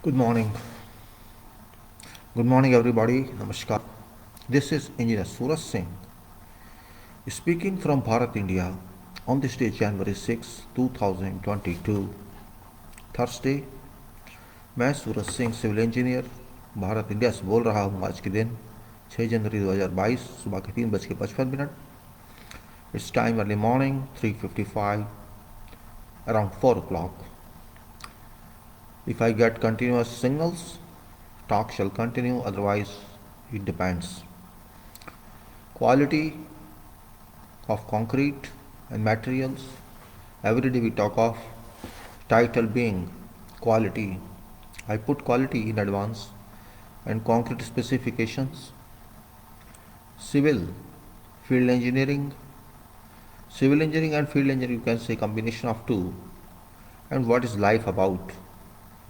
Good morning. Good morning, everybody. Namaskar. This is Engineer Suraj Singh speaking from Bharat, India on this day, January 6, 2022, Thursday. मैं Suraj Singh civil engineer Bharat India से बोल रहा हूँ। आज के दिन 6 जनवरी 2022 सुबह के 3:55। It's time early morning 3:55 around 4 o'clock. If I get continuous signals, talk shall continue, otherwise it depends. Quality of concrete and materials. Every day we talk of title being quality. I put quality in advance and concrete specifications. Civil, field engineering. Civil engineering and field engineering, you can say combination of two. And what is life about?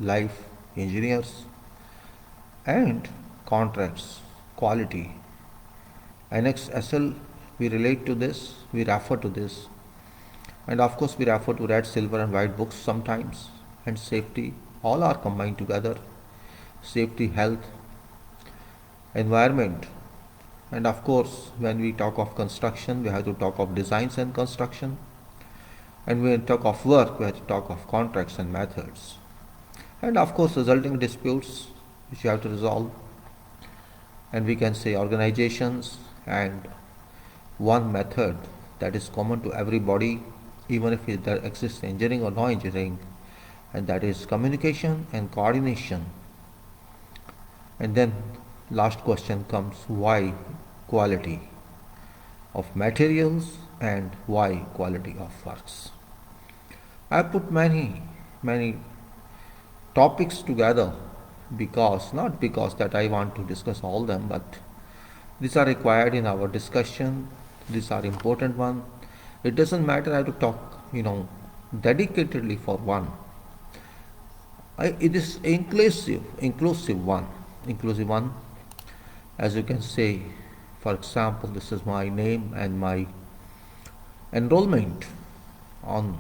Life, engineers, and contracts, quality. AnnexSL, we relate to this, we refer to this, and of course we refer to red, silver and white books sometimes, and safety, all are combined together. Safety, health, environment, and of course when we talk of construction we have to talk of designs and construction, and when we talk of work we have to talk of contracts and methods, and of course resulting disputes which you have to resolve, and we can say organizations, and one method that is common to everybody even if there exists engineering or no engineering, and that is communication and coordination. And then last question comes, why quality of materials and why quality of works. I put many topics together not because that I want to discuss all them, but these are required in our discussion. These are important one. It doesn't matter I have to talk dedicatedly for one. It is inclusive one, as you can say. For example, this is my name and my enrollment on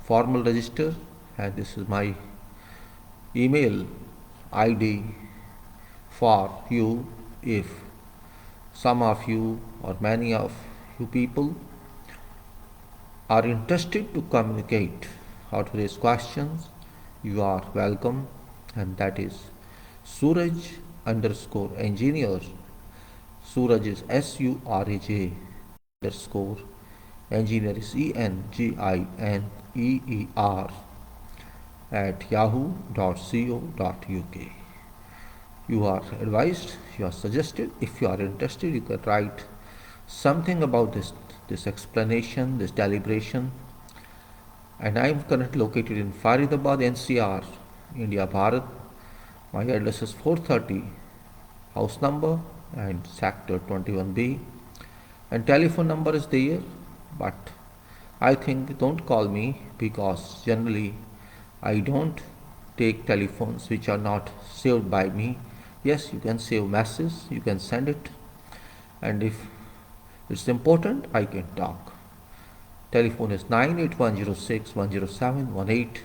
formal register, and this is my email ID for you if some of you or many of you people are interested to communicate or to raise questions. You are welcome, and that is Suraj_engineer. Suraj is SURAJ _ engineer is ENGINEER at yahoo.co.uk. You are advised, you are suggested, if you are interested you can write something about this explanation, this deliberation. And I am currently located in Faridabad, NCR, India, Bharat. My address is 430, house number and sector 21B, and telephone number is there, but I think don't call me because generally I don't take telephones which are not saved by me. Yes, you can save message, you can send it, and if it's important I can talk. Telephone is 98106-10718.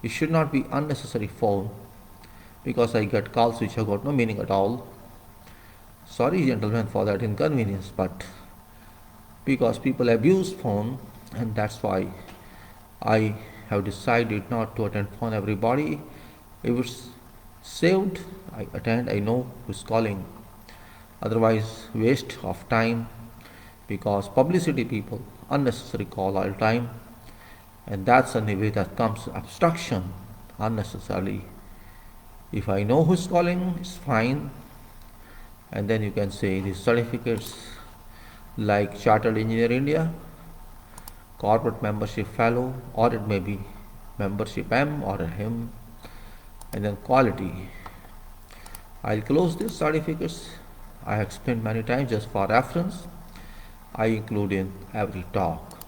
It should not be unnecessary phone because I get calls which have got no meaning at all. Sorry gentlemen for that inconvenience, but because people abuse phone, and that's why I have decided not to attend phone everybody. If it's saved, I attend, I know who's calling. Otherwise waste of time, because publicity people unnecessary call all time, and that's the way that comes obstruction unnecessarily. If I know who's calling, it's fine. And then you can say these certificates like Chartered Engineer India, corporate membership fellow, or it may be membership M or a HIM, and then quality. I'll close these certificates. I have explained many times just for reference. I include in every talk,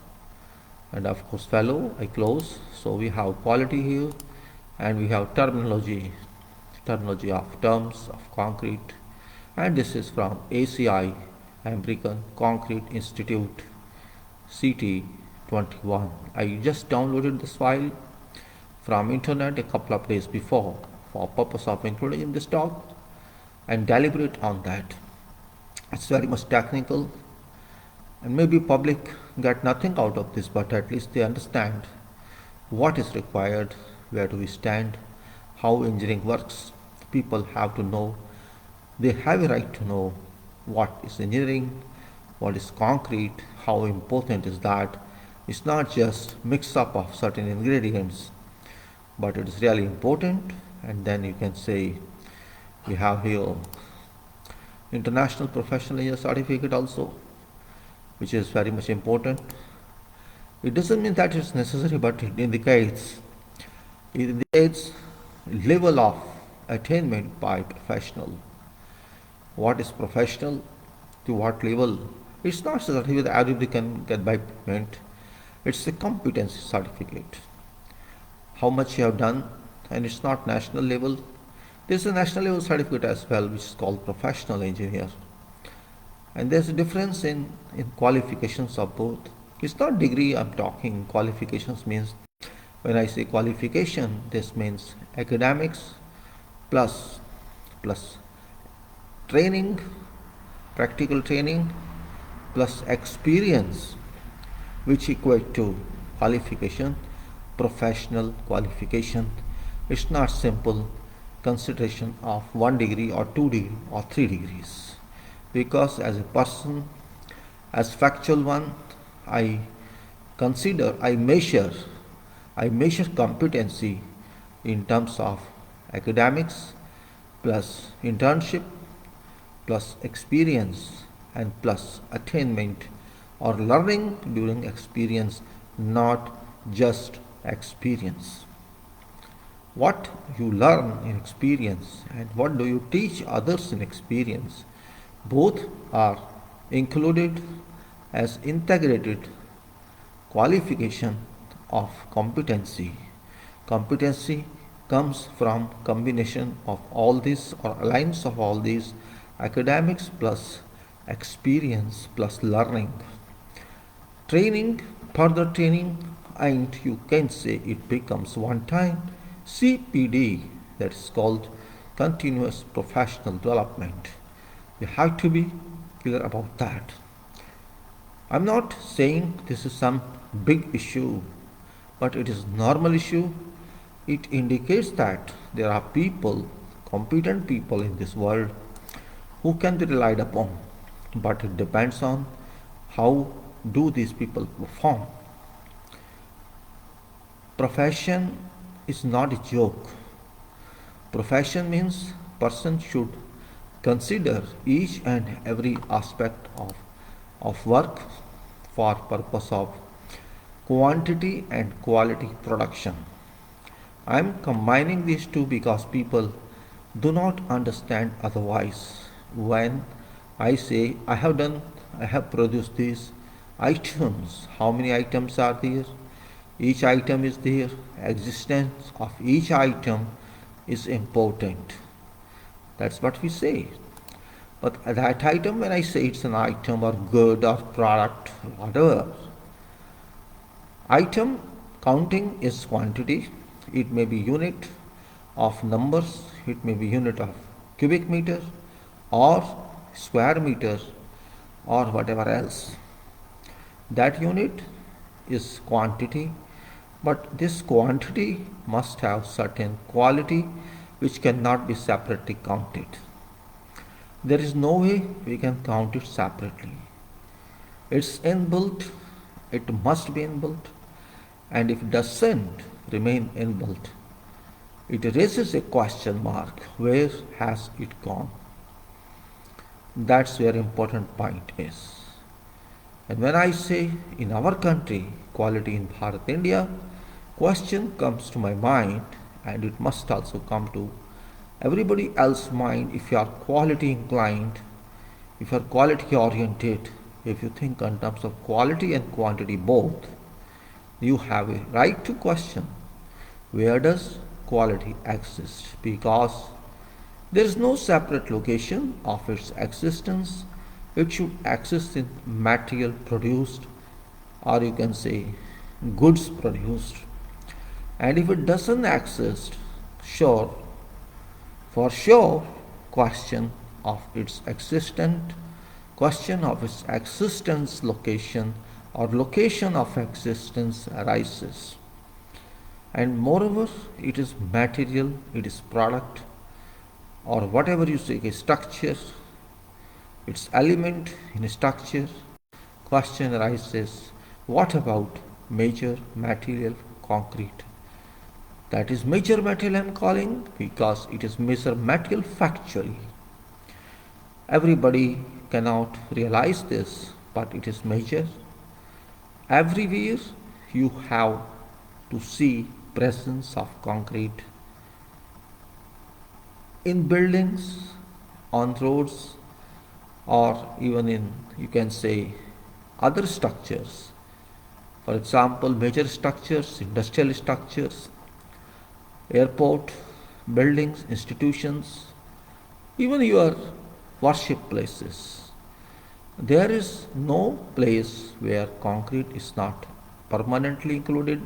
and of course fellow I close. So we have quality here, and we have terminology of terms of concrete, and this is from ACI, American Concrete Institute, CT21. I just downloaded this file from internet a couple of days before, for purpose of including in this talk and deliberate on that. It's very much technical, and maybe public get nothing out of this, but at least they understand what is required, where do we stand, how engineering works. People have to know, they have a right to know what is engineering, what is concrete, how important is that. It's not just mix up of certain ingredients, but it is really important. And then you can say we have here International Professional Engineer Certificate also, which is very much important. It doesn't mean that it's necessary, but it indicates level of attainment by professional. What is professional? To what level? It's not a certificate that everybody can get by payment. It's a competency certificate. How much you have done, and it's not national level. There's a national level certificate as well, which is called professional engineer. And there's a difference in qualifications of both. It's not degree I'm talking. Qualifications means, when I say qualification, this means academics plus training, practical training, plus experience, which equate to qualification, professional qualification. It's not simple consideration of 1 degree or 2 degree or 3 degrees. Because as a person, as factual one, I measure competency in terms of academics plus internship plus experience and plus attainment or learning during experience, not just experience. What you learn in experience and what do you teach others in experience, both are included as integrated qualification of competency. Competency comes from combination of all these or alliance of all these: academics plus experience plus learning. Training, further training, and you can say it becomes one time CPD, that is called continuous professional development. You have to be clear about that. I'm not saying this is some big issue, but it is normal issue. It indicates that there are people, competent people in this world who can be relied upon, but it depends on how do these people perform. Profession is not a joke. Profession means person should consider each and every aspect of work for purpose of quantity and quality production. I am combining these two because people do not understand otherwise. When I say I have produced these items, how many items are there? Each item is there. Existence of each item is important. That's what we say. But that item, when I say it's an item or good or product, whatever, item counting is quantity. It may be unit of numbers, it may be unit of cubic meter or square meter or whatever else. That unit is quantity, but this quantity must have certain quality which cannot be separately counted. There is no way we can count it separately. It's inbuilt, it must be inbuilt, and if it doesn't remain inbuilt, it raises a question mark. Where has it gone? That's where important point is. And when I say in our country, quality in Bharat, India, question comes to my mind, and it must also come to everybody else's mind. If you are quality inclined, if you are quality oriented, if you think in terms of quality and quantity both, you have a right to question, where does quality exist? Because there is no separate location of its existence. It should exist in material produced, or you can say goods produced. And if it doesn't exist, sure, For sure, question of its existence, question of its existence location or location of existence arises. And moreover, it is material, it is product, or whatever you say, a structure, its element in a structure. Question arises, what about major material concrete? That is major material I am calling because it is major material factually. Everybody cannot realize this, but it is major. Everywhere you have to see presence of concrete in buildings, on roads, or even in, you can say, other structures. For example, major structures, industrial structures, airport, buildings, institutions, even your worship places. There is no place where concrete is not permanently included.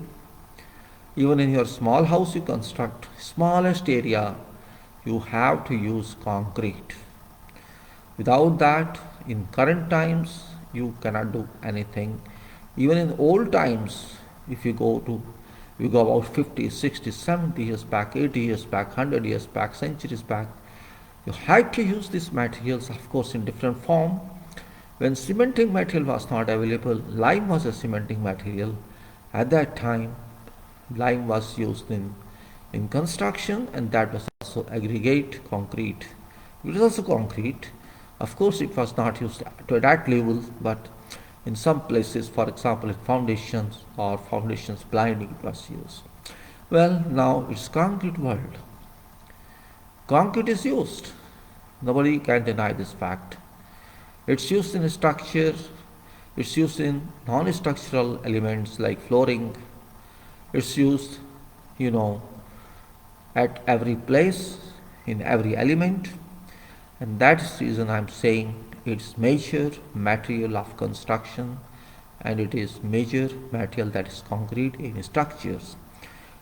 Even in your small house you construct, smallest area, you have to use concrete. Without that, in current times, you cannot do anything. Even in old times, if you go about 50, 60, 70 years back, 80 years back, 100 years back, centuries back, you had to use these materials, of course, in different form. When cementing material was not available, lime was a cementing material. At that time, lime was used in construction, and that was also aggregate concrete. It was also concrete. Of course, it was not used to that level, but in some places, for example, in foundations or foundations blinding, it was used. Well, now it's concrete world. Concrete is used. Nobody can deny this fact. It's used in structure. It's used in non-structural elements like flooring. It's used, at every place, in every element. And that's the reason I'm saying it's major material of construction, and it is major material that is concrete in structures.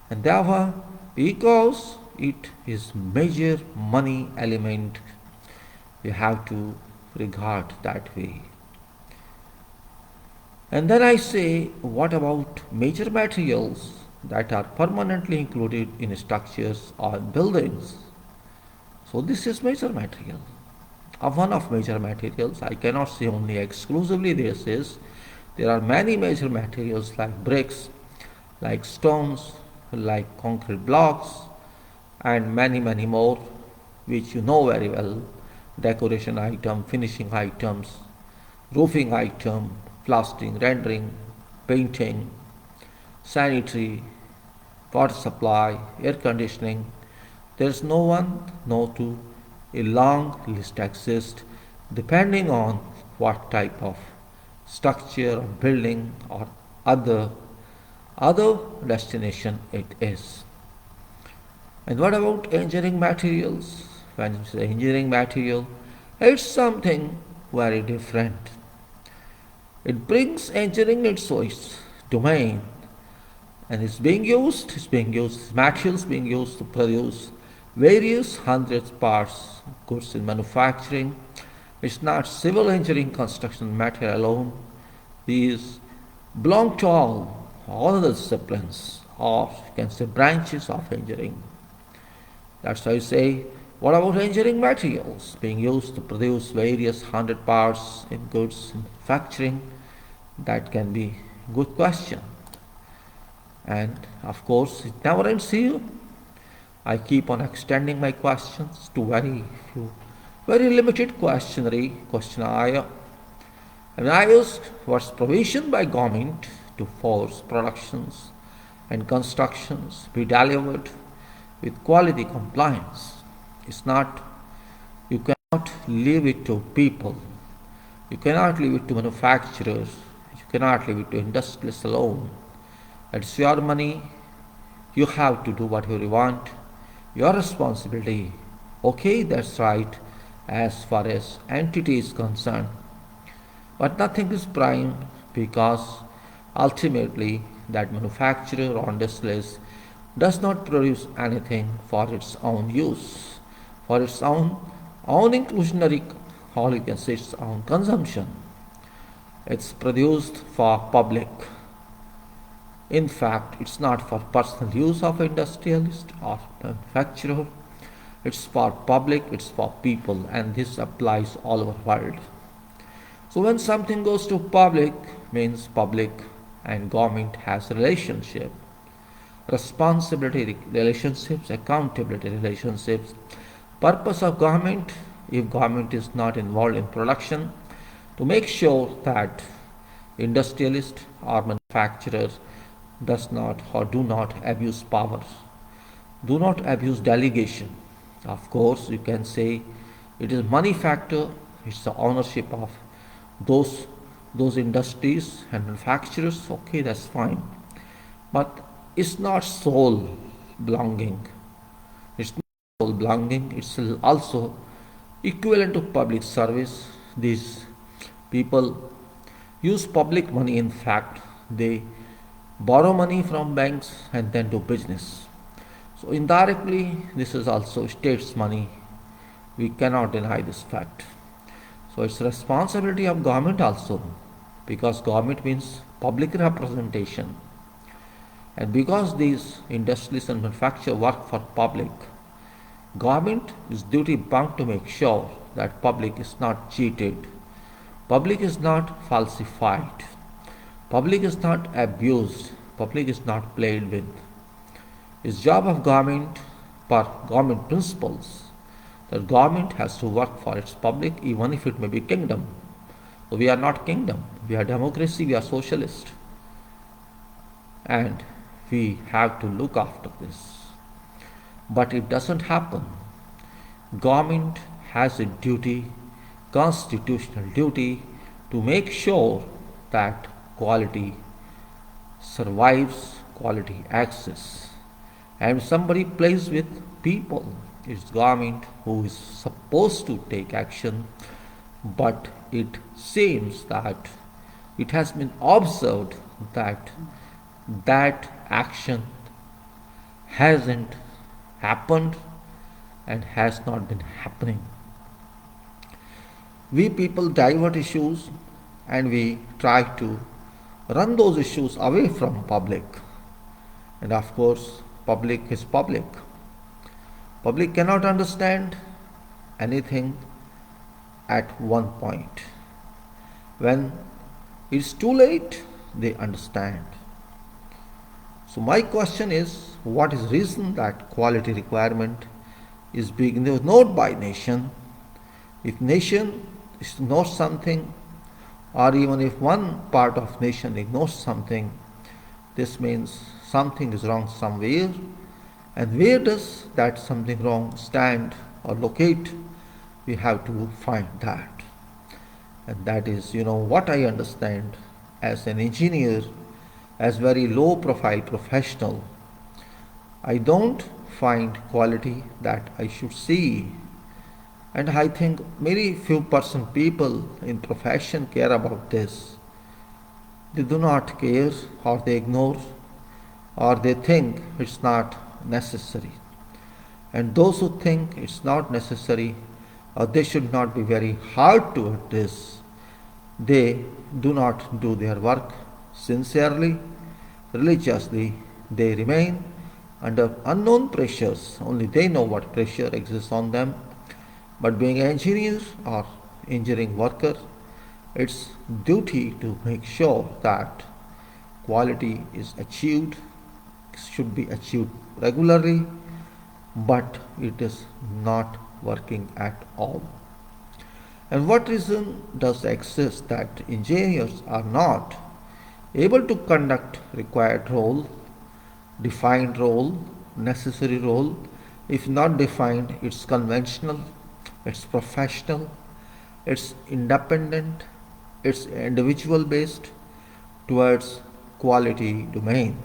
And therefore, because it is major money element, you have to regard that way. And then I say, what about major materials that are permanently included in structures or buildings? So this is major material. One of major materials, I cannot say only exclusively this is. There are many major materials like bricks, like stones, like concrete blocks, and many, many more, which you know very well. Decoration item, finishing items, roofing item, plastering, rendering, painting, sanitary, water supply, air conditioning. There is no one, no two. A long list exists depending on what type of structure or building or other destination it is. And what about engineering materials? When you say engineering material, it's something very different. It brings engineering into its domain, and materials being used to produce various hundreds parts goods in manufacturing. It's not civil engineering construction matter alone. These belong to all the disciplines, or you can say branches of engineering. That's why I say, what about engineering materials being used to produce various hundred parts in goods in manufacturing? That can be a good question. And of course, it never ends here. I keep on extending my questions to very limited questionnaire. And I ask, what's provision by government to force productions and constructions be delivered with quality compliance? It's not, you cannot leave it to people. You cannot leave it to manufacturers. You cannot leave it to industrialists alone. It's your money. You have to do whatever you want. Your responsibility. Okay, that's right, as far as entity is concerned. But nothing is prime, because ultimately that manufacturer or industrialist does not produce anything for its own use. for its own inclusionary, or you can say its own consumption. It's produced for public. In fact, it's not for personal use of industrialist or manufacturer. It's for public, it's for people, and this applies all over the world. So when something goes to public, means public and government has relationship, responsibility relationships, accountability relationships. Purpose of government, if government is not involved in production, to make sure that industrialist or manufacturer does not or do not abuse power, do not abuse delegation. Of course, you can say it is money factor, it's the ownership of those industries and manufacturers, okay, that's fine. But it's not sole belonging. It's not sole belonging, it's also equivalent to public service. These people use public money, in fact, they borrow money from banks and then do business. So indirectly, this is also state's money. We cannot deny this fact. So it's responsibility of government also, because government means public representation. And because these industries and manufacturers work for public, government is duty bound to make sure that public is not cheated, public is not falsified, public is not abused, public is not played with. It's job of government, per government principles, that government has to work for its public, even if it may be kingdom. So we are not kingdom, we are democracy, we are socialist, and we have to look after this. But it doesn't happen. Government has a duty, constitutional duty, to make sure that quality survives, quality access. And somebody plays with people, it's government who is supposed to take action, but it seems that it has been observed that that action hasn't happened and has not been happening. We people divert issues and we try to run those issues away from public. And of course, public is public. Public cannot understand anything at one point. When it's too late, they understand. So my question is, what is reason that quality requirement is being ignored by nation? If nation ignores something, or even if one part of nation ignores something, this means something is wrong somewhere. And where does that something wrong stand or locate? We have to find that. And that is, what I understand as an engineer, as very low profile professional. I don't find quality that I should see. And I think very few % people in profession care about this. They do not care, or they ignore, or they think it's not necessary. And those who think it's not necessary, or they should not be very hard to address, they do not do their work sincerely, religiously. They remain under unknown pressures. Only they know what pressure exists on them. But being an engineer or engineering worker, it's duty to make sure that quality is achieved, should be achieved regularly, but it is not working at all. And what reason does exist that engineers are not able to conduct required role, defined role, necessary role? If not defined, it's conventional, it's professional, it's independent, it's individual based towards quality domain.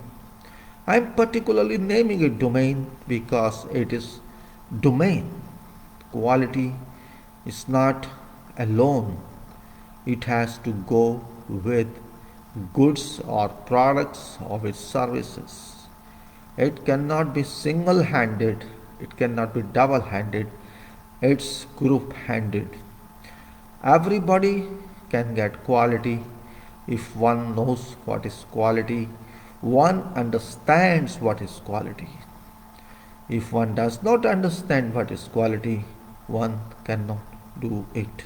I am particularly naming it domain because it is domain. Quality is not alone. It has to go with goods or products or with services. It cannot be single-handed. It cannot be double-handed. It's group-handed. Everybody can get quality if one knows what is quality, one understands what is quality. If one does not understand what is quality, one cannot do it.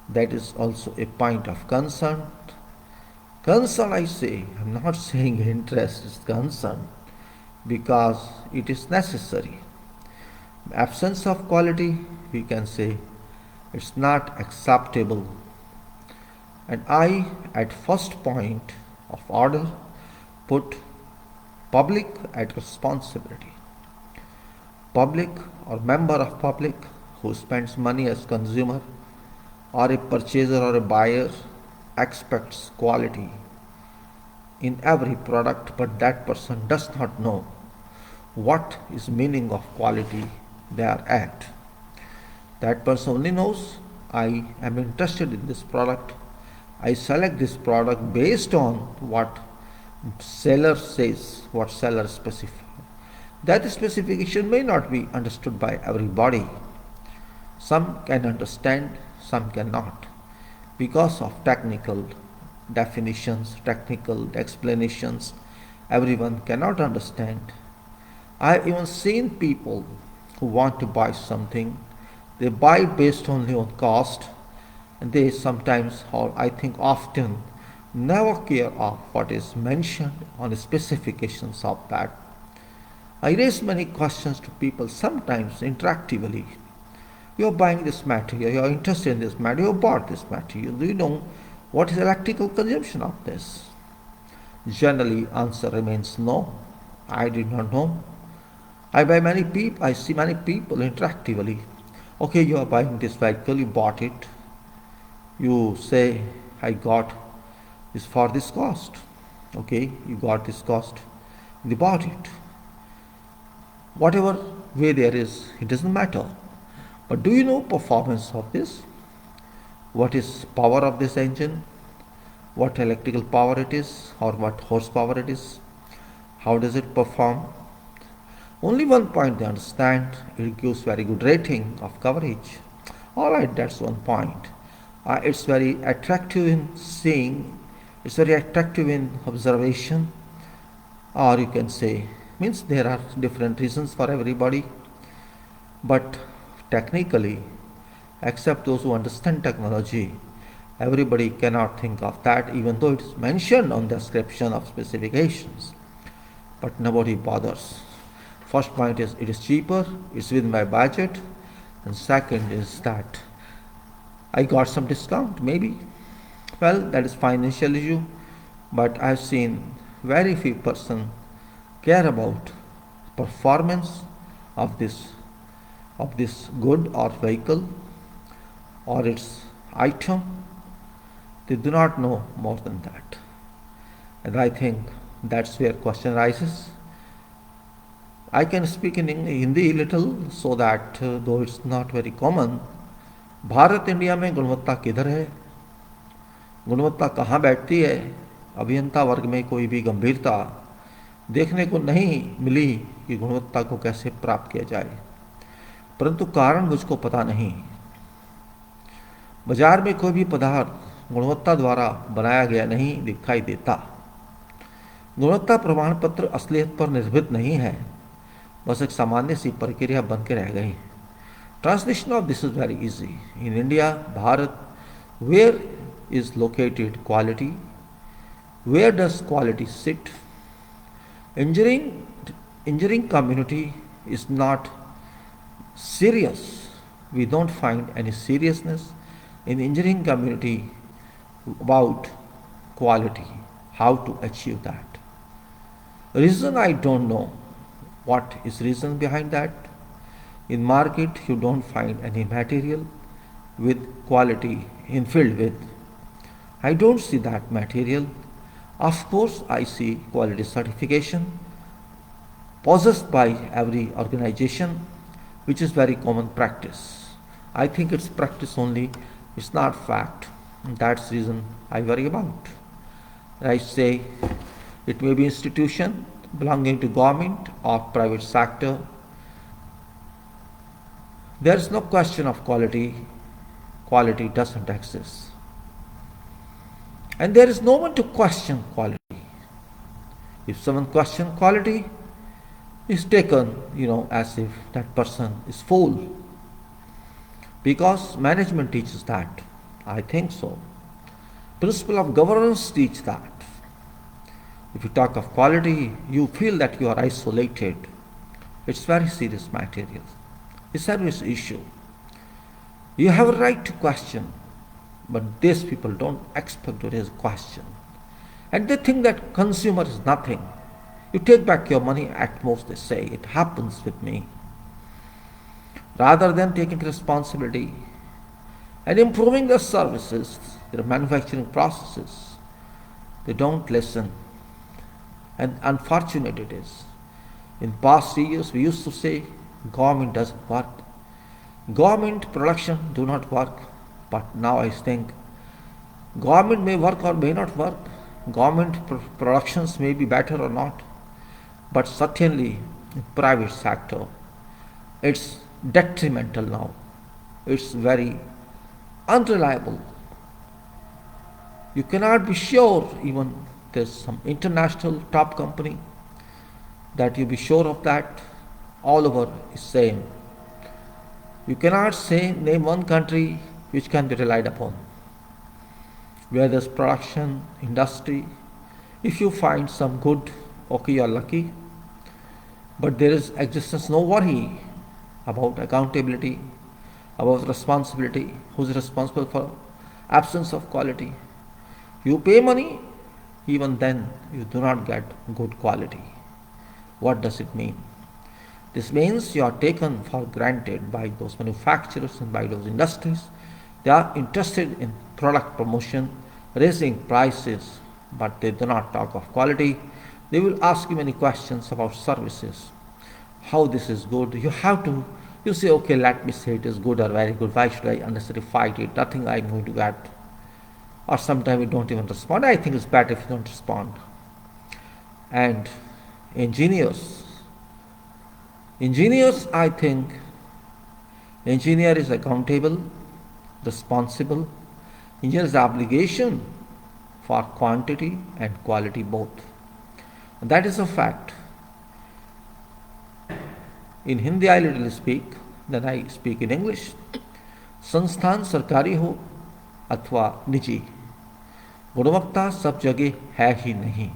That is also a point of concern. Concern, I say, I'm not saying interest is concern because it is necessary. Absence of quality, we can say, it's not acceptable. And I, at first point of order, put public at responsibility. Public or member of public who spends money as consumer or a purchaser or a buyer expects quality in every product, but that person does not know what is meaning of quality they are at. That person only knows I am interested in this product. I select this product based on what seller says, what seller specifies. That specification may not be understood by everybody. Some can understand, some cannot, because of technical definitions, technical explanations. Everyone cannot understand. I have even seen people who want to buy something, they buy based only on cost, and they sometimes, or I think often, never care of what is mentioned on the specifications of that. I raise many questions to people, sometimes interactively. You are buying this material, you are interested in this material, you bought this material. Do you know what is electrical consumption of this? Generally, answer remains no. I did not know. I see many people interactively. Okay, you are buying this vehicle, you bought it. You say, I got this for this cost. Okay, you got this cost, you bought it. Whatever way there is, it doesn't matter. But do you know performance of this? What is power of this engine? What electrical power it is, or what horsepower it is? How does it perform? Only one point they understand, it gives very good rating of coverage. Alright, that's one point. It's very attractive in seeing, it's very attractive in observation, or you can say, means there are different reasons for everybody. But technically, except those who understand technology, everybody cannot think of that, even though it is mentioned on the description of specifications. But nobody bothers. First point is it is cheaper, it's within my budget, and second is that I got some discount, maybe. Well, that is financial issue, but I've seen very few person care about performance of this good or vehicle or its item. They do not know more than that. And I think that's where question arises. I can speak in Hindi little so that though it's not very common, Bharat India में गुणवत्ता किधर है, गुणवत्ता कहाँ बैठती है, अभियंता वर्ग में कोई भी गंभीरता देखने को नहीं मिली कि गुणवत्ता को कैसे प्राप्त किया जाए, परंतु कारण मुझको पता नहीं। बाजार में कोई भी पदार्थ गुणवत्ता द्वारा बनाया गया नहीं दिखाई देता। गुणवत्ता प्रमाण पत्र असलियत पर निर्भर नहीं है, बस एक सामान्य सी प्रक्रिया बन के रह गई। Translation of this is very easy. In India, Bharat, where is located quality? Where does quality sit? Engineering community is not serious. We don't find any seriousness in engineering community about quality, how to achieve that. Reason I don't know. What is reason behind that? In market, you don't find any material with quality infilled with. I don't see that material. Of course, I see quality certification possessed by every organization, which is very common practice. I think it's practice only, it's not fact. And that's the reason I worry about. I say it may be institution belonging to government or private sector. There is no question of quality. Quality doesn't exist. And there is no one to question quality. If someone questions quality, it's taken, as if that person is fool. Because management teaches that. I think so. Principle of governance teach that. If you talk of quality, you feel that you are isolated. It's very serious material. It's a serious issue. You have a right to question, but these people don't expect to raise a question. And they think that consumer is nothing. You take back your money, at most they say, it happens with me. Rather than taking responsibility and improving their services, their manufacturing processes, they don't listen. And unfortunate it is. In past years, we used to say government doesn't work. Government production do not work. But now I think government may work or may not work. Government productions may be better or not. But certainly in private sector, it's detrimental now. It's very unreliable. You cannot be sure, even there's some international top company, that you be sure of that. All over is same. You cannot name one country which can be relied upon. Where there's production, industry, if you find some good, okay, you're lucky. But there is existence no worry about accountability, about responsibility, who's responsible for absence of quality. You pay money, even then you do not get good quality. What does it mean? This means you are taken for granted by those manufacturers and by those industries. They are interested in product promotion, raising prices, but they do not talk of quality. They will ask you many questions about services. How this is good. You say, okay, let me say it is good or very good. Why should I unnecessarily fight it? Nothing I am going to get. Or sometimes you don't even respond. I think it's better if you don't respond. And engineers, I think, engineer is accountable, responsible. Engineer is obligation for quantity and quality both. And that is a fact. In Hindi I little speak, then I speak in English. संस्थान सरकारी हो अथवा निजी, गुणवत्ता सब जगह है ही नहीं,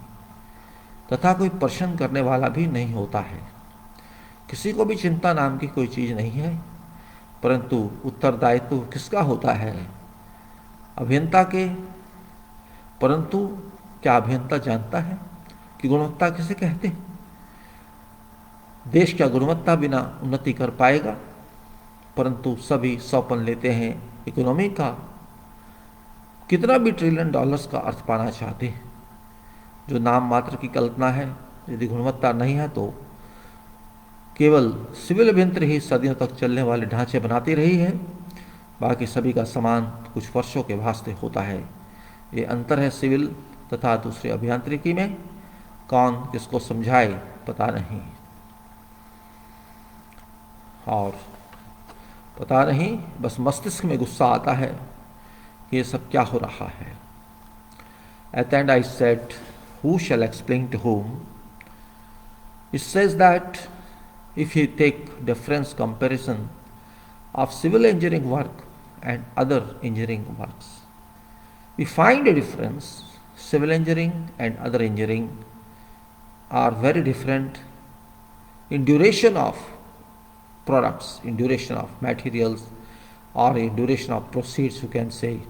तथा कोई प्रश्न करने वाला भी नहीं होता है। किसी को भी चिंता नाम की कोई चीज़ नहीं है, परंतु उत्तरदायित्व किसका होता है? अभियंता के। परंतु क्या अभियंता जानता है कि गुणवत्ता किसे कहते हैं? देश क्या गुणवत्ता बिना उन्नति कर पाएगा? परंतु सभी सौंपन लेते हैं इकोनॉमी का। कितना भी ट्रिलियन डॉलर्स का अर्थ पाना चाहते हैं, जो नाम मात्र की कल्पना है। यदि गुणवत्ता नहीं है तो केवल सिविल अभियंत्री ही सदियों तक चलने वाले ढांचे बनाती रही है, बाकी सभी का सामान कुछ वर्षों के वास्ते होता है। ये अंतर है सिविल तथा दूसरे अभियांत्रिकी में। कौन किसको समझाए पता नहीं, और पता नहीं, बस मस्तिष्क में गुस्सा आता है कि ये सब क्या हो रहा है। At the end I said, who shall explain to whom? It says that if you take difference comparison of civil engineering work and other engineering works, we find a difference. Civil engineering and other engineering are very different in duration of products, in duration of materials, or in duration of proceeds, you can say.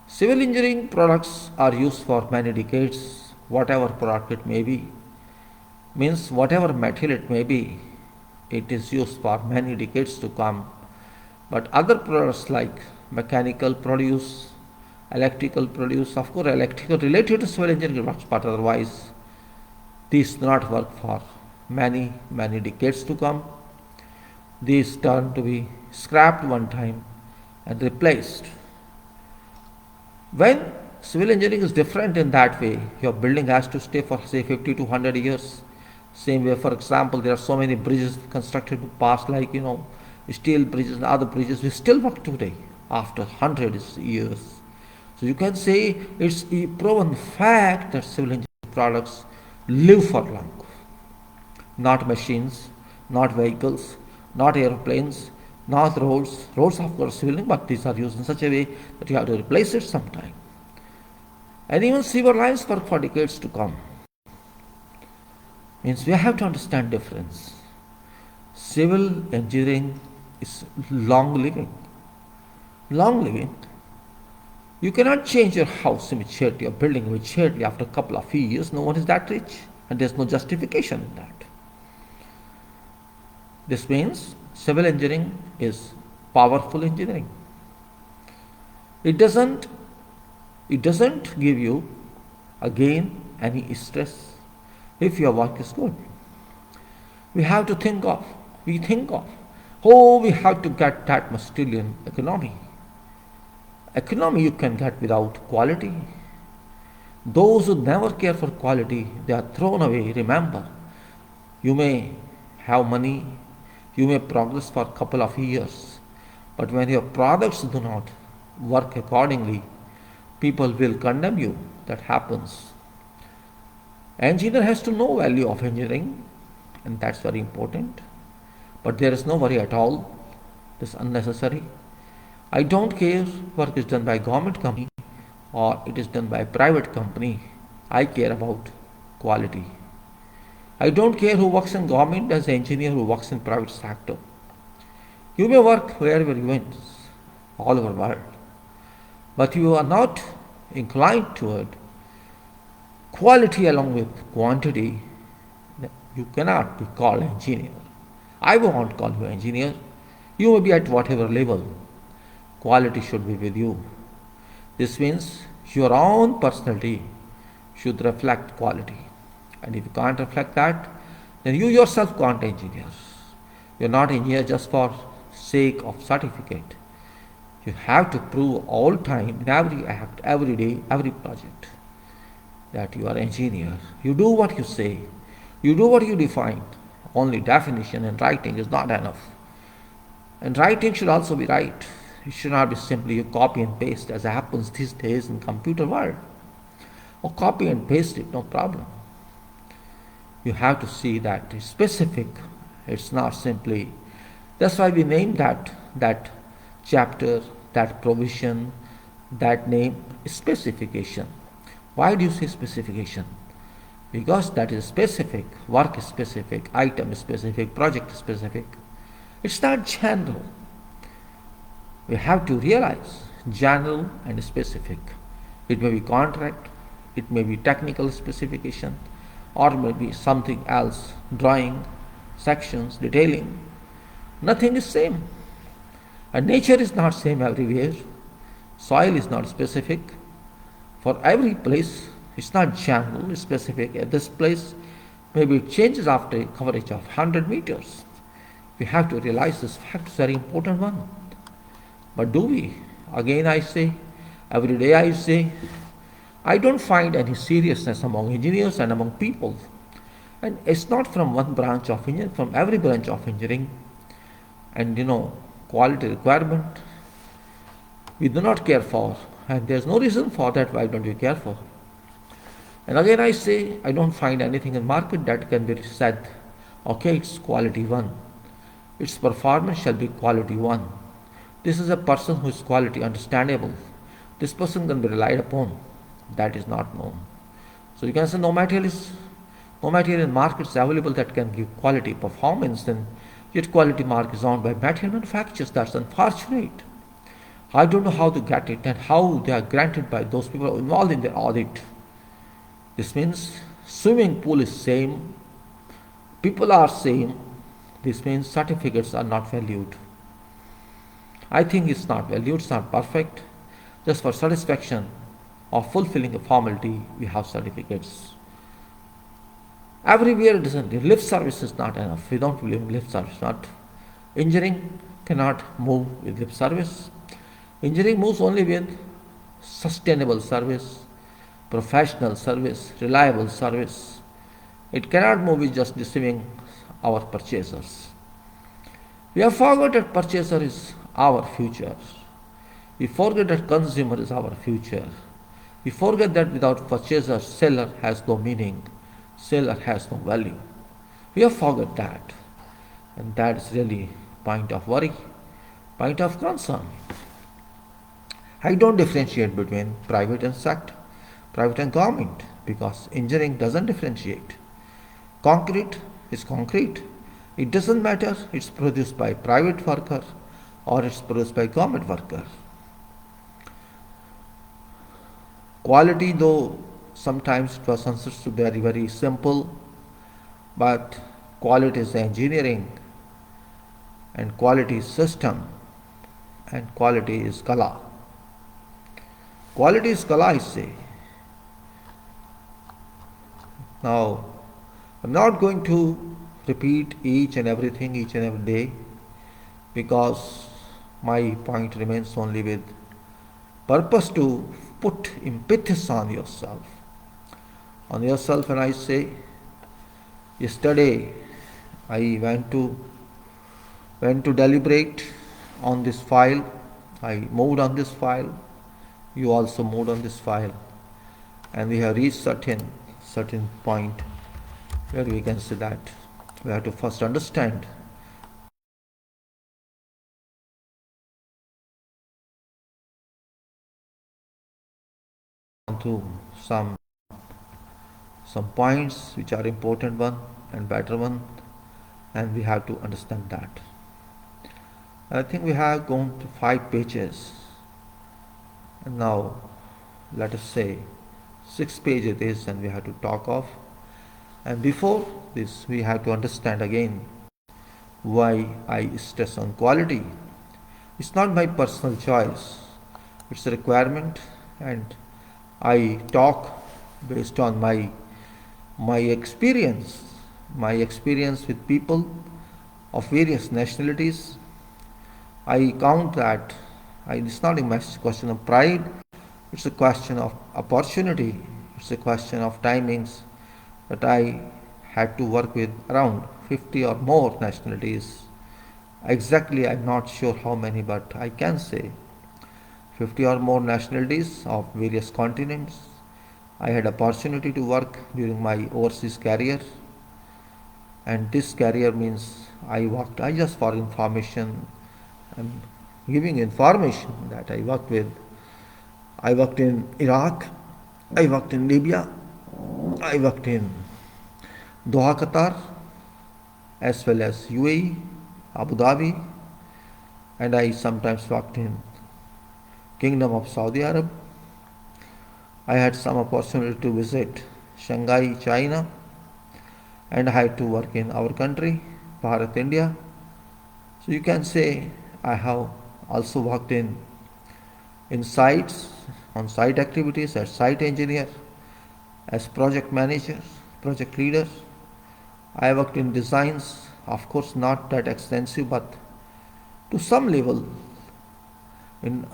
Civil engineering products are used for many decades, whatever product it may be, means whatever material it may be, it is used for many decades to come. But other products like mechanical produce, electrical produce, of course electrical related to civil engineering works, but otherwise these do not work for many decades to come. These turn to be scrapped one time and replaced. When civil engineering is different in that way, your building has to stay for say 50 to 100 years. Same way, for example, there are so many bridges constructed in the past, like steel bridges and other bridges, we still work today after hundreds of years. So you can say it's a proven fact that civil engineering products live for long. Not machines, not vehicles, not aeroplanes, not roads. Roads, of course, civil, but these are used in such a way that you have to replace it sometime. And even sewer lines work for decades to come. Means we have to understand difference. Civil engineering is long living. Long living. You cannot change your house immediately or building immediately after a couple of years. No one is that rich, and there's no justification in that. This means civil engineering is powerful engineering. It doesn't give you again any stress if your work is good. We have to think of, we have to get that much trillion economy. Economy you can get without quality. Those who never care for quality, they are thrown away. Remember, you may have money, you may progress for a couple of years, but when your products do not work accordingly, people will condemn you. That happens. Engineer has to know value of engineering, and that's very important. But there is no worry at all. This is unnecessary. I don't care work is done by government company or it is done by private company. I care about quality. I don't care who works in government as an engineer who works in private sector. You may work wherever you want, all over the world, but you are not inclined toward quality along with quantity. You cannot be called engineer. I won't call you engineer. You may be at whatever level. Quality should be with you. This means your own personality should reflect quality. And if you can't reflect that, then you yourself can't engineer. You're not engineer just for sake of certificate. You have to prove all time, in every act, every day, every project, that you are engineer. You do what you say. You do what you define. Only definition and writing is not enough. And writing should also be right. It should not be simply you copy and paste as happens these days in computer world. Or copy and paste it, no problem. You have to see that it's specific. It's not simply. That's why we named that chapter, that provision, that name specification. Why do you say specification? Because that is specific, work is specific, item is specific, project is specific. It's not general. We have to realize general and specific. It may be contract, it may be technical specification, or maybe something else, drawing, sections, detailing. Nothing is same. And nature is not same everywhere. Soil is not specific. For every place, it's not general, it's specific. At this place, maybe it changes after a coverage of 100 meters. We have to realize this fact is a very important one. But do we? Again I say, every day I say, I don't find any seriousness among engineers and among people. And it's not from one branch of engineering, from every branch of engineering. And quality requirement, we do not care for. And there's no reason for that, why don't we care for? And again I say, I don't find anything in market that can be said, okay, it's quality 1. Its performance shall be quality 1. This is a person who is quality understandable. This person can be relied upon. That is not known. So you can say no material in markets available that can give quality performance, then yet quality mark is owned by material manufacturers. That's unfortunate. I don't know how to get it and how they are granted by those people involved in their audit. This means swimming pool is same, people are same. This means certificates are not valued. I think it's not valued, it's not perfect. Just for satisfaction of fulfilling a formality, we have certificates. Everywhere it isn't. Lip service is not enough. We don't believe in lip service. Not. Engineering cannot move with lip service. Engineering moves only with sustainable service, professional service, reliable service. It cannot move with just deceiving our purchasers. We have forgot that purchaser is our future. We forget that consumer is our future. We forget that without purchaser, seller has no meaning, seller has no value. We have forgot that. And that is really point of worry, point of concern. I don't differentiate between private and sector, private and government, because engineering doesn't differentiate. Concrete is concrete. It doesn't matter it's produced by private worker or it's produced by government worker. Quality, though sometimes it was considered to be very, very simple, but quality is engineering and quality is system and quality is kala. Quality is kala, I say. Now, I'm not going to repeat each and everything each and every day because my point remains only with purpose to put impetus on yourself. On yourself, and I say, yesterday I went to deliberate on this file. I moved on this file. You also moved on this file, and we have reached certain point where we can say that we have to first understand to some points which are important one and better one, and we have to understand that. I think we have gone to 5 pages, and now let us say 6 pages it is, and we have to talk of. And before this, we have to understand again why I stress on quality. It's not my personal choice, it's a requirement, and I talk based on my experience with people of various nationalities. I count that it's not a question of pride, it's a question of opportunity, it's a question of timings, that I had to work with around 50 or more nationalities. Exactly, I'm not sure how many, but I can say 50 or more nationalities of various continents. I had opportunity to work during my overseas career, and this career means I just for information, I'm giving information that I worked in Iraq, I worked in Libya, I worked in Doha, Qatar, as well as UAE, Abu Dhabi, and I sometimes worked in Kingdom of Saudi Arab. I had some opportunity to visit Shanghai, China, and I had to work in our country, Bharat, India. So you can say I have also worked in sites, on site activities as site engineer, as project manager, project leader. I worked in designs, of course not that extensive, but to some level in,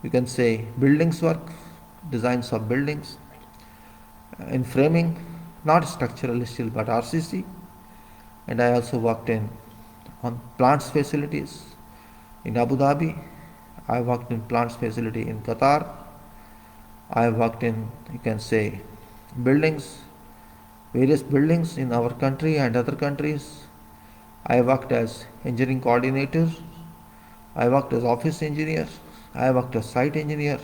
you can say, buildings work, designs of buildings, in framing, not structural steel but RCC, and I also worked on plants facilities in Abu Dhabi. I worked in plants facility in Qatar. I worked in, you can say, buildings, various buildings in our country and other countries. I worked as engineering coordinator. I worked as office engineer. I worked as site engineer.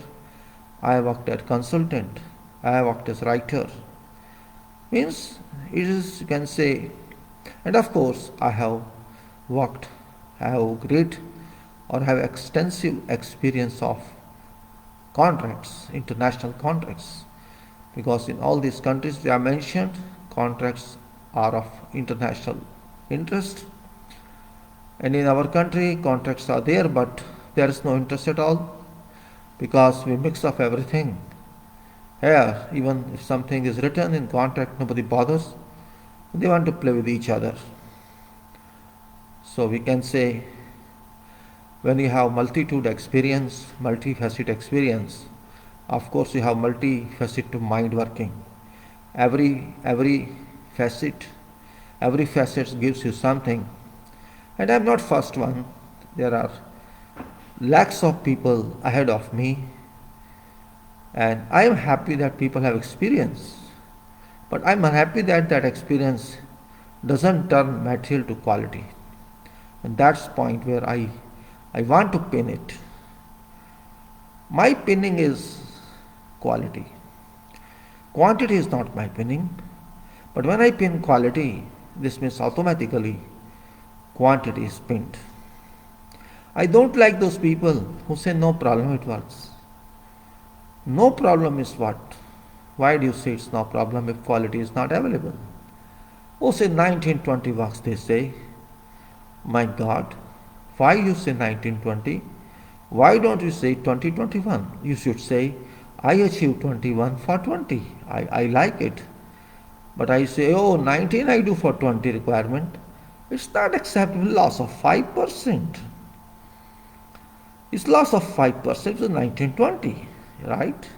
I worked as consultant. I worked as writer. Means it is, you can say, and of course I have great or have extensive experience of contracts, international contracts, because in all these countries they are mentioned, contracts are of international interest, and in our country contracts are there, but there is no interest at all, because we mix up everything. Here, even if something is written in contract, nobody bothers, they want to play with each other. So we can say, when you have multitude experience, multifaceted experience, of course you have multifaceted mind working. Every facet gives you something, And I'm not first one. There are lakhs of people ahead of me, and I am happy that people have experience. But I'm unhappy that that experience doesn't turn material to quality. And that's the point where I want to pin it. My pinning is quality. Quantity is not my pinning. But when I pin quality, this means automatically quantity is pinned. I don't like those people who say no problem, it works. No problem is what? Why do you say it's no problem if quality is not available? Oh, say 1920 works, they say. My God, why you say 1920? Why don't you say 2021? You should say, I achieved 21 for 20. I like it. But I say, oh, 19 I do for 20 requirement. It's not acceptable, loss of 5%. It's loss of 5% to 1920, right?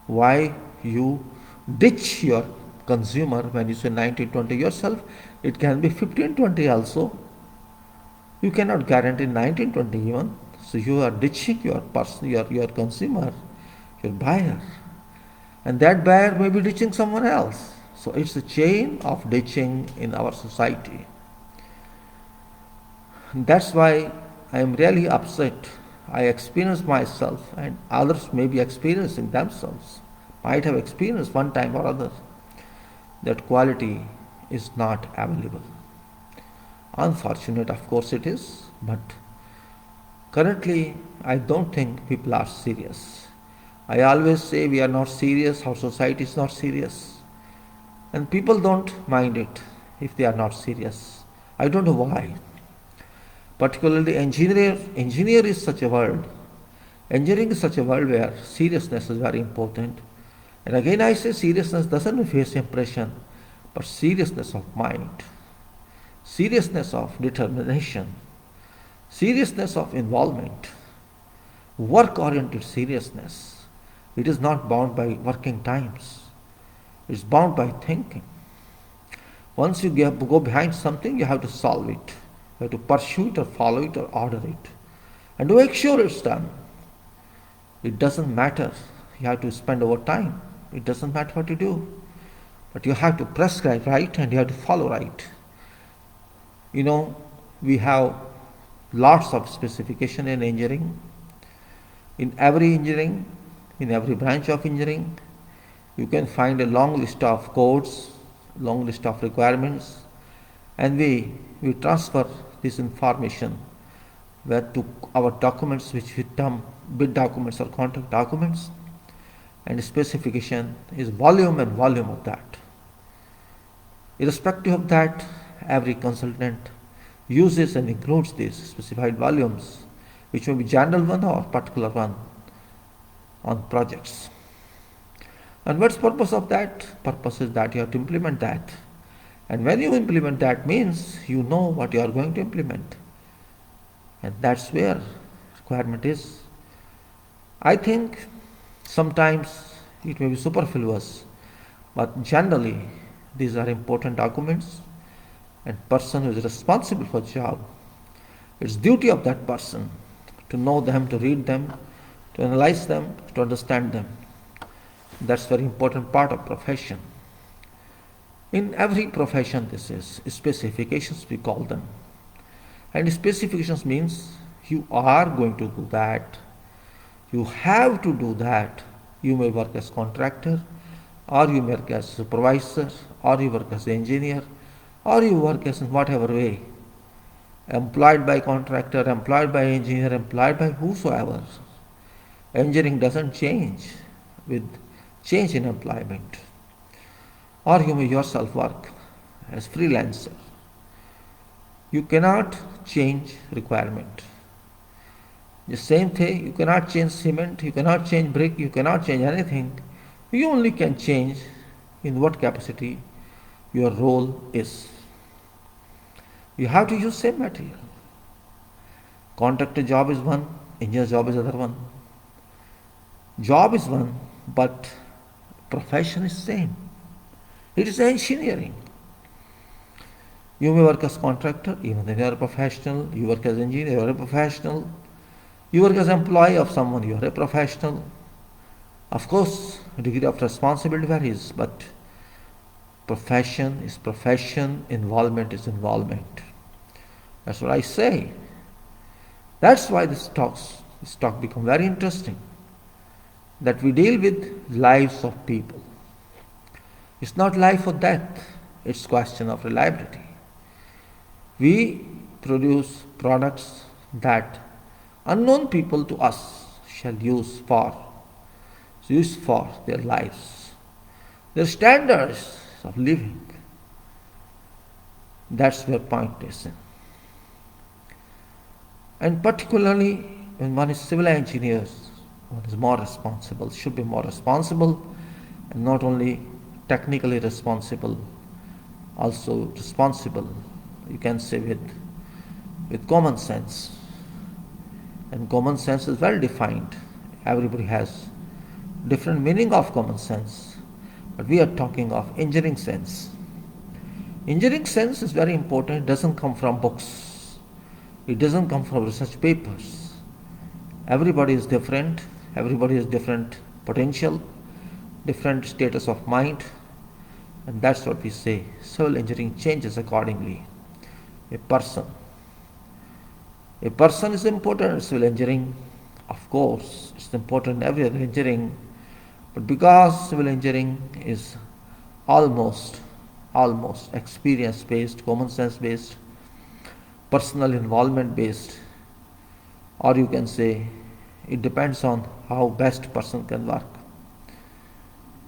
Why you ditch your consumer when you say 1920 yourself? It can be 1520 also. You cannot guarantee 1920 even. So you are ditching your person, your consumer, your buyer. And that buyer may be ditching someone else. So it's a chain of ditching in our society. That's why I am really upset. I experience myself, and others may be experiencing themselves, might have experienced one time or other, that quality is not available. Unfortunate, of course, it is, but currently I don't think people are serious. I always say we are not serious, our society is not serious, and people don't mind it if they are not serious. I don't know why. Particularly engineer is such a word. Engineering is such a word where seriousness is very important. And again I say seriousness doesn't mean face impression, but seriousness of mind, seriousness of determination, seriousness of involvement, work-oriented seriousness. It is not bound by working times. It's bound by thinking. Once you go behind something, you have to solve it. You have to pursue it or follow it or order it. And to make sure it's done. It doesn't matter. You have to spend over time. It doesn't matter what you do. But you have to prescribe right and you have to follow right. You know, we have lots of specification in engineering. In every engineering, in every branch of engineering, you can find a long list of codes, long list of requirements, and we transfer this information to our documents, which we term bid documents or contract documents, and specification is volume and volume of that. Irrespective of that, every consultant uses and includes these specified volumes, which may be general one or particular one on projects. And what's the purpose of that? Purpose is that you have to implement that. And when you implement that means you know what you are going to implement. And that's where requirement is. I think sometimes it may be superfluous, but generally these are important documents, and person who is responsible for job, it's duty of that person to know them, to read them, to analyze them, to understand them. That's very important part of profession. In every profession this is specifications, we call them. And specifications means you are going to do that. You have to do that. You may work as contractor, or you work as supervisor, or you work as engineer, or you work as in whatever way. Employed by contractor, employed by engineer, employed by whosoever. Engineering doesn't change with change in employment. Or you may yourself work as freelancer. You cannot change requirement. The same thing, you cannot change cement, you cannot change brick, you cannot change anything. You only can change in what capacity your role is. You have to use same material. Contractor job is one, engineer job is other one. Job is one, but profession is same. It is engineering. You may work as contractor, even then you are a professional. You work as engineer, you are a professional. You work as employee of someone, you are a professional. Of course, degree of responsibility varies, but profession is profession, involvement is involvement. That's what I say. That's why this talk become very interesting. That we deal with lives of people. It's not life or death, it's question of reliability. We produce products that unknown people to us shall use for their lives, their standards of living. That's where point is in. And particularly when one is civil engineer, one is more responsible, should be more responsible, and not only technically responsible, also responsible, you can say with common sense. And common sense is well defined. Everybody has different meaning of common sense, but we are talking of engineering sense. Engineering sense is very important. It doesn't come from books. It doesn't come from research papers. Everybody is different. Everybody has different potential, different status of mind, and that's what we say. Civil engineering changes accordingly. A person is important in civil engineering. Of course, it's important in every other engineering, but because civil engineering is almost experience based, common sense based, personal involvement based, or you can say it depends on how best person can work.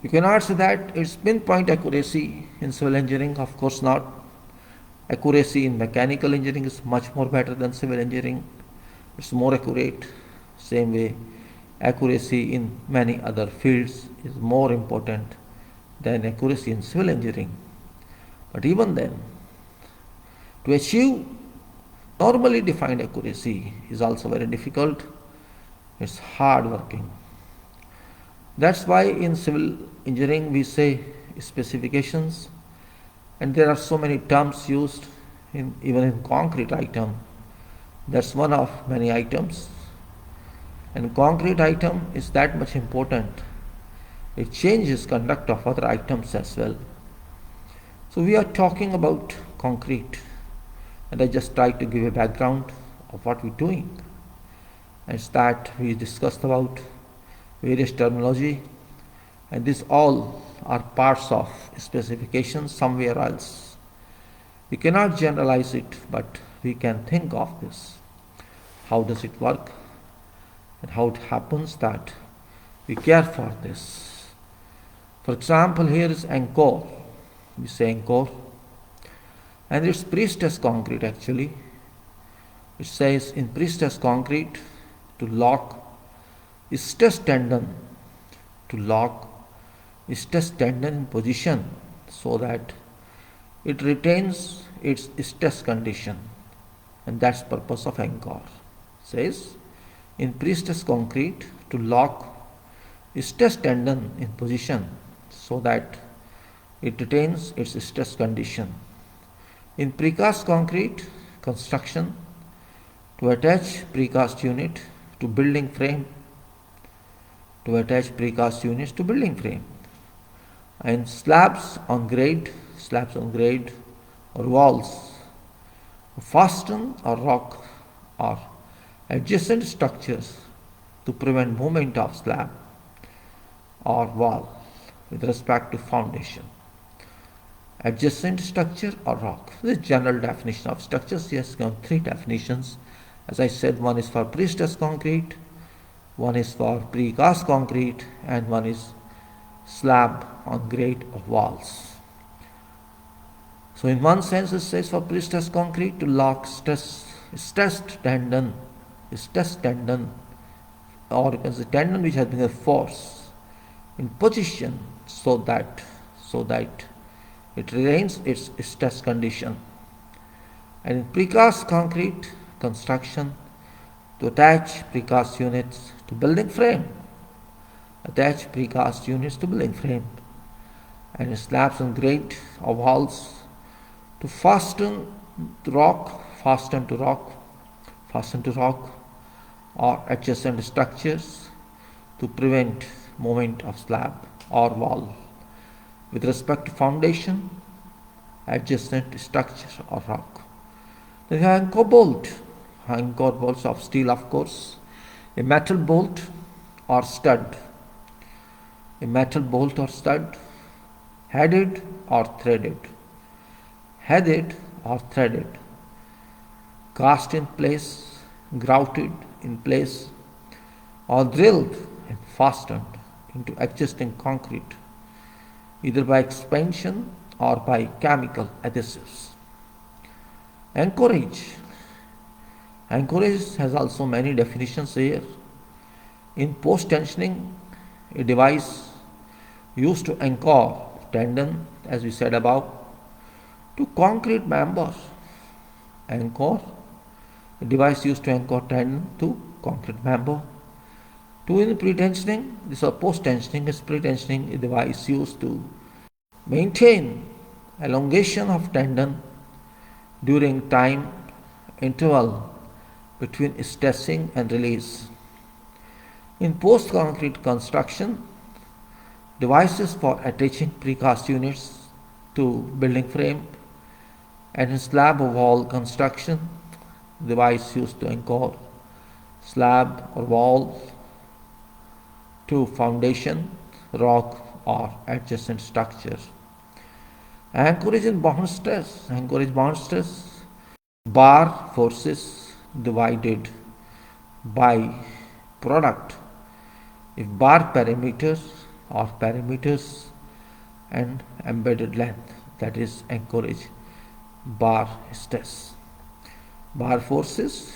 You cannot say that it's pinpoint accuracy in civil engineering. Of course not. Accuracy in mechanical engineering is much more better than civil engineering. It's more accurate. Same way, accuracy in many other fields is more important than accuracy in civil engineering. But even then, to achieve normally defined accuracy is also very difficult. It's hard working. That's why in civil engineering we say specifications, and there are so many terms used even in concrete item. That's one of many items, and concrete item is that much important. It changes conduct of other items as well. So we are talking about concrete, and I just tried to give a background of what we're doing. And it's that we discussed about various terminology, and these all are parts of specifications somewhere else. We cannot generalize it, but we can think of this. How does it work, and how it happens that we care for this. For example, here is anchor. We say anchor, and it's pre-stressed concrete actually. It says in pre-stressed concrete to lock stress tendon, in position so that it retains its stress condition, and that's purpose of anchor. Says in pre-stressed concrete to lock stress tendon in position so that it retains its stress condition. In precast concrete construction, to attach precast unit to building frame, and slabs on grade or walls, fasten or rock or adjacent structures to prevent movement of slab or wall with respect to foundation. Adjacent structure or rock. This is general definition of structures. Yes, come three definitions. As I said, one is for pre-stressed concrete, one is for precast concrete, and one is slab on grade of walls. So in one sense it says for pre-stressed concrete to lock stressed tendon, or you can say tendon which has been a force in position so that it retains its stress condition. And in precast concrete construction, to attach precast units to building frame, and slabs on grade of walls To fasten to rock or adjacent structures to prevent movement of slab or wall with respect to foundation, adjacent structure or rock. Then you have anchor bolts of steel, of course, a metal bolt or stud, headed or threaded, cast in place, grouted in place, or drilled and fastened into existing concrete, either by expansion or by chemical adhesives. Anchorage has also many definitions here. In post-tensioning, a device used to anchor tendon, as we said above, to concrete member. A device used to anchor tendon to concrete member. To in pre-tensioning, this is post-tensioning, is pre-tensioning, a device used to maintain elongation of tendon during time interval between stressing and release. In post-concrete construction, devices for attaching precast units to building frame, and in slab or wall construction, device used to anchor slab or wall to foundation, rock or adjacent structures. Anchorage and bond stress, bar forces divided by product if bar parameters and embedded length, that is anchorage bar stress. Bar forces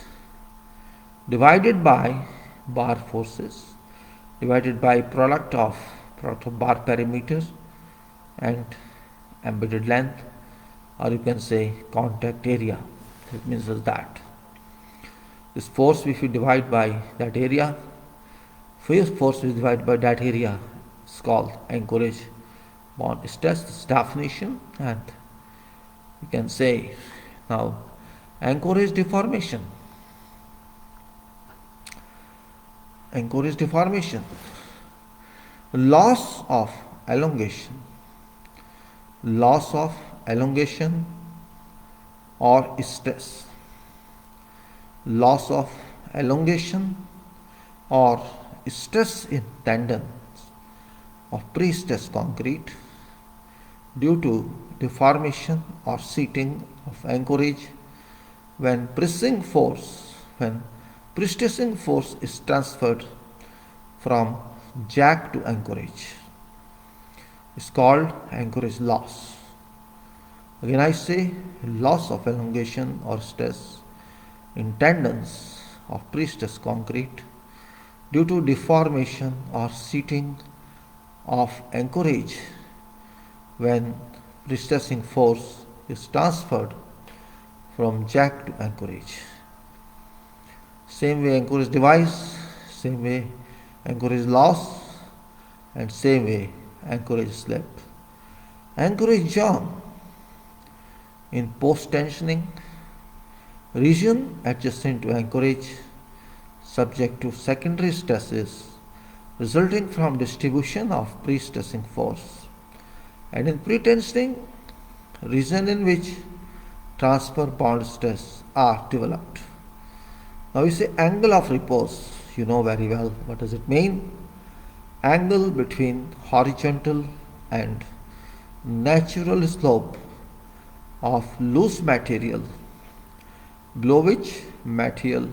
divided by product of bar parameters and embedded length, or you can say contact area. It means that this force, if you divide by that area, is called anchorage bond stress. This definition, and you can say now anchorage deformation. Loss of elongation or stress. Loss of elongation or stress in tendons of pre-stressed concrete due to deformation or seating of anchorage when pre-stressing force is transferred from jack to anchorage. It's called anchorage loss. Again I say loss of elongation or stress in tendons of pre-stressed concrete due to deformation or seating of anchorage when pre-stressing force is transferred from jack to anchorage. Same way anchorage device, same way anchorage loss, and same way anchorage slip. Anchorage jam in post-tensioning, region adjacent to anchorage subject to secondary stresses resulting from distribution of pre-stressing force, and in pre-tensioning, region in which transfer bond stress are developed. Now we say angle of repose. You know very well what does it mean. Angle between horizontal and natural slope of loose material below which material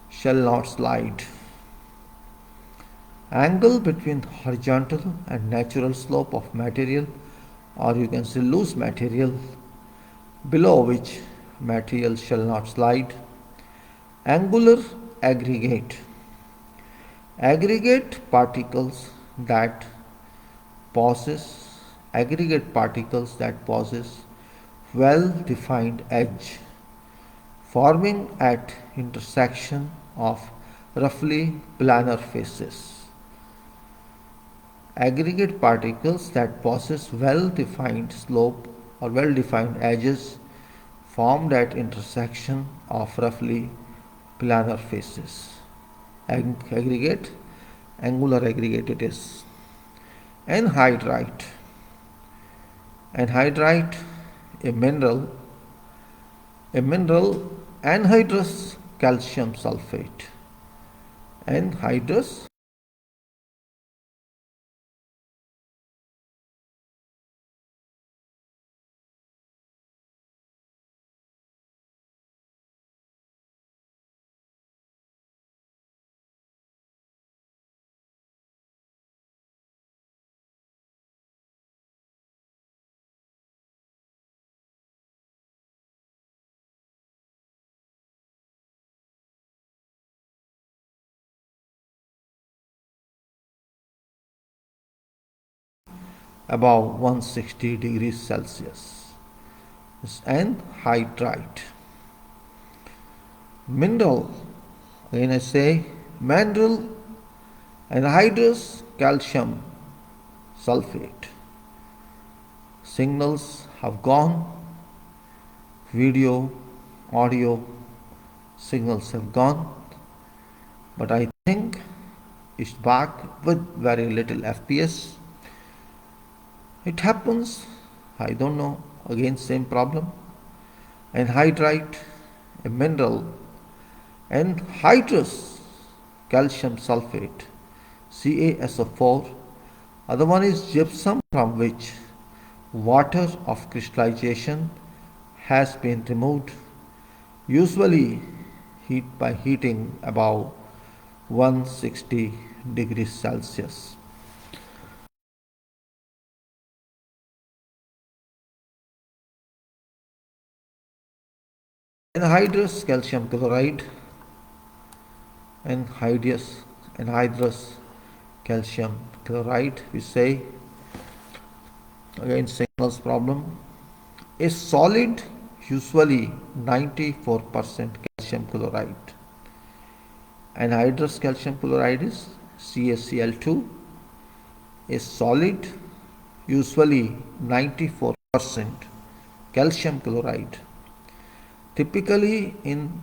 shall not slide. Angle between horizontal and natural slope of material, or you can say loose material, below which material shall not slide. Angular aggregate. Aggregate particles that possess well-defined edge forming at intersection of roughly planar faces. Aggregate particles that possess well-defined slope or well-defined edges formed at intersection of roughly planar faces. Aggregate, angular aggregate it is. Anhydrite. Anhydrite, a mineral anhydrous calcium sulfate. Anhydrous above 160 degrees Celsius. Anhydrite. Mineral, again I say, mineral anhydrous calcium sulfate. Signals have gone, video, audio signals have gone, but I think it's back with very little FPS. It happens, I don't know, again same problem. Anhydrite, a mineral, anhydrous calcium sulfate, CaSO4. Other one is gypsum, from which water of crystallization has been removed, usually by heating above 160 degrees Celsius. Anhydrous calcium chloride, anhydrous calcium chloride, we say, again signals problem, a solid, usually 94% calcium chloride. Anhydrous calcium chloride is CaCl2, a solid, usually 94% calcium chloride, typically in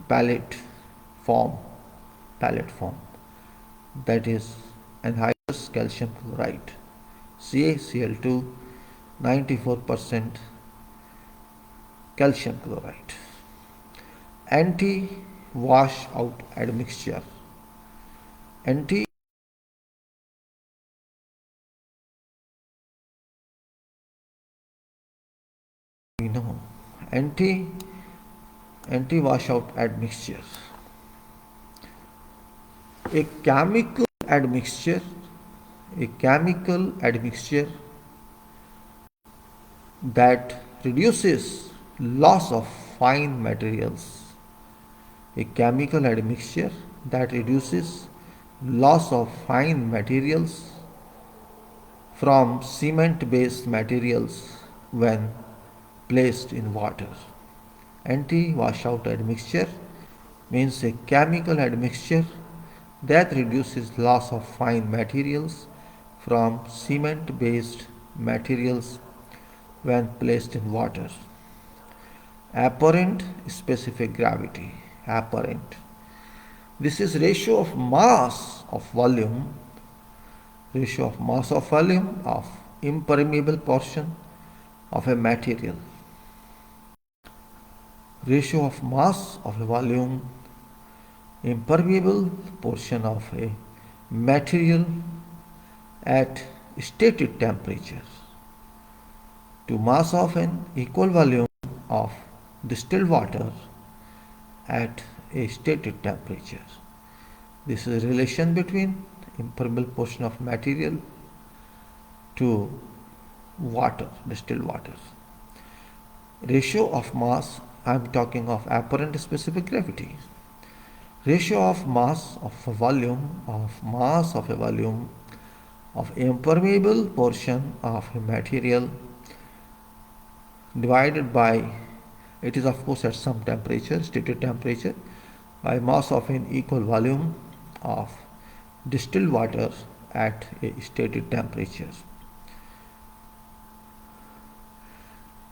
form, that is anhydrous calcium chloride, CaCl2, 94% calcium chloride. Anti-washout admixture. Anti washout admixture. A chemical admixture that reduces loss of fine materials. A chemical admixture that reduces loss of fine materials from cement-based materials when placed in water. Anti-washout admixture means a chemical admixture that reduces loss of fine materials from cement-based materials when placed in water. Apparent specific gravity. Apparent. This is ratio of mass of volume of impermeable portion of a material. Ratio of mass of a volume impermeable portion of a material at stated temperature to mass of an equal volume of distilled water at a stated temperature. This is a relation between impermeable portion of material to water, distilled water. Ratio of mass, I am talking of apparent specific gravity. Ratio of mass of a volume of impermeable portion of a material divided by, it is of course at some temperature, stated temperature, by mass of an equal volume of distilled water at a stated temperature.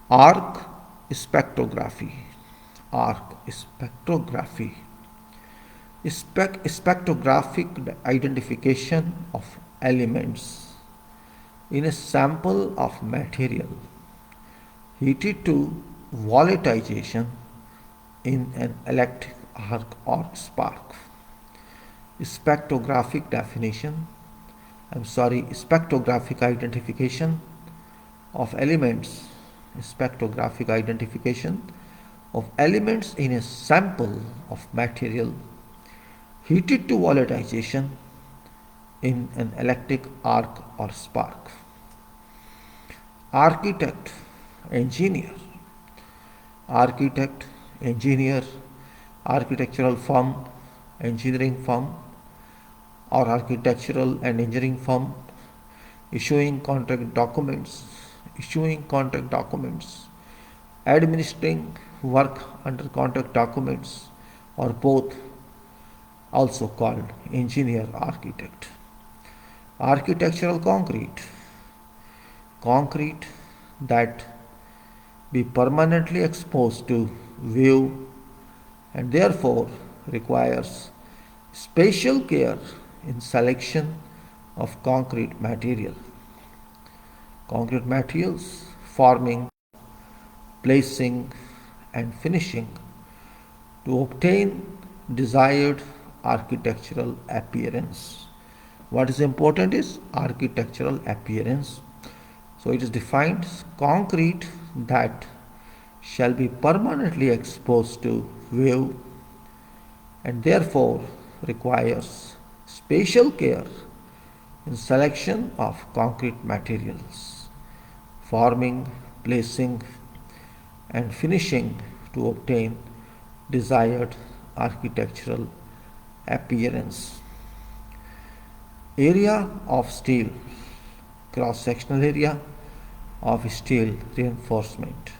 Arc spectrography. Arc spectrography. Spectrographic identification of elements in a sample of material heated to volatilization in an electric arc or spark. Spectrographic definition, spectrographic identification of elements, spectrographic identification of elements in a sample of material heated to volatilization in an electric arc or spark. Architect, engineer, architect, engineer, architectural firm, engineering firm, or architectural and engineering firm issuing contract documents, administering work under contract documents, or both, also called engineer architect. Architectural concrete, concrete that be permanently exposed to view and therefore requires special care in selection of concrete material. Concrete materials forming, placing and finishing to obtain desired architectural appearance. What is important is architectural appearance. So it is defined as concrete that shall be permanently exposed to view and therefore requires special care in selection of concrete materials, forming, placing and finishing to obtain desired architectural appearance. Area of steel, cross-sectional area of steel reinforcement.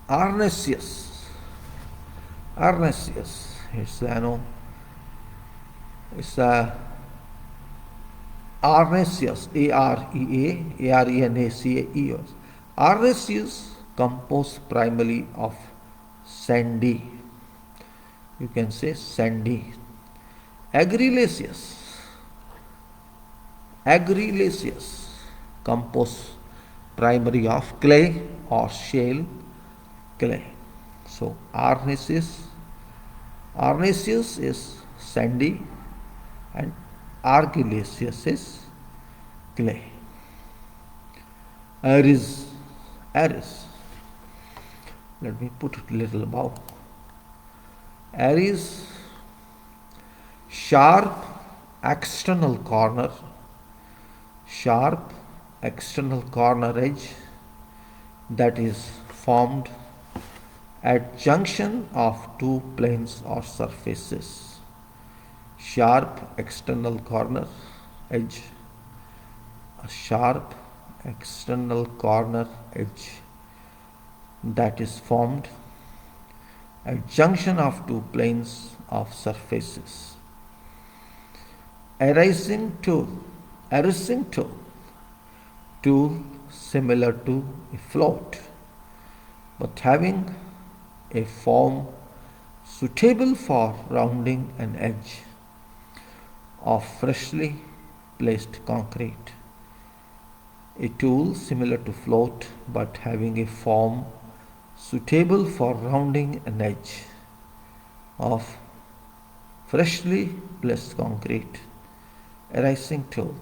Arenesius, it's Arenesius, Arenaceus. Arenesius composed primarily of sandy, you can say sandy. Argillaceous composed primarily of clay or shale clay. So Arenesius is sandy and argillaceous is clay. Aries, let me put it a little above. Aries, sharp external corner edge that is formed at junction of two planes or surfaces. Sharp external corner edge, a sharp external corner edge that is formed at junction of two planes of surfaces. Erasing tool, tool similar to a float but having a form suitable for rounding an edge of freshly placed concrete. A tool similar to float but having a form suitable for rounding an edge of freshly placed concrete. Erasing tool.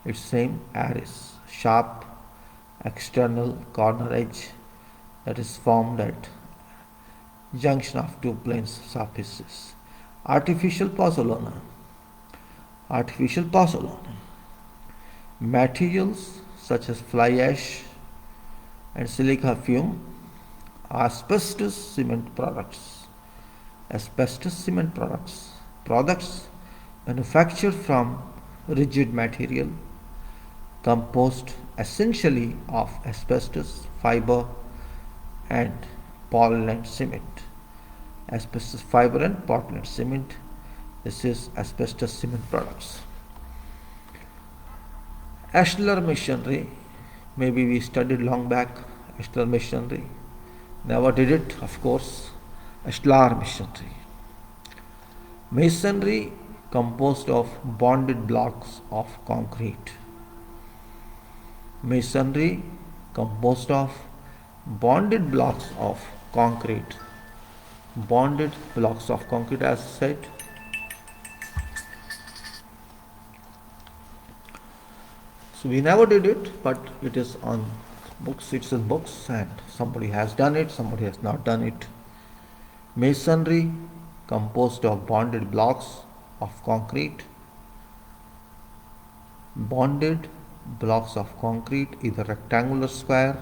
It's same Aries, sharp external corner edge that is formed at junction of two planes surfaces. Artificial pozzolana. Materials such as fly ash and silica fume, asbestos cement products, products manufactured from rigid material composed essentially of asbestos fiber and Portland cement. Asbestos fiber and Portland cement, this is asbestos cement products. Ashlar machinery, maybe we studied long back Ashlar machinery. Never did it, of course. Ashlar machinery. Masonry composed of bonded blocks of concrete. Masonry composed of bonded blocks of concrete. Bonded blocks of concrete, as said. So we never did it, but it is on books, it's in books, and somebody has done it, somebody has not done it. Masonry composed of bonded blocks of concrete. Bonded blocks of concrete, either rectangular, square,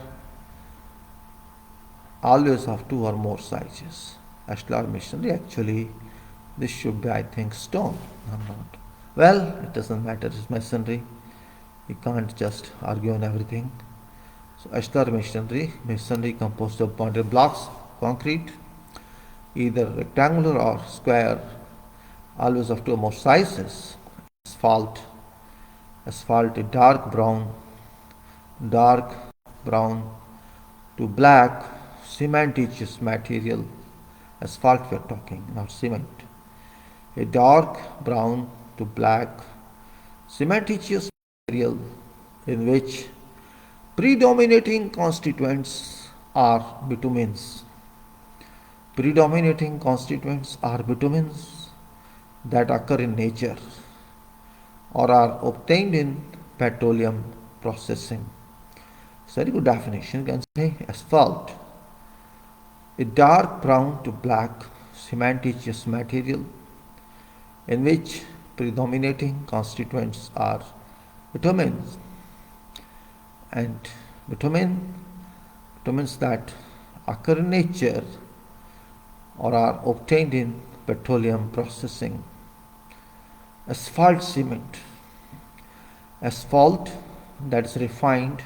always of two or more sizes. Ashlar masonry, actually this should be, I think, stone or not. Well, it doesn't matter, it's masonry. You can't just argue on everything. So Ashlar masonry composed of bonded blocks, concrete, either rectangular or square, always of two or more sizes. Asphalt a dark brown to black, cementitious material. Asphalt we are talking, not cement. A dark brown to black, cementitious material in which predominating constituents are bitumens. Predominating constituents are bitumens that occur in nature or are obtained in petroleum processing. It's a very good definition. You can say asphalt, a dark brown to black cementitious material in which predominating constituents are bitumens, and bitumens that occur in nature or are obtained in petroleum processing. Asphalt cement, asphalt that is refined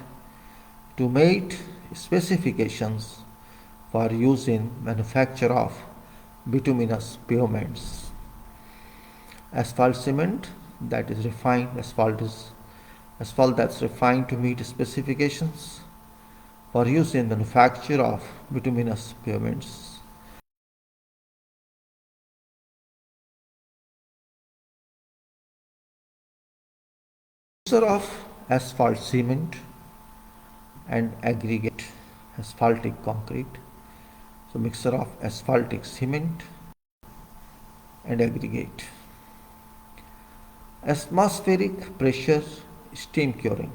to meet specifications for use in manufacture of bituminous pavements. Asphalt cement that is refined, asphalt that's refined to meet specifications for use in manufacture of bituminous pavements. Mixture of asphalt cement and aggregate asphaltic concrete. So mixture of asphaltic cement and aggregate. Atmospheric pressure steam curing.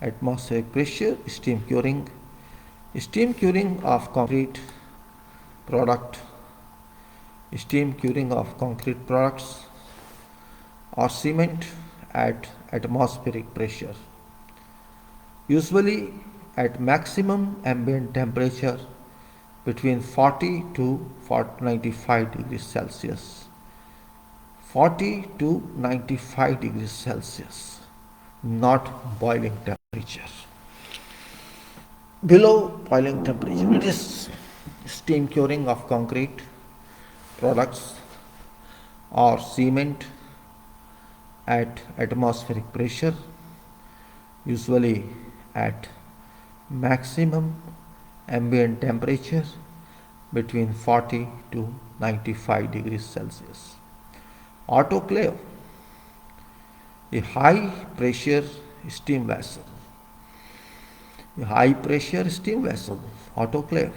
Atmospheric pressure steam curing. Steam curing of concrete product. Steam curing of concrete products or cement at atmospheric pressure, usually at maximum ambient temperature between 40 to 95 degrees Celsius. 40 to 95 degrees Celsius, not boiling temperature. Below boiling temperature, it is steam curing of concrete products or cement at atmospheric pressure, usually at maximum ambient temperature between 40 to 95 degrees Celsius. Autoclave, a high pressure steam vessel. A high pressure steam vessel, autoclave.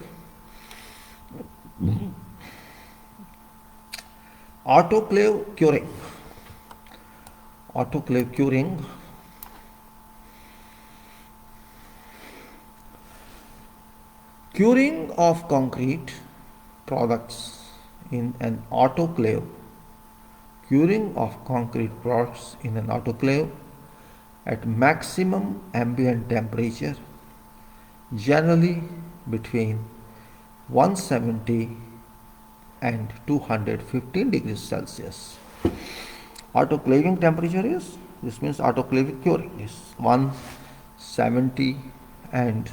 Autoclave curing. Autoclave curing of concrete products in an autoclave. Curing of concrete products in an autoclave at maximum ambient temperature, generally between 170 and 215 degrees Celsius. Autoclaving temperature is, this means autoclavic curing is 170 and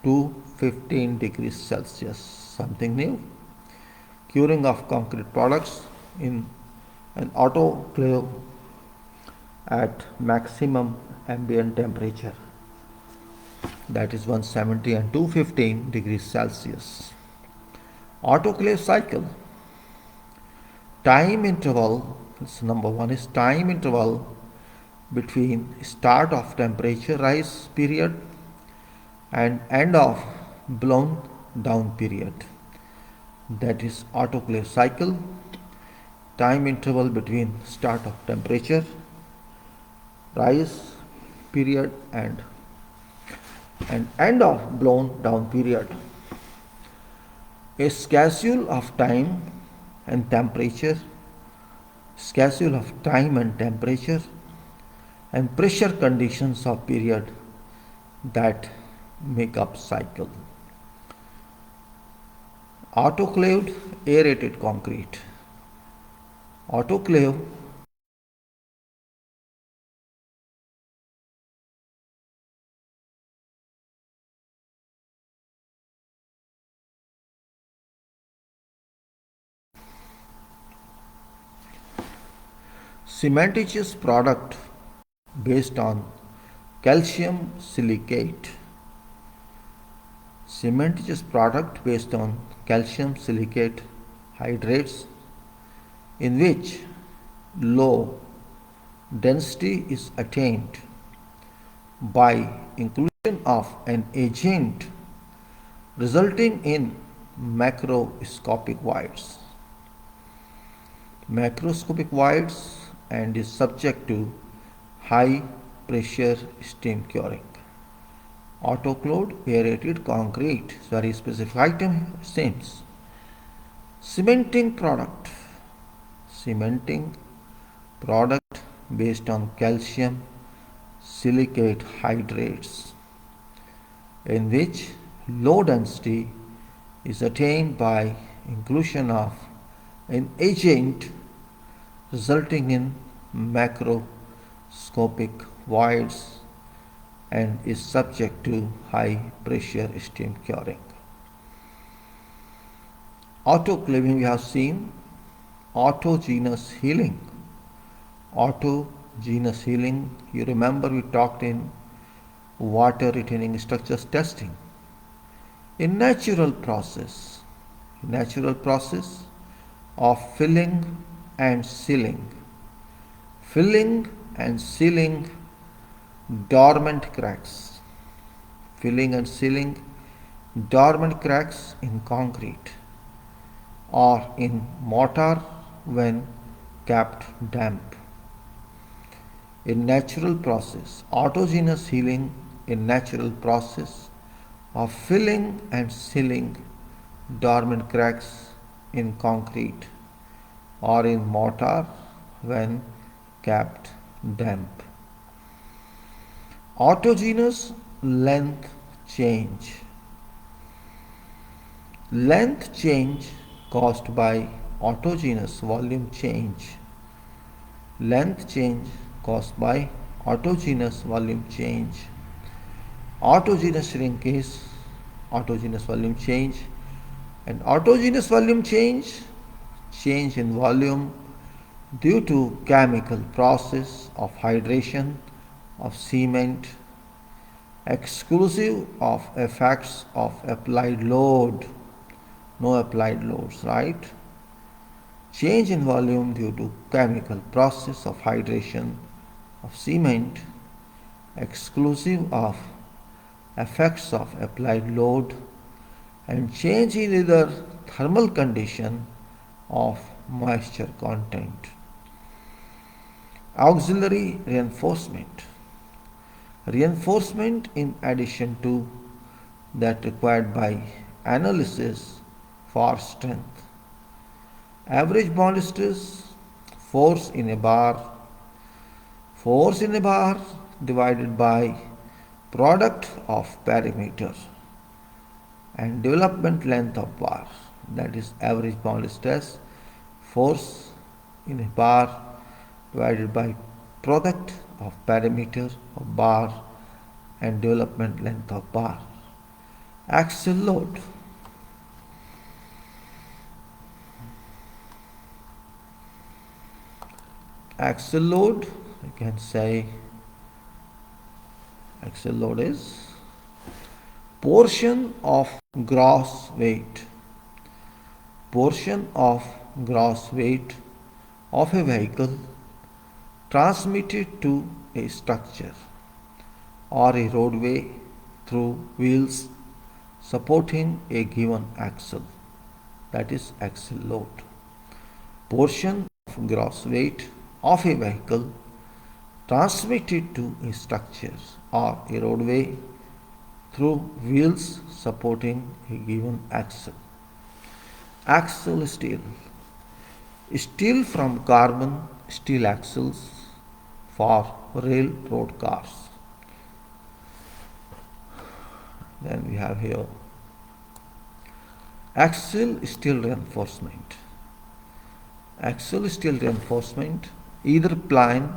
215 degrees Celsius. Something new. Curing of concrete products in an autoclave at maximum ambient temperature, that is 170 and 215 degrees Celsius. Autoclave cycle, time interval, number one is time interval between start of temperature rise period and end of blown down period, that is autoclave cycle. Time interval between start of temperature rise period and end of blown down period. A schedule of time and temperature, schedule of time and temperature and pressure conditions of period that make up cycle. Autoclaved aerated concrete. Autoclave cementitious product based on calcium silicate. Cementitious product based on calcium silicate hydrates in which low density is attained by inclusion of an agent resulting in macroscopic voids. Macroscopic voids and is subject to high pressure steam curing. Autoclaved aerated concrete, very specific item, seems. Cementing product. Cementing product based on calcium silicate hydrates in which low density is attained by inclusion of an agent resulting in macroscopic voids and is subject to high pressure steam curing. Autoclaving we have seen. Autogenous healing. Autogenous healing, you remember we talked in water retaining structures testing. In natural process of filling and sealing dormant cracks, filling and sealing dormant cracks in concrete or in mortar when kept damp. In natural process, autogenous healing in natural process of filling and sealing dormant cracks in concrete or in mortar when kept damp. Autogenous length change. Length change caused by autogenous volume change. Length change caused by autogenous volume change. Autogenous shrinkage, autogenous volume change, and autogenous volume change in volume due to chemical process of hydration of cement exclusive of effects of applied load. No applied loads, right? Change in volume due to chemical process of hydration of cement exclusive of effects of applied load, and change in either thermal condition of moisture content. Auxiliary reinforcement. Reinforcement in addition to that required by analysis for strength. Average bond stress, force in a bar divided by product of perimeter and development length of bar, that is average bond stress, force in a bar divided by product of perimeter of bar and development length of bar. Axial load. Axial load you can say axle load is portion of gross weight of a vehicle transmitted to a structure or a roadway through wheels supporting a given axle, that is axle load. Portion of gross weight of a vehicle transmitted to a structure or a roadway through wheels supporting a given axle. Axle steel. Steel from carbon steel axles for railroad cars. Then we have here axial steel reinforcement. Axial steel reinforcement, either plain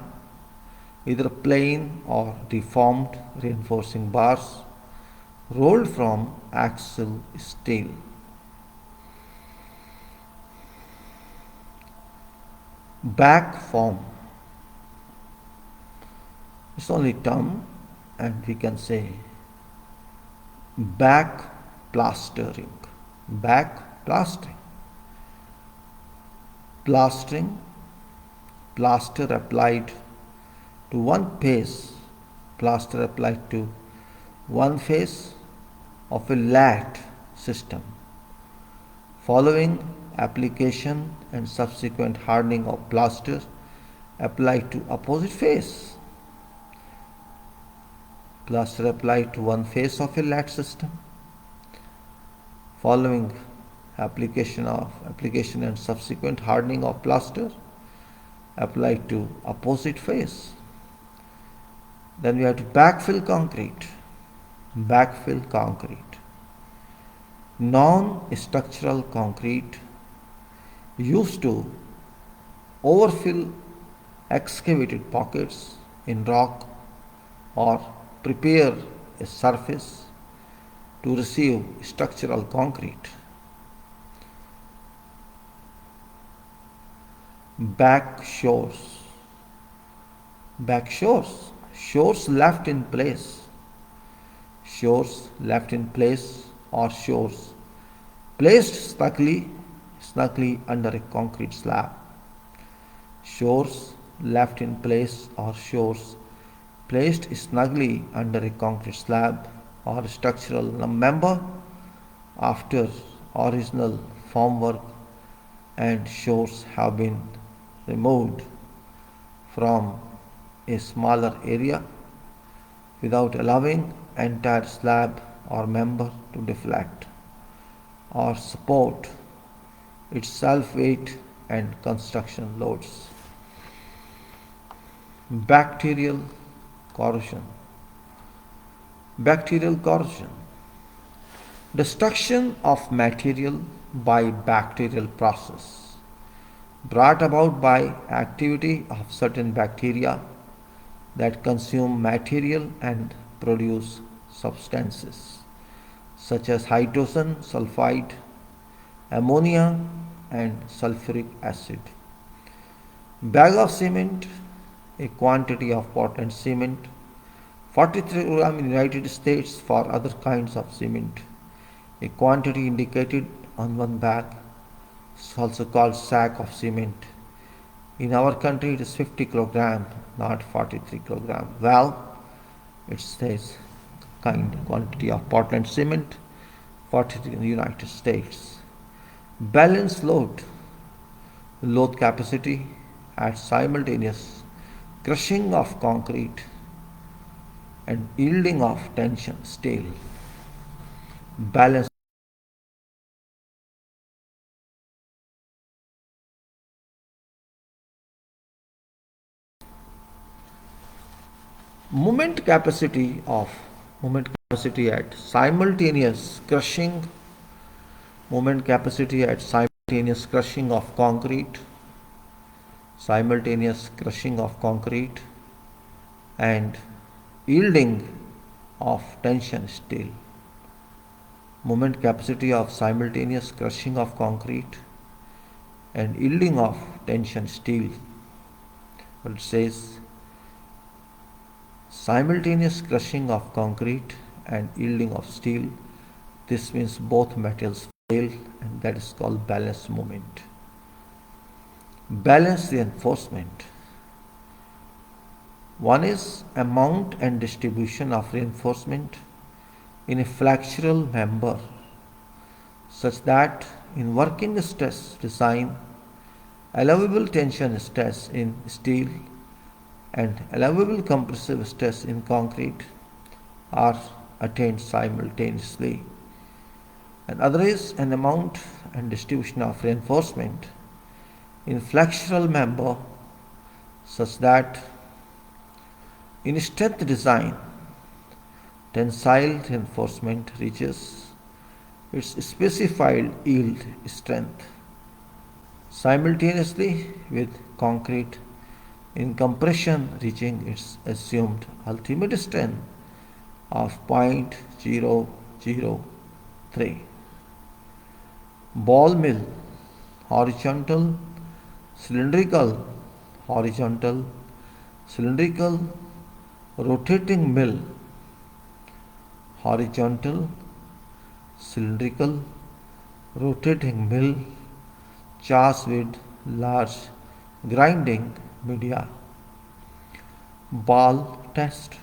or deformed reinforcing bars rolled from axial steel. Back form. It's only term, and we can say back plastering. Back plastering. Plastering, plaster applied to one face, plaster applied to one face of a lat system. Following application and subsequent hardening of plaster applied to opposite face. Plaster applied to one face of a lat system. Following application and subsequent hardening of plaster applied to opposite face. Then we have to backfill concrete. Backfill concrete. Non-structural concrete used to overfill excavated pockets in rock or prepare a surface to receive structural concrete. Back shores. Back shores. Shores left in place. Shores left in place or shores placed snugly under a concrete slab. Shores left in place or shores placed snugly under a concrete slab or structural member after original formwork and shores have been removed from a smaller area without allowing entire slab or member to deflect or support its self-weight and construction loads. Bacterial corrosion. Bacterial corrosion. Destruction of material by bacterial process brought about by activity of certain bacteria that consume material and produce substances such as hydrogen sulfide, ammonia and sulfuric acid. Bag of cement, a quantity of Portland cement, 43 kg in United States. For other kinds of cement, a quantity indicated on one bag is also called sack of cement. In our country it is 50 kg, not 43 kg. Well, it says quantity of Portland cement, 43 in the United States. Balance load capacity at simultaneous crushing of concrete and yielding of tension steel. Balance moment capacity at simultaneous crushing. Moment capacity at simultaneous crushing of concrete, and yielding of tension steel. Moment capacity of simultaneous crushing of concrete and yielding of tension steel. What it says, Simultaneous crushing of concrete and yielding of steel. This means both materials fail, and that is called balance moment. Balance reinforcement. One is amount and distribution of reinforcement in a flexural member such that in working stress design, allowable tension stress in steel and allowable compressive stress in concrete are attained simultaneously. And other is an amount and distribution of reinforcement in flexural member such that in strength design, tensile reinforcement reaches its specified yield strength simultaneously with concrete in compression reaching its assumed ultimate strength of 0.003. Ball mill, horizontal, cylindrical, horizontal, cylindrical, rotating mill, horizontal, cylindrical, rotating mill, charged with large grinding media. Ball test.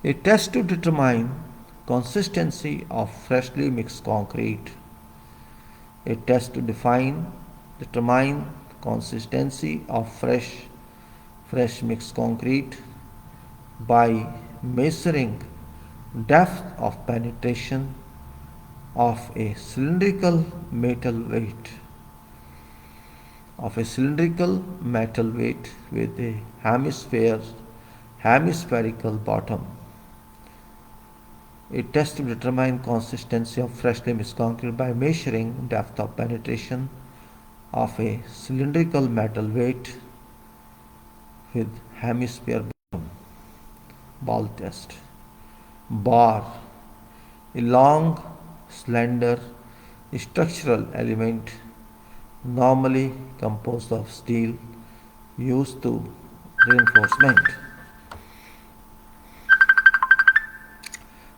A test to determine consistency of freshly mixed concrete. A test to determine consistency of fresh mixed concrete by measuring depth of penetration of a cylindrical metal weight with a hemispherical bottom. A test to determine consistency of freshly mixed concrete by measuring depth of penetration of a cylindrical metal weight with hemisphere bottom. Ball test. Bar. A long, slender structural element normally composed of steel used to reinforcement.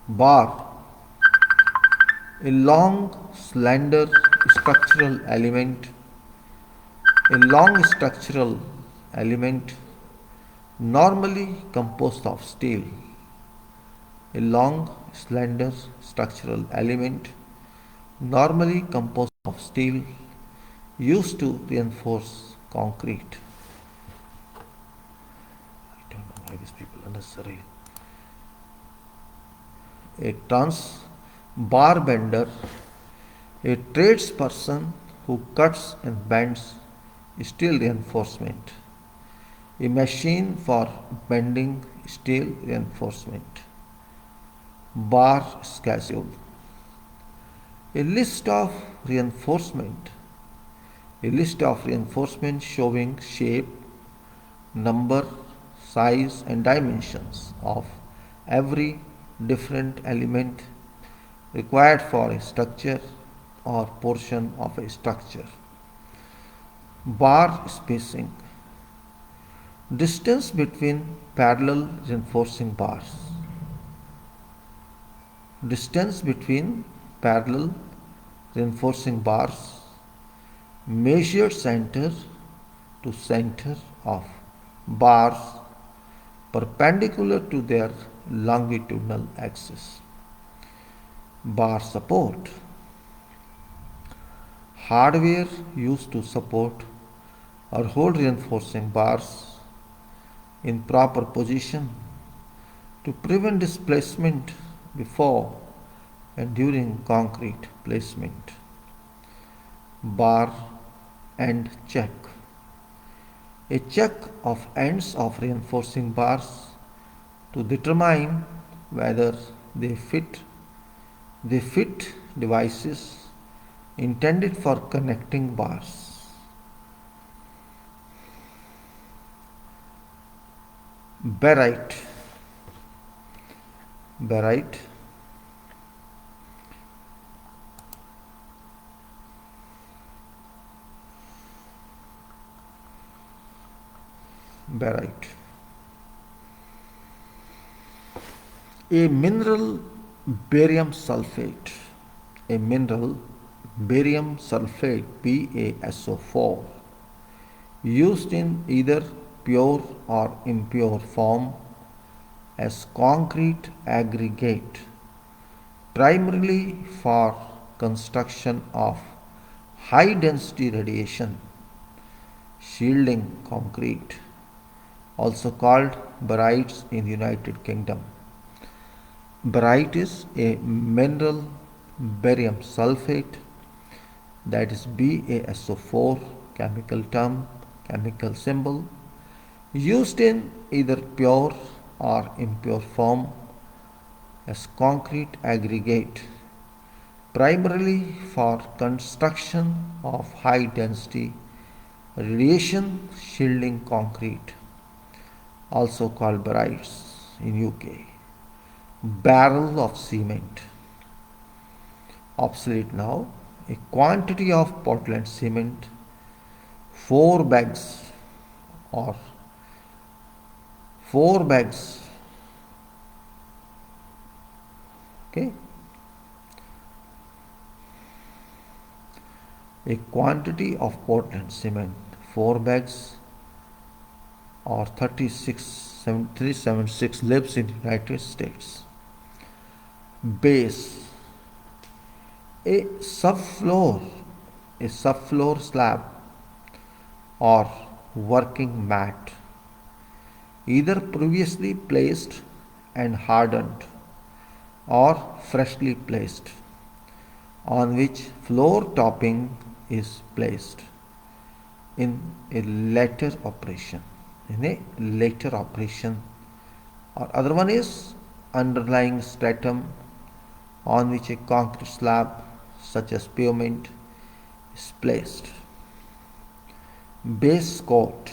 Bar. A long, slender structural element normally composed of steel. A long, slender structural element normally composed of steel used to reinforce concrete. I don't know why these people are necessary. A bar bender, a tradesperson who cuts and bends steel reinforcement. A machine for bending steel reinforcement. Bar schedule. A list of reinforcement showing shape, number, size and dimensions of every different element required for a structure or portion of a structure. Bar spacing. Distance between parallel reinforcing bars. Distance between parallel reinforcing bars measured center to center of bars perpendicular to their longitudinal axis. Bar support. Hardware used to support or hold reinforcing bars in proper position to prevent displacement before and during concrete placement. Bar end check. A check of ends of reinforcing bars to determine whether they fit devices intended for connecting bars. Barite. Barite. Barite. A mineral barium sulfate, a mineral barium sulfate BaSO4 used in either pure or impure form as concrete aggregate primarily for construction of high density radiation shielding concrete, also called barytes in United Kingdom. Baryte is a mineral barium sulfate, that is BaSO4 chemical term, chemical symbol, used in either pure or impure form as concrete aggregate primarily for construction of high density radiation shielding concrete, also called barytes in UK. Barrel of cement, obsolete now. A quantity of Portland cement, 4 bags or 4 bags, okay, a quantity of Portland cement, 4 bags or 376 lives in United States. Base, a subfloor slab or working mat, either previously placed and hardened or freshly placed, on which floor topping is placed in a later operation. Or other one is underlying stratum on which a concrete slab such as pavement is placed. Base coat,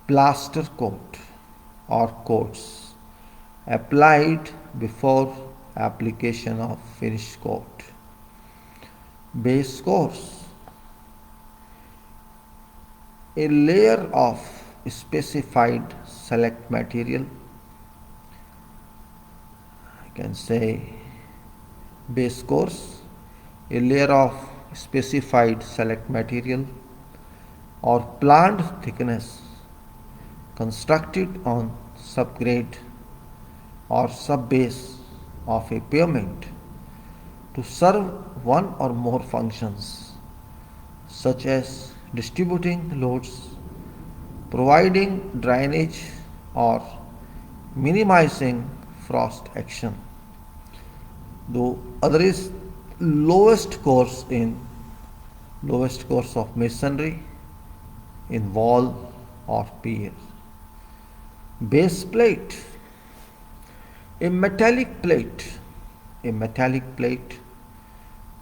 plaster coat or coats applied before application of finish coat. Base course, a layer of specified select material, I can say base course, a layer of specified select material or planned thickness constructed on subgrade or subbase of a pavement to serve one or more functions such as distributing loads, providing drainage or minimizing frost action. The other is lowest course of masonry in wall or pier. Base plate, a metallic plate,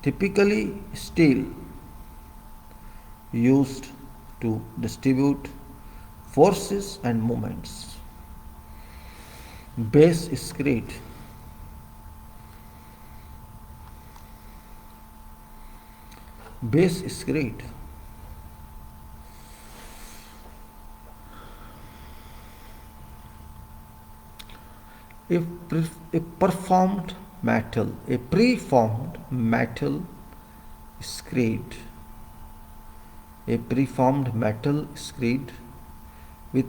typically steel, used to distribute forces and moments. Base screed, a preformed metal screed with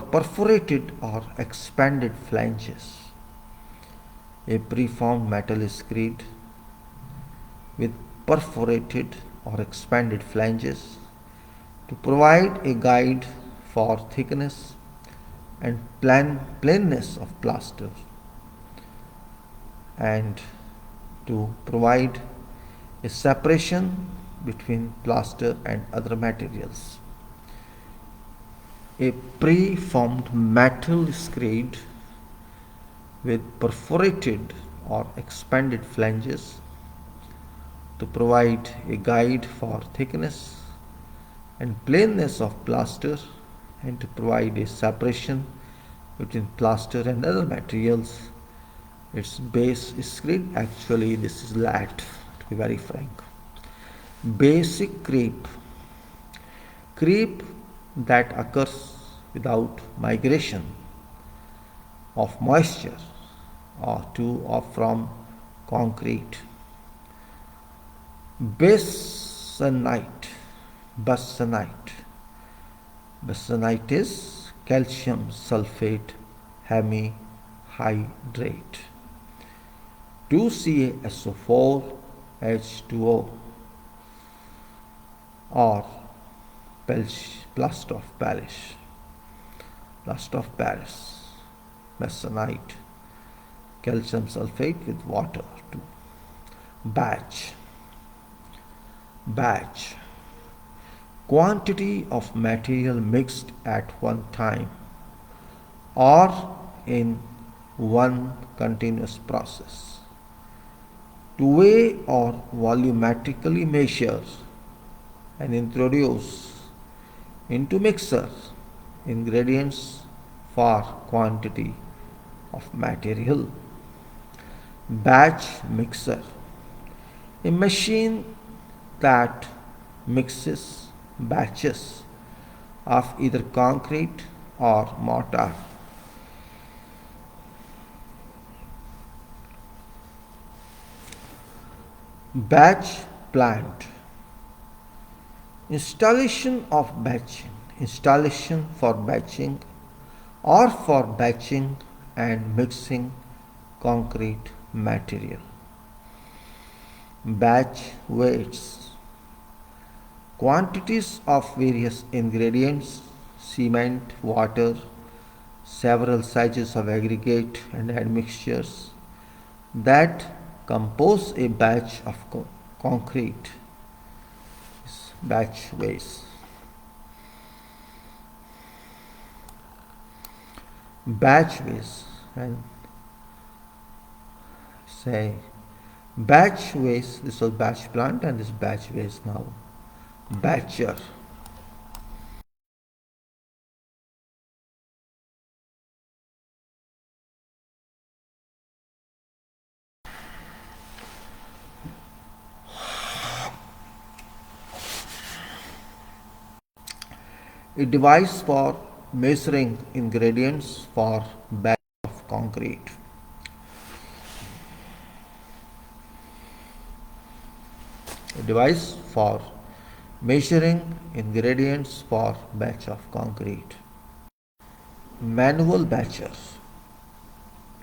perforated or expanded flanges. A preformed metal screed with perforated or expanded flanges to provide a guide for thickness and plainness of plaster and to provide a separation between plaster and other materials. A preformed metal screed with perforated or expanded flanges to provide a guide for thickness and plainness of plaster and to provide a separation between plaster and other materials. Its base screed, actually this is lat, to be very frank. Basic creep that occurs without migration of moisture or to or from concrete. Bisonite. Bisonite. Bisonite is calcium sulfate hemihydrate. 2CaSO4 H2O or plaster of Paris. Plaster of Paris. Bisonite. Calcium sulfate with water. Batch. Batch. Quantity of material mixed at one time or in one continuous process. To weigh or volumetrically measure and introduce into mixer ingredients for quantity of material. Batch mixer. A machine that mixes batches of either concrete or mortar. Batch plant. Installation of batching. Installation for batching or for batching and mixing concrete material. Batch weights. Quantities of various ingredients, cement, water, several sizes of aggregate and admixtures that compose a batch of concrete. Batch weights. Batch weights and say batch weights. This was batch plant and this batch weights now. Batcher. A device for measuring ingredients for batch of concrete. A device for measuring ingredients for batch of concrete. Manual batchers.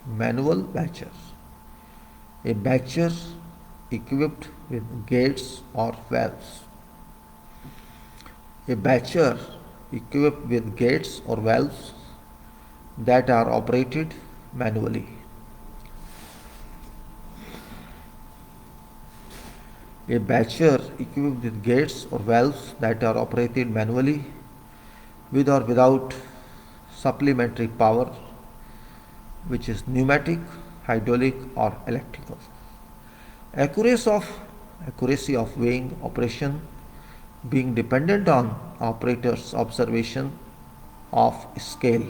Manual batchers. A batcher equipped with gates or valves. A batcher equipped with gates or valves that are operated manually. A batcher equipped with gates or valves that are operated manually with or without supplementary power, which is pneumatic, hydraulic or electrical. Accuracy of weighing operation being dependent on operator's observation of scale.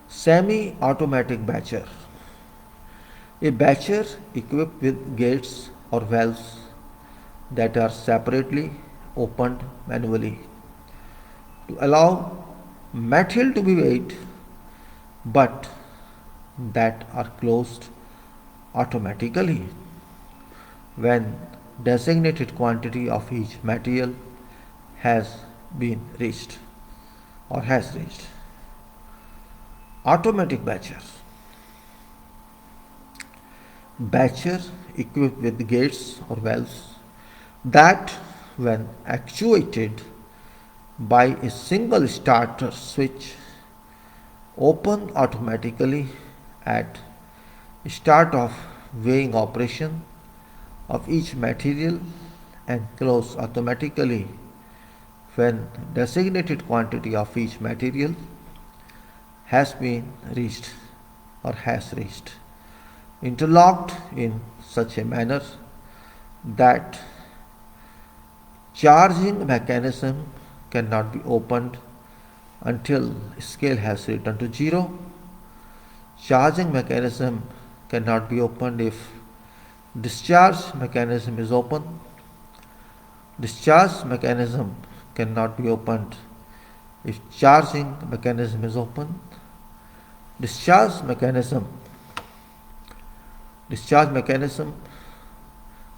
Semi-automatic batcher. A batcher equipped with gates or valves that are separately opened manually to allow material to be weighed, but that are closed automatically when designated quantity of each material has been reached or has reached. Automatic batcher. Batcher equipped with gates or valves that, when actuated by a single starter switch, open automatically at start of weighing operation of each material and close automatically when designated quantity of each material has been reached or has reached. Interlocked in such a manner that charging mechanism cannot be opened until scale has returned to 0. Charging mechanism cannot be opened if discharge mechanism is open. Discharge mechanism cannot be opened if charging mechanism is open. Discharge mechanism. Discharge mechanism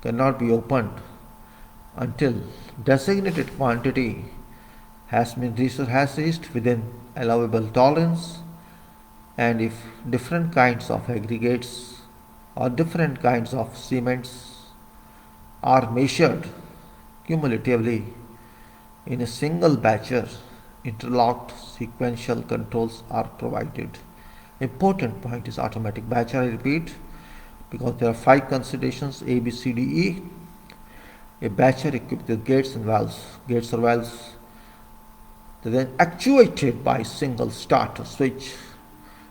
cannot be opened until designated quantity has reached within allowable tolerance, and if different kinds of aggregates or different kinds of cements are measured cumulatively in a single batcher, interlocked sequential controls are provided. Important point is automatic batcher, I repeat, because there are 5 considerations A, B, C, D, E. A batcher equipped with gates and valves. Gates or valves, they then actuated by single starter switch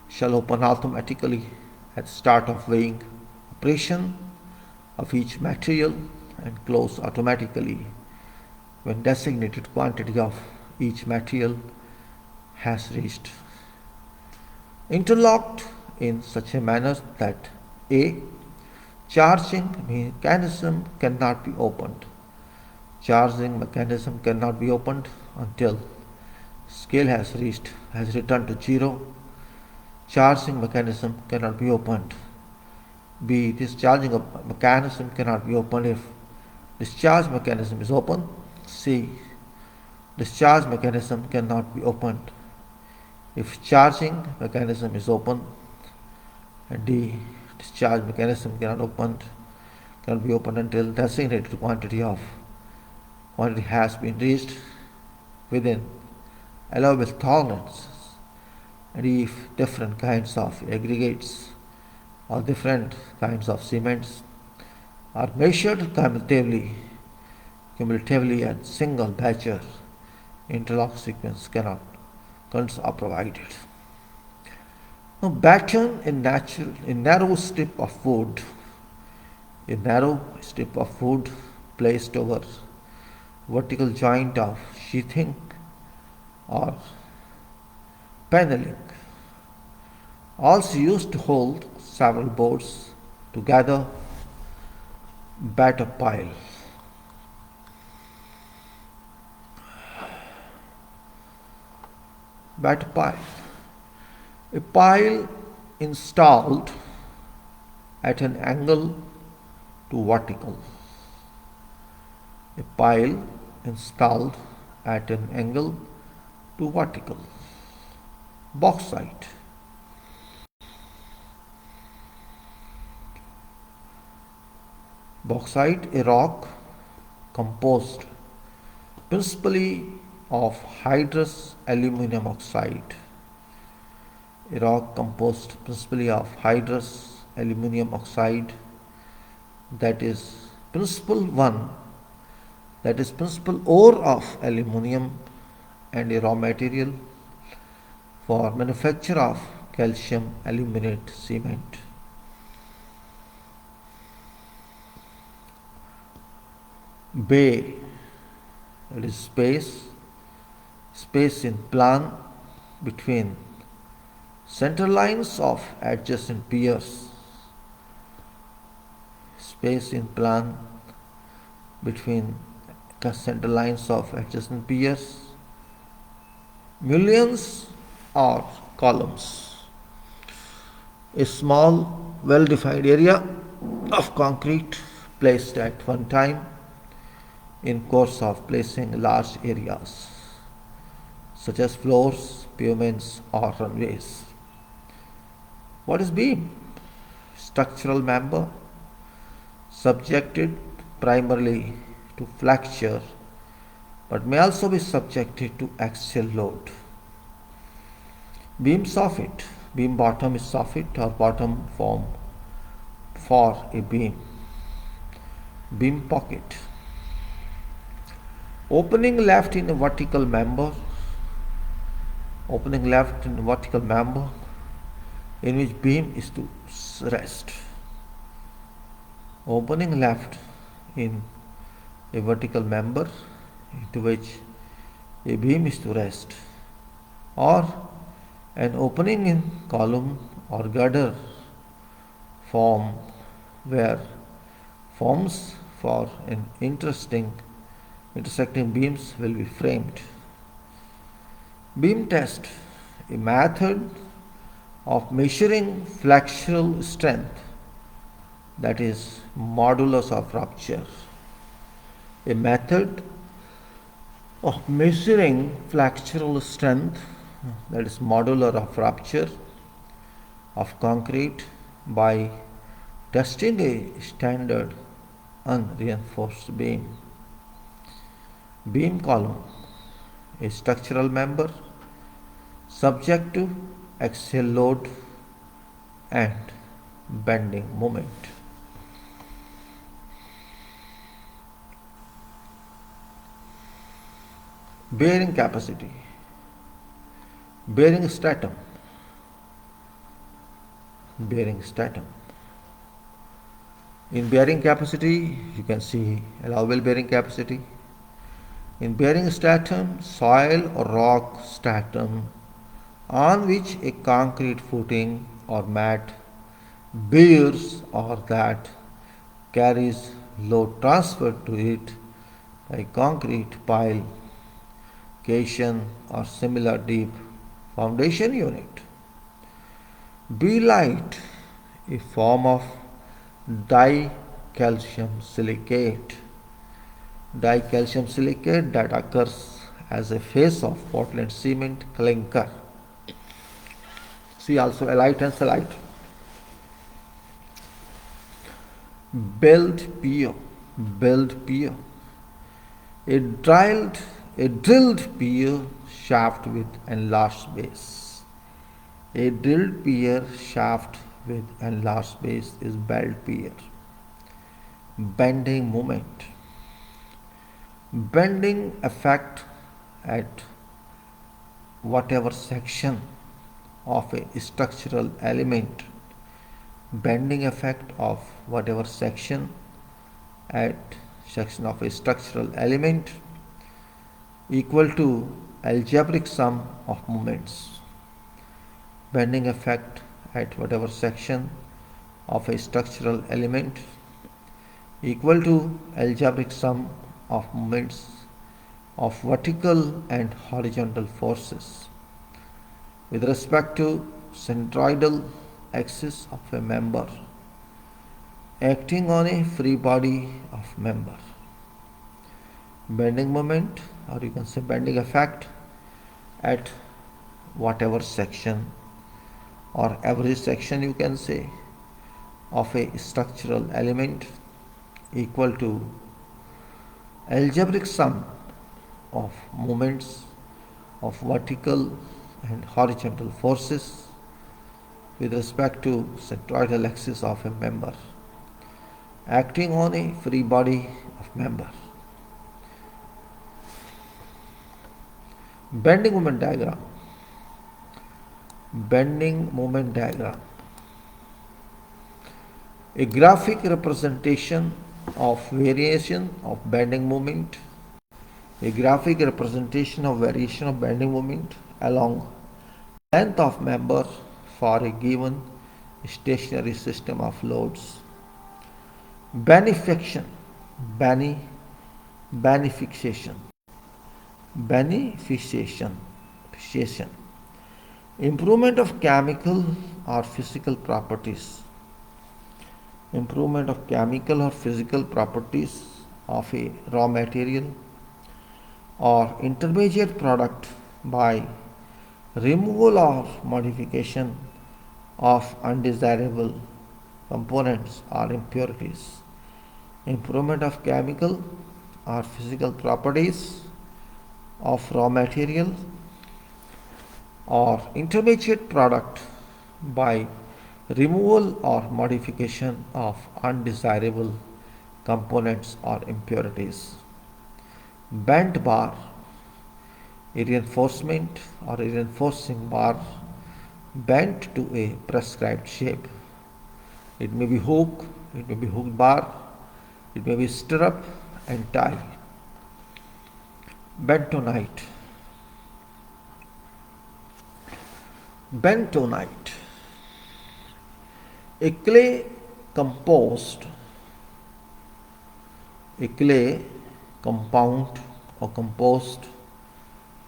shall open automatically at start of weighing operation of each material and close automatically when designated quantity of each material has reached. Interlocked in such a manner that A. Charging mechanism cannot be opened. Charging mechanism cannot be opened until scale has returned to 0. Charging mechanism cannot be opened. B. Discharging mechanism cannot be opened if discharge mechanism is open. C. Discharge mechanism cannot be opened if charging mechanism is open. And D. Discharge mechanism cannot be opened until designated quantity has been reached within allowable tolerance, and if different kinds of aggregates or different kinds of cements are measured cumulatively at single batcher, interlock sequence controls are provided. Now, batten in narrow strip of wood, a narrow strip of wood placed over vertical joint of sheathing or paneling, also used to hold several boards together. Batter pile. Batter pile. A pile installed at an angle to vertical. A pile installed at an angle to vertical. Bauxite. Bauxite, a rock composed principally of hydrous aluminum oxide. A rock composed principally of hydrous aluminum oxide, that is principal ore of aluminum and a raw material for manufacture of calcium aluminate cement. Bay, that is space in plan between center lines of adjacent piers. Space in plan between center lines of adjacent piers. Mullions or columns, a small well-defined area of concrete placed at one time in course of placing large areas such as floors, pavements or runways. What is beam? Structural member subjected primarily to flexure but may also be subjected to axial load. Beam soffit. Beam bottom is soffit or bottom form for a beam. Beam pocket. Opening left in a vertical member. Opening left in a vertical member in which beam is to rest. Opening left in a vertical member into which a beam is to rest, or an opening in column or girder form where forms for an intersecting beams will be framed. Beam test, a method of measuring flexural strength, that is modulus of rupture. A method of measuring flexural strength, that is modular of rupture of concrete by testing a standard unreinforced beam. Beam column, a structural member subject to axial load and bending moment. Bearing capacity, bearing stratum, bearing stratum. In bearing capacity, you can see allowable bearing capacity. In bearing stratum, soil or rock stratum on which a concrete footing or mat bears or that carries load transferred to it by concrete pile, caisson or similar deep foundation unit. Belite, a form of dicalcium silicate. Dicalcium silicate that occurs as a phase of Portland cement clinker. See also alite and salite. Belled pier, belled pier. A drilled pier shaft with enlarged base. A drilled pier shaft with enlarged base is belled pier. Bending moment. Bending effect at whatever section of a structural element. Bending effect of whatever section of a structural element equal to algebraic sum of moments. Bending effect at whatever section of a structural element equal to algebraic sum of moments of vertical and horizontal forces with respect to centroidal axis of a member acting on a free body of member. Bending moment, or you can say bending effect at whatever section or every section, you can say, of a structural element equal to algebraic sum of moments of vertical and horizontal forces with respect to centroidal axis of a member acting on a free body of member. Bending moment diagram. Bending moment diagram. A graphic representation of variation of bending moment. A graphic representation of variation of bending moment along length of member for a given stationary system of loads. Benefaction, beneficiation, improvement of chemical or physical properties. Improvement of chemical or physical properties of a raw material or intermediate product by removal or modification of undesirable components or impurities. Improvement of chemical or physical properties of raw material or intermediate product by removal or modification of undesirable components or impurities. Bent bar, a reinforcement or a reinforcing bar bent to a prescribed shape. It may be hook, it may be hooked bar, it may be stirrup and tie. Bentonite. Bentonite. A clay compound or composed.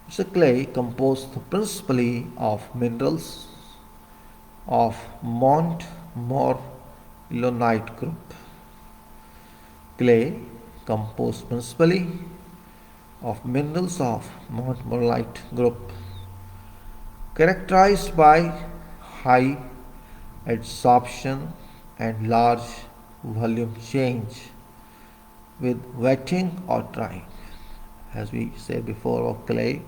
It's a clay composed principally of minerals of Montmorillonite group. Clay, composed principally of minerals of Montmorillonite group, characterized by high adsorption and large volume change with wetting or drying. As we said before of clay,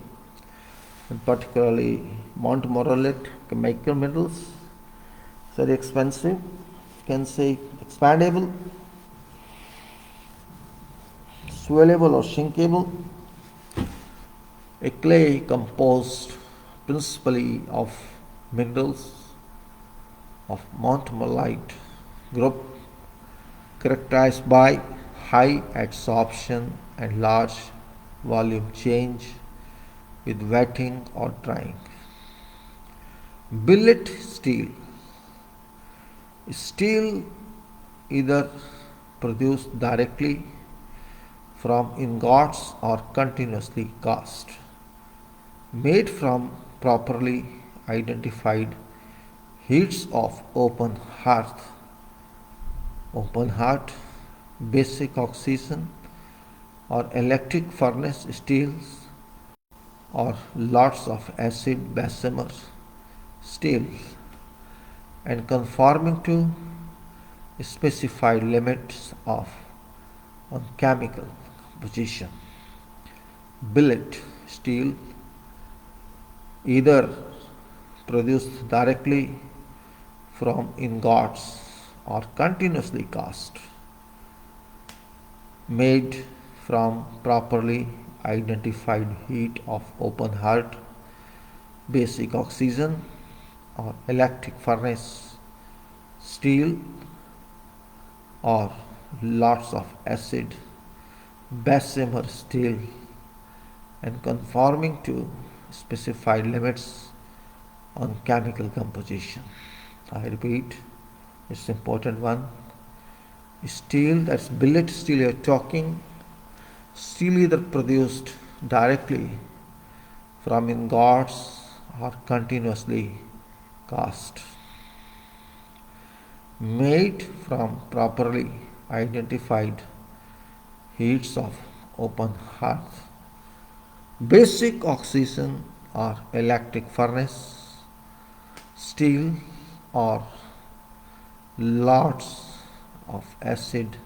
and particularly Montmorillonite chemical minerals, very expensive, can say expandable, swellable or shrinkable. A clay composed principally of minerals of Montmorillonite group, characterized by high adsorption and large volume change with wetting or drying. Billet steel. Steel either produced directly from ingots or continuously cast, made from properly identified heats of open hearth, basic oxygen, or electric furnace steels, or lots of acid Bessemer steel, and conforming to specified limits of on chemical composition. Billet steel either produced directly from ingots or continuously cast, made from properly identified heat of open heart, basic oxygen, or electric furnace steel, or lots of acid Bessemer steel, and conforming to specified limits on chemical composition. I repeat, it's important one. Steel, that's billet steel you're talking, steel either produced directly from ingots or continuously cast, made from properly identified heats of open hearth, basic oxygen or electric furnace steel, or lots of acid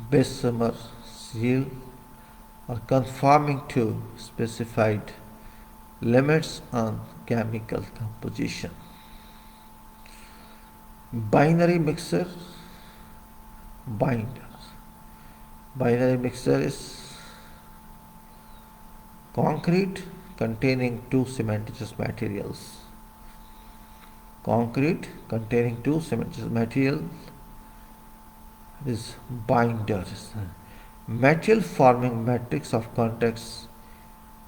Bessemer steel, or conforming to specified limits on chemical composition. Binary mixture. Binder. Binary mixture is concrete containing two cementitious materials. Concrete containing two cementitious materials is binders. Material forming matrix of contacts,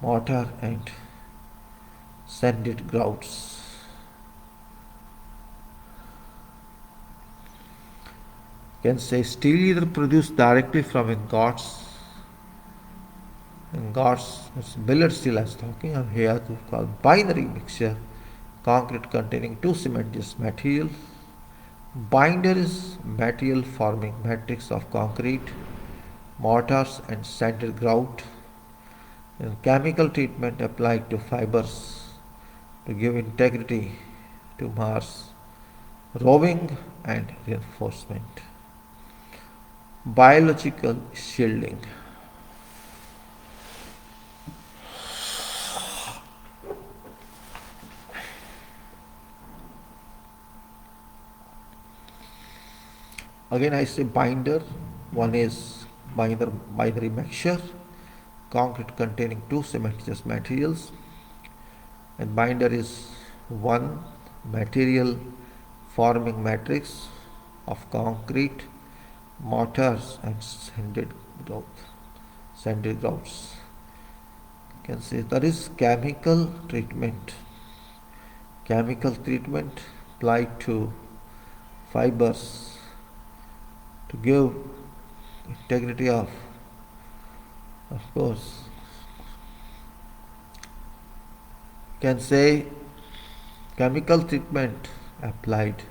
mortar and sanded grouts. Can say steel either produced directly from ingots. Ingots, it's billet steel I was talking. I'm here to call binary mixture. Concrete containing two cementitious materials. Binder is material forming matrix of concrete, mortars and sanded grout. And chemical treatment applied to fibers to give integrity to mass, roving and reinforcement. Biological shielding. Again I say binder. One is binary mixture, concrete containing two cementitious materials, and binder is one material forming matrix of concrete, mortars and sanded grouts. You can say that is chemical treatment. Chemical treatment applied to fibers to give integrity of course, you can say chemical treatment applied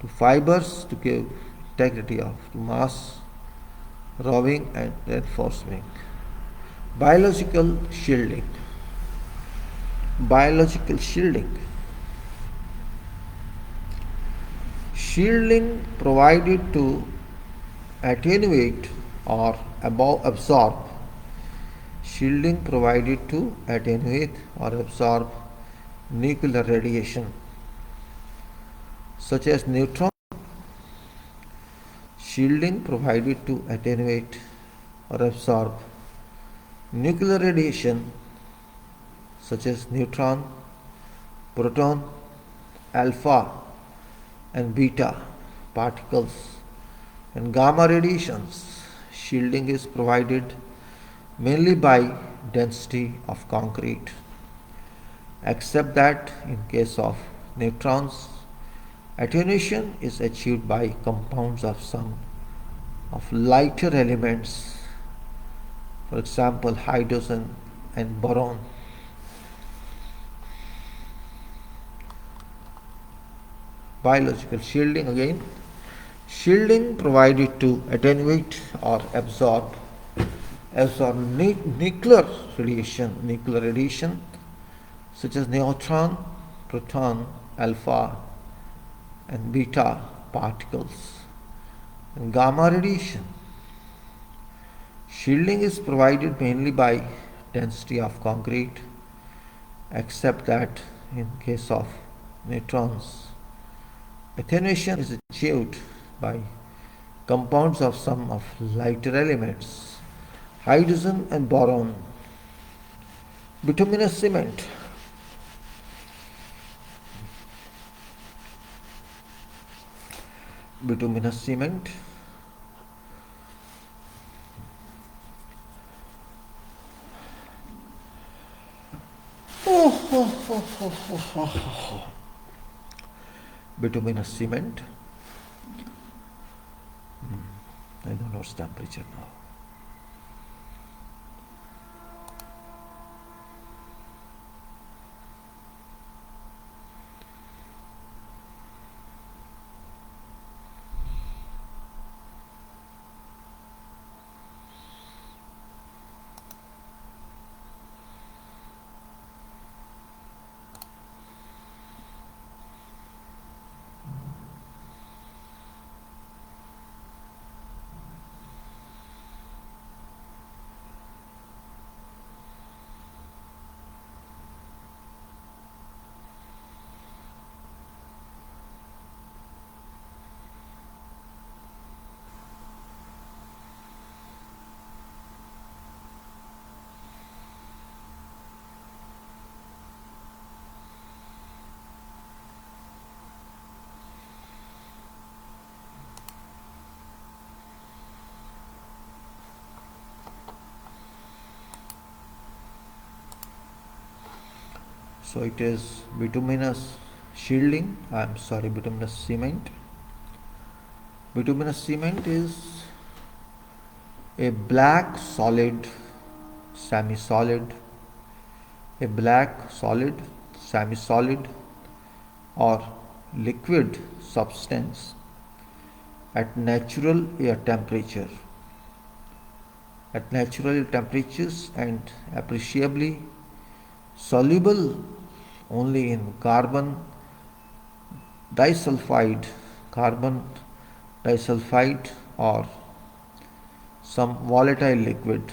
to fibers to give integrity of mass, rowing and reinforcement. Biological shielding. Biological shielding. Shielding provided to attenuate or absorb. Shielding provided to attenuate or absorb nuclear radiation such as neutron. Shielding provided to attenuate or absorb nuclear radiation such as neutron, proton, alpha and beta particles and gamma radiations. Shielding is provided mainly by density of concrete, except that in case of neutrons, attenuation is achieved by compounds of some of lighter elements, for example hydrogen and boron. Biological shielding again. Shielding provided to attenuate or absorb nuclear radiation such as neutron, proton, alpha and beta particles and gamma radiation. Shielding is provided mainly by density of concrete, except that in case of neutrons, attenuation is achieved by compounds of some of lighter elements, hydrogen and boron. Bituminous cement. Bituminous cement. Bituminous cement. I don't know what's temperature now. So it is bituminous shielding, bituminous cement. Bituminous cement is a black solid, semi-solid, or liquid substance at natural air temperature. At natural air temperatures and appreciably soluble only in carbon disulfide or some volatile liquid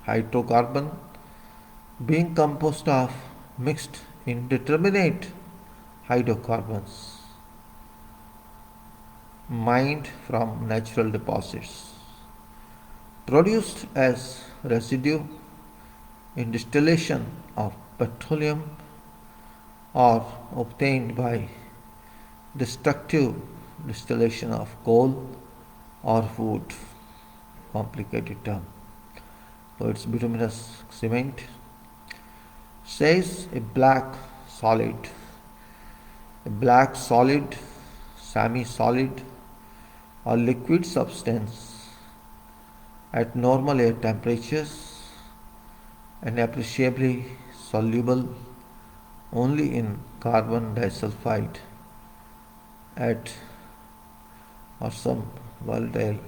hydrocarbon being composed of mixed indeterminate hydrocarbons mined from natural deposits, produced as residue in distillation of petroleum or obtained by destructive distillation of coal or wood. Complicated term. So it's bituminous cement. Says a black solid, semi-solid or liquid substance at normal air temperatures and appreciably soluble only in carbon disulfide at or some volatile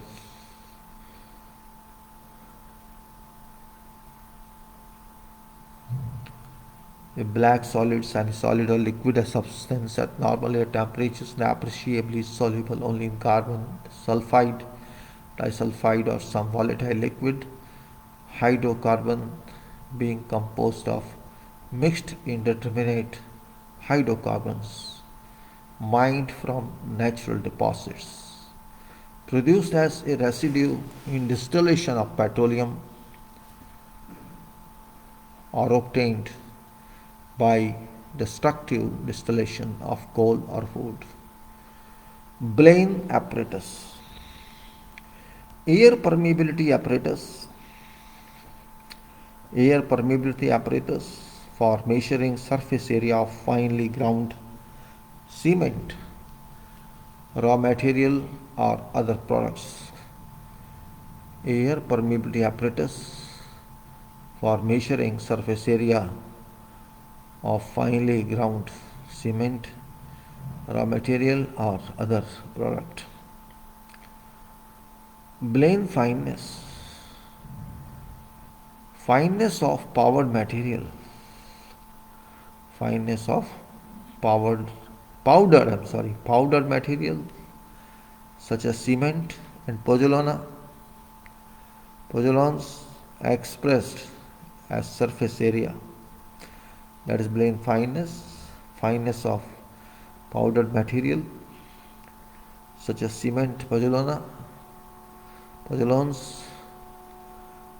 a black solid, semi-solid or liquid substance at normal air temperatures and appreciably soluble only in carbon sulfide, disulfide or some volatile liquid. Hydrocarbon being composed of mixed indeterminate hydrocarbons mined from natural deposits produced as a residue in distillation of petroleum or obtained by destructive distillation of coal or wood. Blaine apparatus. Air permeability apparatus. Air permeability apparatus for measuring surface area of finely ground cement, raw material or other products. Air permeability apparatus for measuring surface area of finely ground cement, raw material or other product. Blaine fineness. Fineness of powdered material. Fineness of powdered material such as cement and pozzolans expressed as surface area. That is Blaine fineness of powdered material such as cement, pozzolans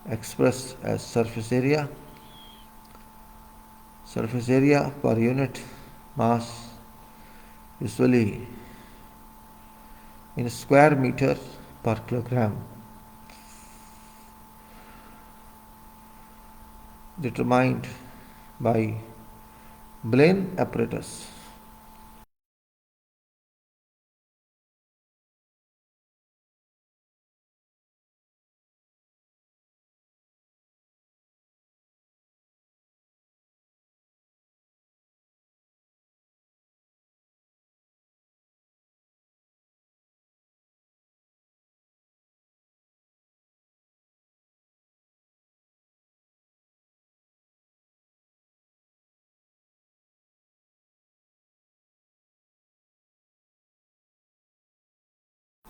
expressed as surface area per unit mass, usually in square meter per kilogram, determined by Blaine apparatus.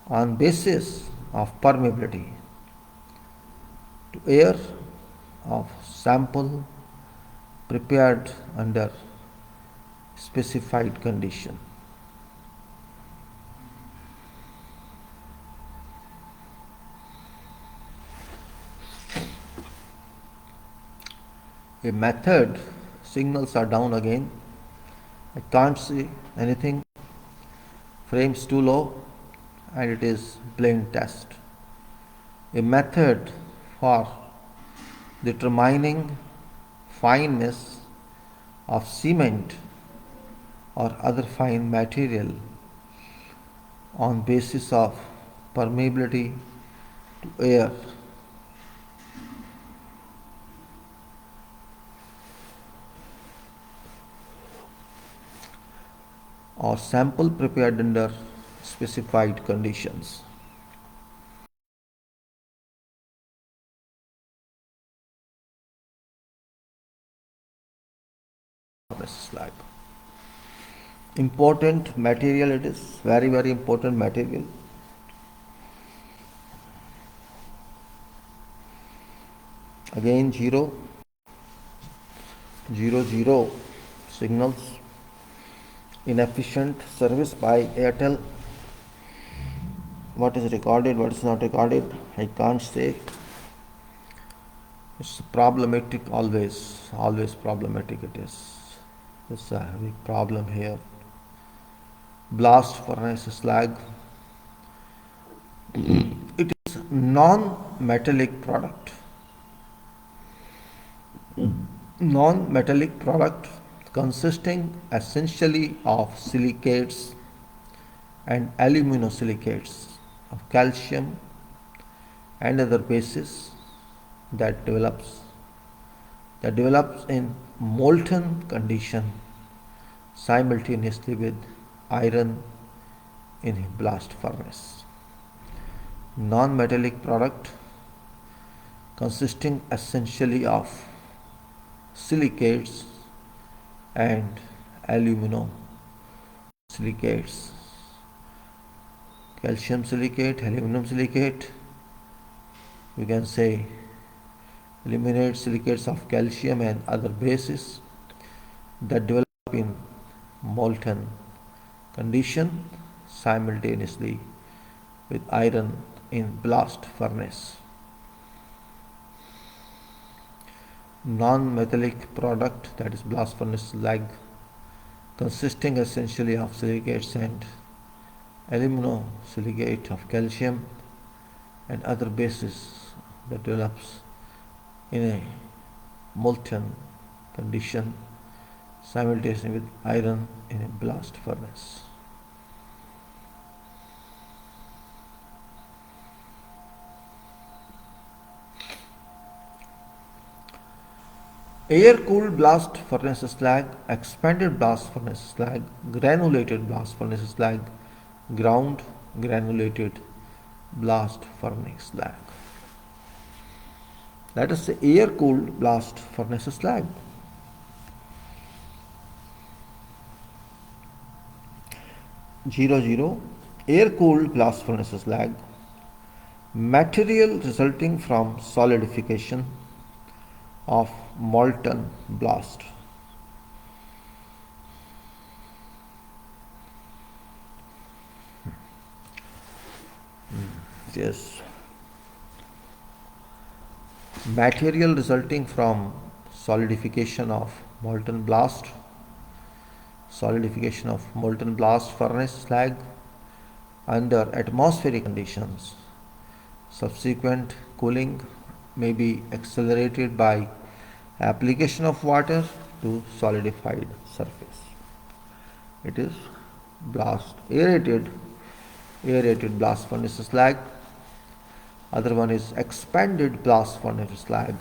On basis of permeability to air of sample prepared under specified condition. A method signals are down again. I can't see anything. Frames too low and it is Blaine test. A method for determining fineness of cement or other fine material on basis of permeability to air. Or sample prepared under specified conditions. Slag. Important material it is, very important material. Again 0 signals. Inefficient service by Airtel. What is recorded, what is not recorded, I can't say. It's problematic, always problematic it is. There's a big problem here. Blast furnace slag. It is non-metallic product. Non-metallic product consisting essentially of silicates and aluminosilicates of calcium and other bases that develops that develops in molten condition simultaneously with iron in a blast furnace. Non-metallic product consisting essentially of silicates and aluminum silicates, calcium silicate, aluminum silicate, we can say eliminate silicates of calcium and other bases that develop in molten condition simultaneously with iron in blast furnace. Non-metallic product, that is blast furnace slag, consisting essentially of silicates and aluminosilicate of calcium and other bases that develops in a molten condition simultaneously with iron in a blast furnace. Air-cooled blast furnace slag, expanded blast furnace slag, granulated blast furnace slag, ground granulated blast furnace slag. Let us say air-cooled blast furnace slag. Air-cooled blast furnace slag, material resulting from solidification of molten blast. Yes. Material resulting from solidification of molten blast furnace slag under atmospheric conditions. Subsequent cooling may be accelerated by application of water to solidified surface. It is aerated blast furnace slag. Other one is expanded blast furnace slag,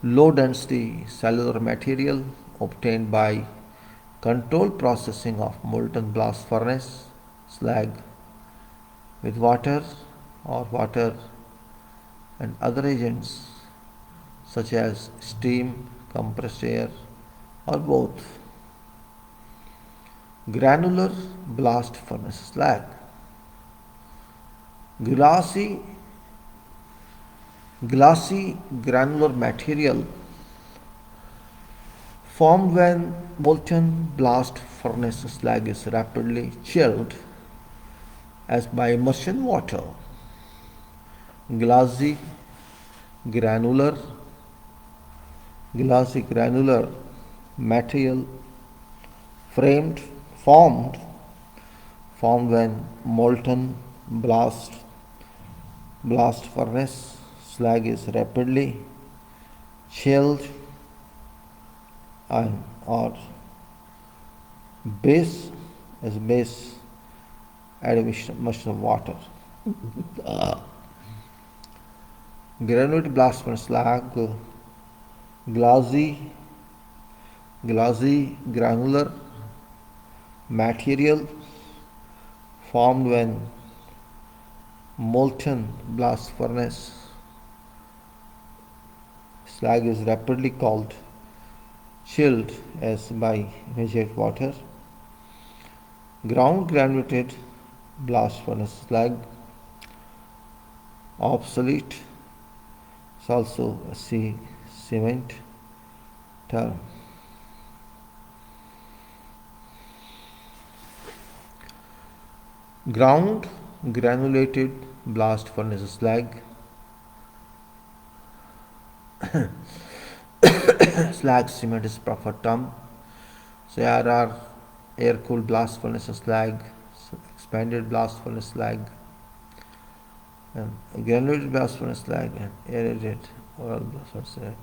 low density cellular material obtained by controlled processing of molten blast furnace slag with water and other agents such as steam, compressed air, or both. Granular blast furnace slag, glassy granular material formed when molten blast furnace slag is rapidly chilled as by immersion water. Glassy granular material formed when molten blast furnace slag is rapidly chilled or base admission of water. Granulated blast furnace slag, glassy granular material formed when molten blast furnace slag is rapidly chilled as by immediate water. Ground granulated blast furnace slag, obsolete. It's also a cement term. Ground granulated blast furnace slag slag cement is preferred term. So there are air-cooled blast furnace slag, expanded blast furnace slag, and granulated blast furnace slag, and aerated oil blast furnace slag.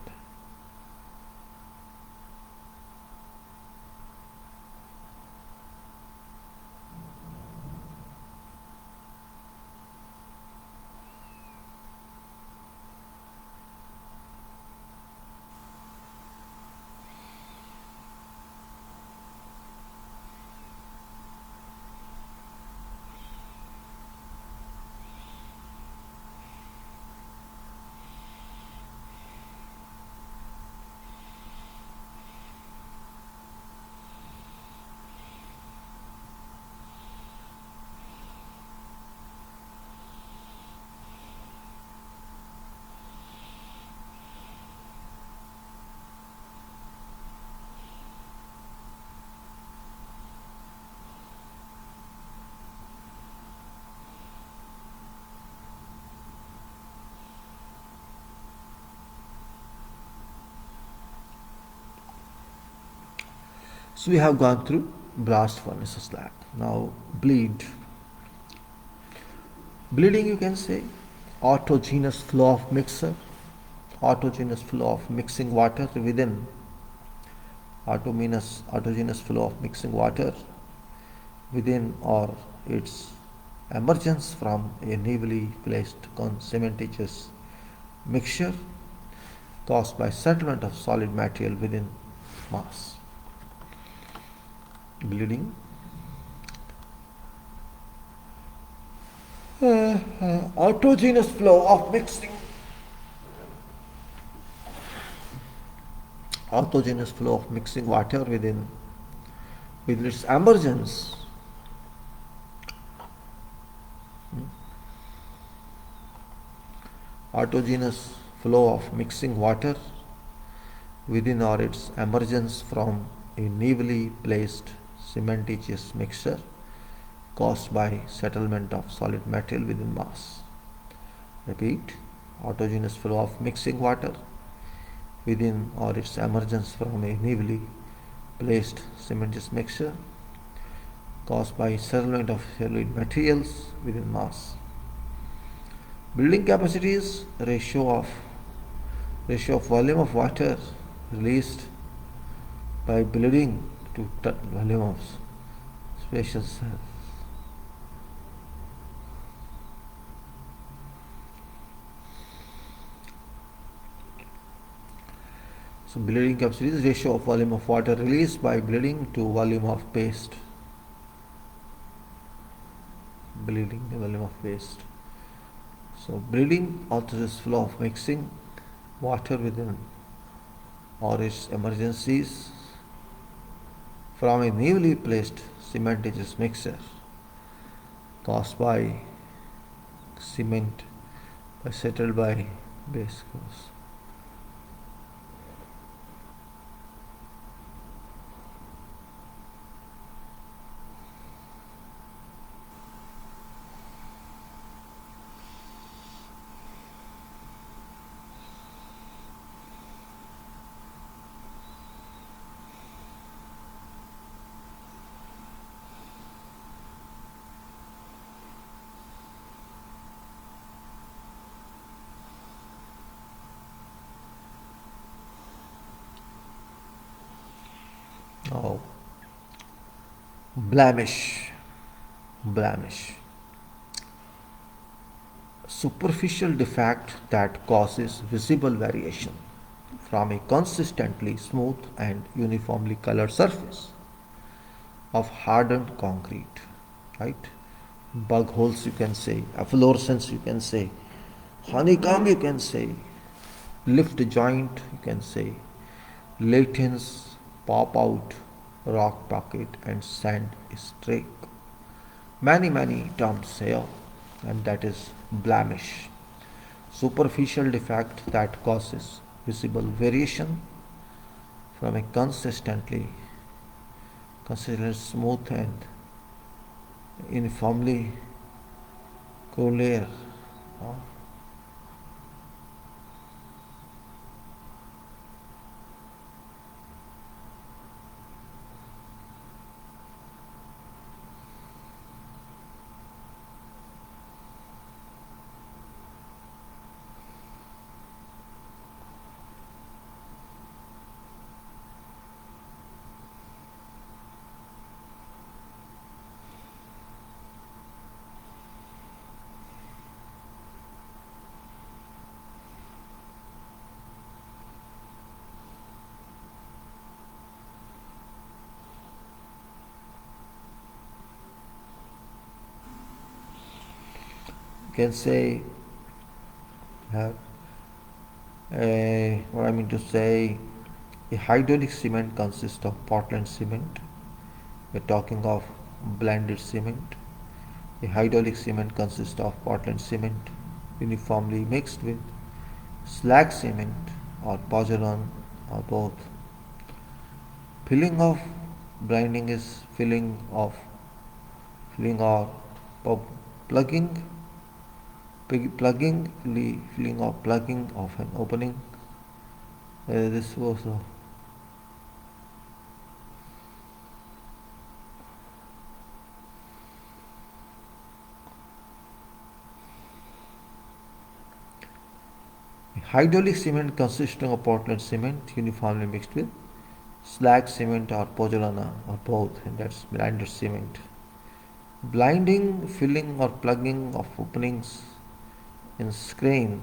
So we have gone through blast furnace slag. Now bleed. Bleeding, you can say autogeneous flow of mixer, autogeneous flow of mixing water within, autogeneous flow of mixing water within or its emergence from a newly placed cementitious mixture caused by settlement of solid material within mass. Bleeding. Autogeneous flow of mixing. Autogeneous flow of mixing water with its emergence autogeneous flow of mixing water within or its emergence from a newly placed cementitious mixture caused by settlement of solid material within mass. Repeat, autogeneous flow of mixing water within or its emergence from a newly placed cementitious mixture caused by settlement of solid materials within mass. Building capacity is ratio of volume of water released by bleeding to volume of special cells. So bleeding capacity is ratio of volume of water released by bleeding to volume of paste. Bleeding the volume of paste. So bleeding authors flow of mixing water within or its emergencies from a newly placed cementitious mixture caused by cement settled by base course. Now, blemish. Superficial defect that causes visible variation from a consistently smooth and uniformly colored surface of hardened concrete, right? Bug holes, you can say, efflorescence, you can say, honeycomb, you can say, lift joint, you can say, latins, pop out, rock pocket, and sand streak. Many terms here, and that is blemish. Superficial defect that causes visible variation from a consistently smooth and uniformly clear you can say what I mean to say, a hydraulic cement consists of Portland cement. We're talking of blended cement. A hydraulic cement consists of Portland cement uniformly mixed with slag cement or pozzolan or both. Filling of blending is filling or plugging filling or plugging of an opening. This was Hydraulic cement consisting of Portland cement uniformly mixed with slag cement or pozzolana or both, and that's blended cement. Blinding, filling or plugging of openings in screen.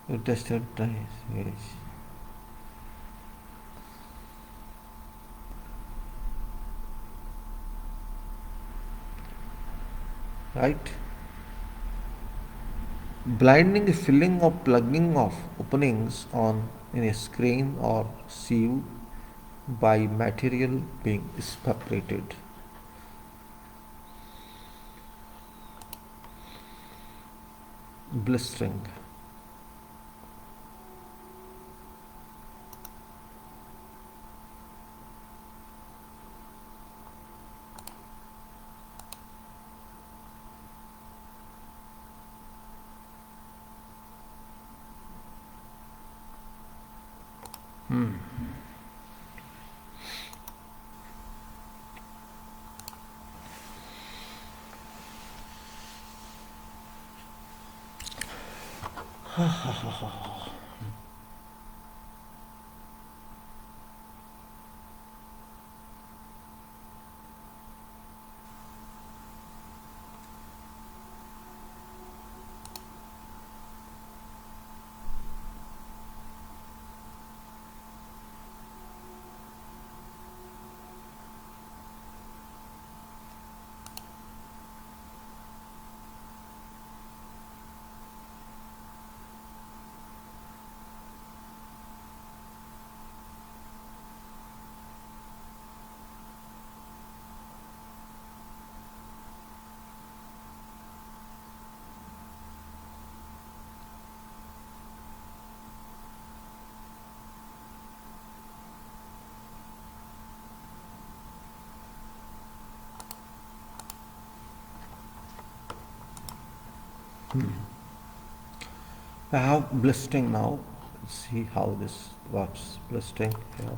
You tested right? Blinding, filling or plugging of openings on in a screen or sieve by material being evaporated. Blistering. I have blistering now. Let's see how this works. Blistering here.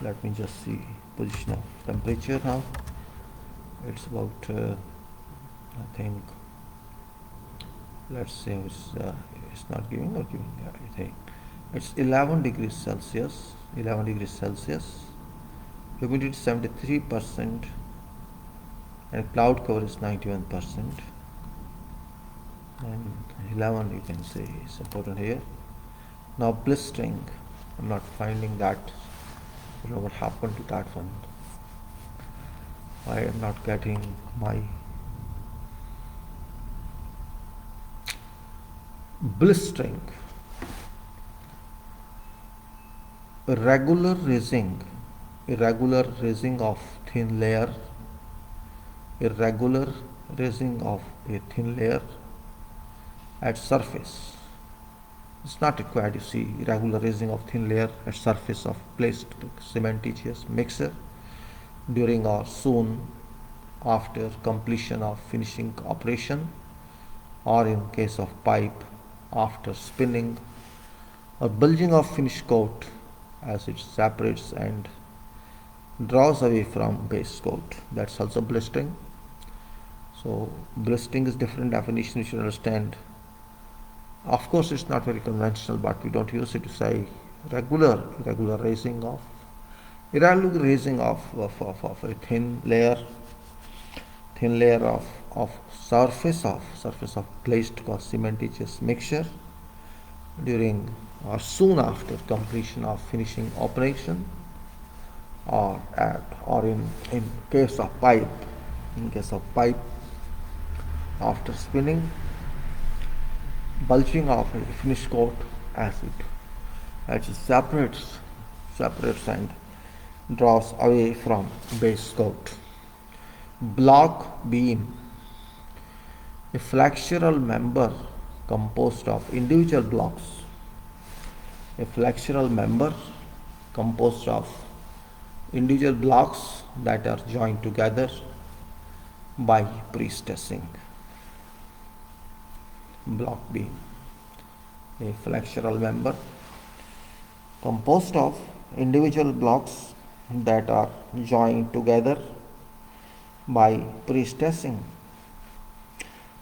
Let me just see position of temperature now. It's about I think, let's say it's not giving or giving. I think it's 11 degrees Celsius. 11 degrees Celsius. Humidity 73%, and cloud cover is 91%. And 11 you can say is important here. Now blistering, I'm not finding that. I don't know what happened to that one. I am not getting my blistering. Irregular raising of thin layer. Irregular raising of a thin layer at surface. It's not required, you see, irregular raising of thin layer at surface of placed cementitious mixer during or soon after completion of finishing operation, or in case of pipe after spinning, or bulging of finish coat as it separates and draws away from base coat. That's also blistering. So blistering is different definition you should understand. Of course, it's not very conventional, but we don't use it to say irregular raising of a thin layer of surface of placed cementitious mixture during or soon after completion of finishing operation, or in case of pipe after spinning, bulging of a finish coat as it separates and draws away from base coat. Block beam, a flexural member composed of individual blocks. A flexural member composed of individual blocks that are joined together by pre-stressing. Block beam, a flexural member composed of individual blocks that are joined together by pre-stressing.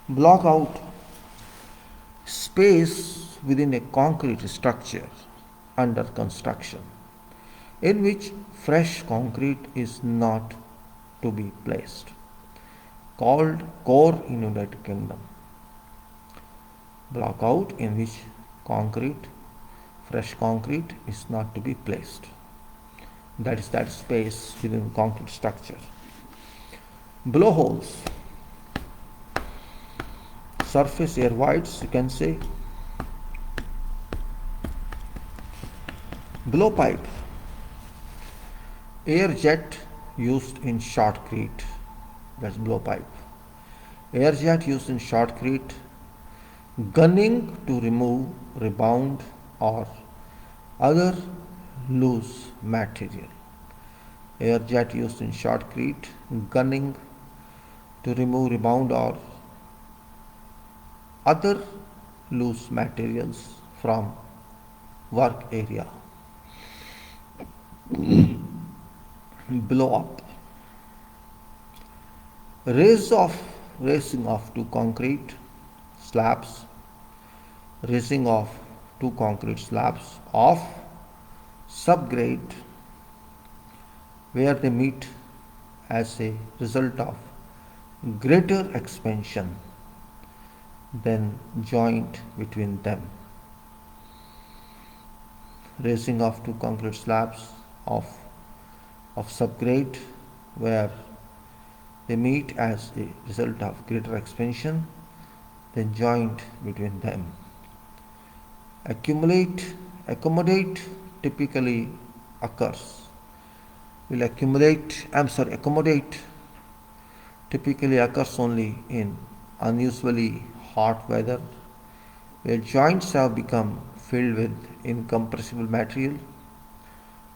Block out space within a concrete structure under construction in which fresh concrete is not to be placed, called core in United Kingdom. Block out in which fresh concrete is not to be placed. That is that space within concrete structure. Blowholes, surface air voids, you can say. Blowpipe, air jet used in shotcrete. That's blowpipe. Air jet used in shotcrete. Gunning to remove rebound or other loose material. Air jet used in shotcrete. Gunning to remove rebound or other loose materials from work area. Blow up, raising of two concrete slabs, raising of two concrete slabs of subgrade where they meet as a result of greater expansion than joint between them. Raising of two concrete slabs of subgrade where they meet as a result of greater expansion than joint between them. Accommodate typically occurs. Accommodate typically occurs only in unusually hot weather where joints have become filled with incompressible material,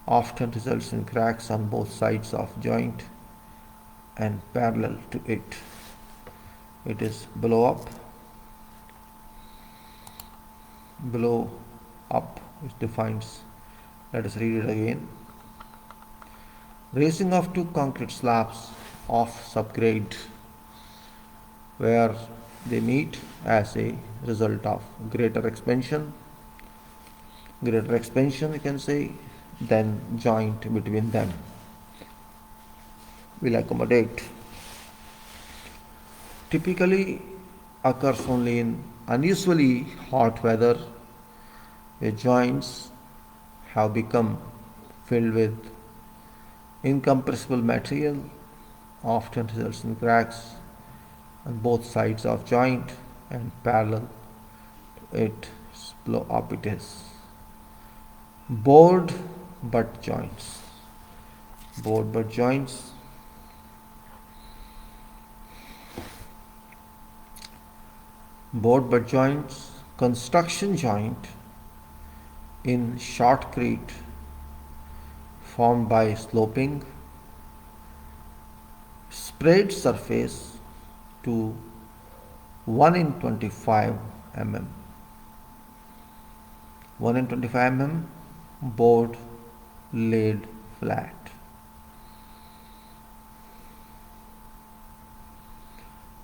often results in cracks on both sides of joint and parallel to it. It is blow up. Blow up, which defines, let us read it again. Raising of two concrete slabs of subgrade where they meet as a result of greater expansion you can say, than joint between them. Will accommodate. Typically occurs only in unusually hot weather where joints have become filled with incompressible material, often results in cracks on both sides of joint and parallel to it. Blow up it is. Board butt joints. Board butt joints. Board butt joints, construction joint in shotcrete formed by sloping, sprayed surface to 1 in 25 mm. 1 in 25 mm board laid flat.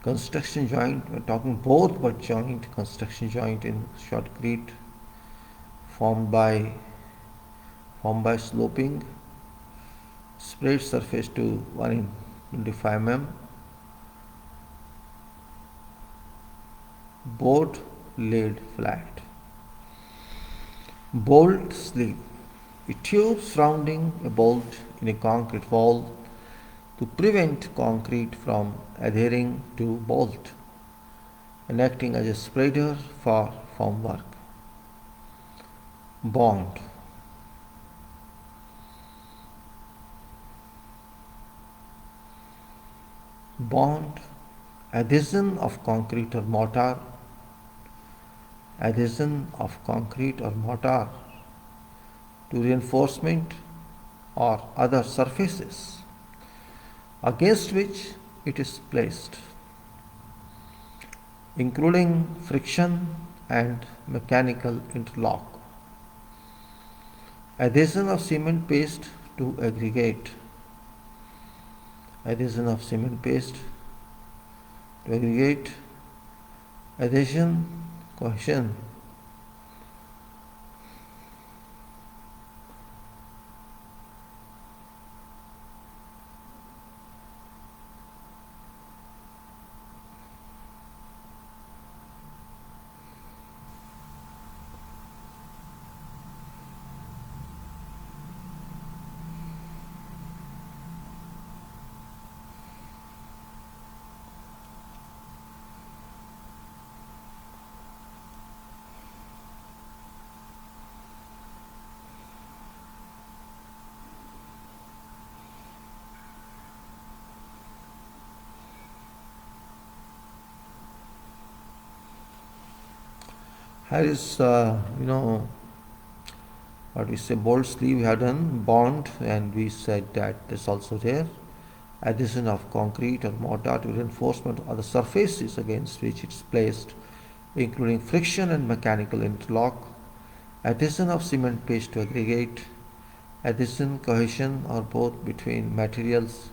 Construction joint, we are talking both butt joint, construction joint in shotcrete formed by sloping, sprayed surface to 1 in 25 mm, board laid flat. Bolt sleeve, a tube surrounding a bolt in a concrete wall to prevent concrete from adhering to bolt and acting as a spreader for formwork. Bond, adhesion of concrete or mortar, to reinforcement or other surfaces against which it is placed, including friction and mechanical interlock. Adhesion of cement paste to aggregate. Adhesion, cohesion Here is, what we say, bold sleeve we have done, bond, and we said that is also there. Addition of concrete or mortar to reinforcement of the surfaces against which it's placed, including friction and mechanical interlock. Addition of cement paste to aggregate. Addition, cohesion, or both between materials.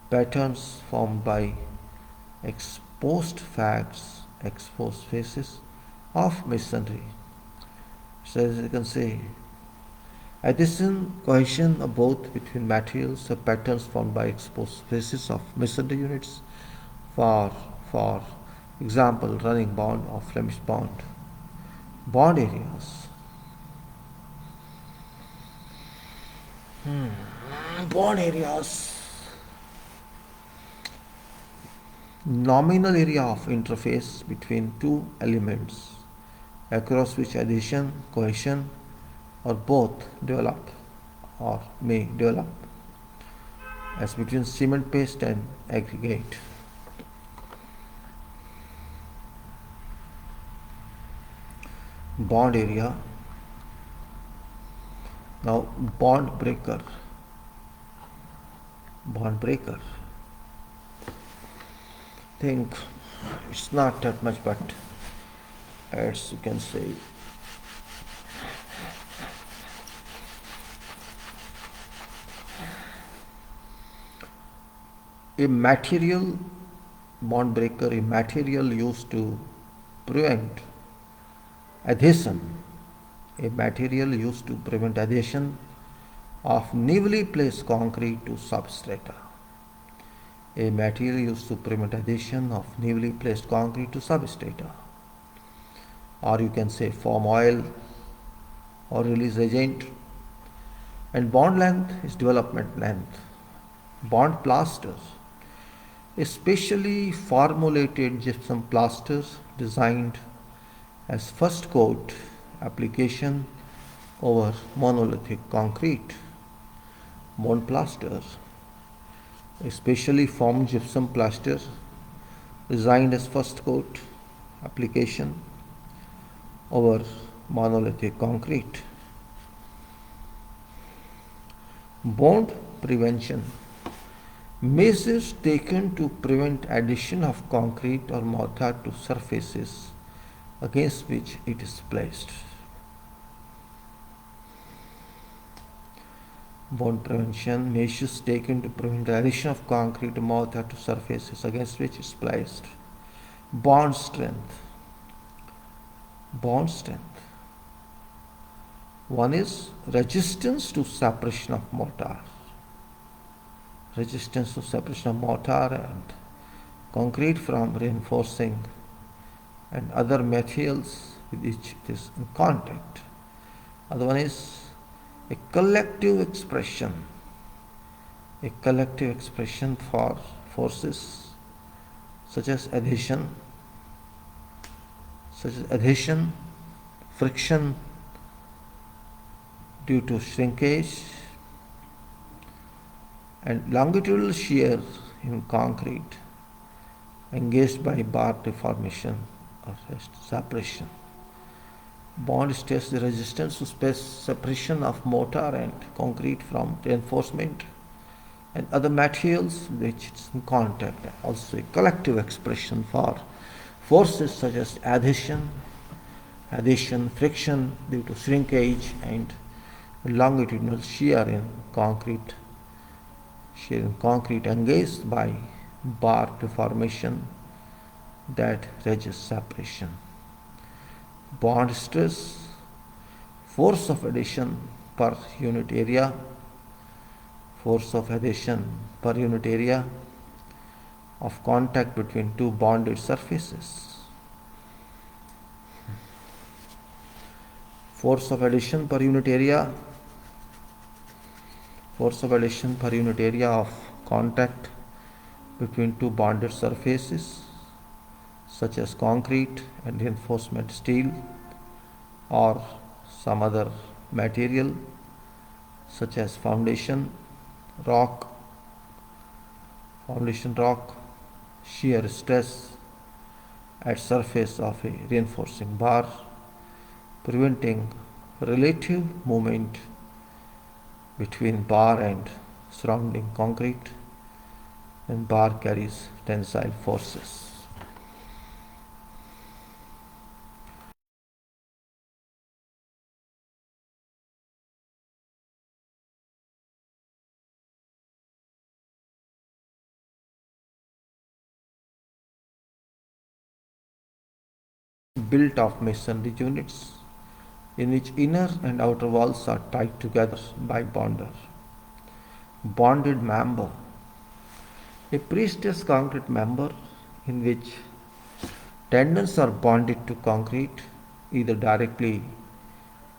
Patterns formed by exposed faces of masonry. So as you can see, addition, cohesion of both between materials or patterns formed by exposed faces of masonry units. For example, running bond or Flemish bond. Bond areas. Bond areas. Nominal area of interface between two elements across which adhesion, cohesion, or both develop or may develop, as between cement paste and aggregate. Bond area. Now bond breaker. Think it's not that much, but as you can say, a material bond breaker, a material used to prevent adhesion, of newly placed concrete to substrata. A material used to prevent adhesion of newly placed concrete to substrata. Or you can say form oil or release agent. And bond length is development length. Bond plasters, especially formulated gypsum plasters designed as first coat application over monolithic concrete. Bond plasters, especially formed gypsum plasters designed as first coat application over monolithic concrete. Bond prevention, measures taken to prevent addition of concrete or mortar to surfaces against which it is placed. Bond prevention, measures taken to prevent the addition of concrete or mortar to surfaces against which it is placed. Bond strength. One is resistance to separation of mortar. And concrete from reinforcing and other materials with which it is in contact. Other one is a collective expression for forces such as adhesion, friction due to shrinkage, and longitudinal shear in concrete engaged by bar deformation or separation. Bond states the resistance to separation of mortar and concrete from reinforcement and other materials which it's in contact. Also a collective expression for forces such as adhesion, friction due to shrinkage, and longitudinal shear in concrete engaged by bar deformation that resists separation. Bond stress, force of adhesion per unit area, of contact between two bonded surfaces. Force of adhesion per unit area of contact between two bonded surfaces such as concrete and reinforcement steel or some other material such as foundation rock, shear stress at surface of a reinforcing bar preventing relative movement between bar and surrounding concrete, and bar carries tensile forces. Built of masonry units in which inner and outer walls are tied together by bonder. Bonded member, a pre-stressed concrete member in which tendons are bonded to concrete either directly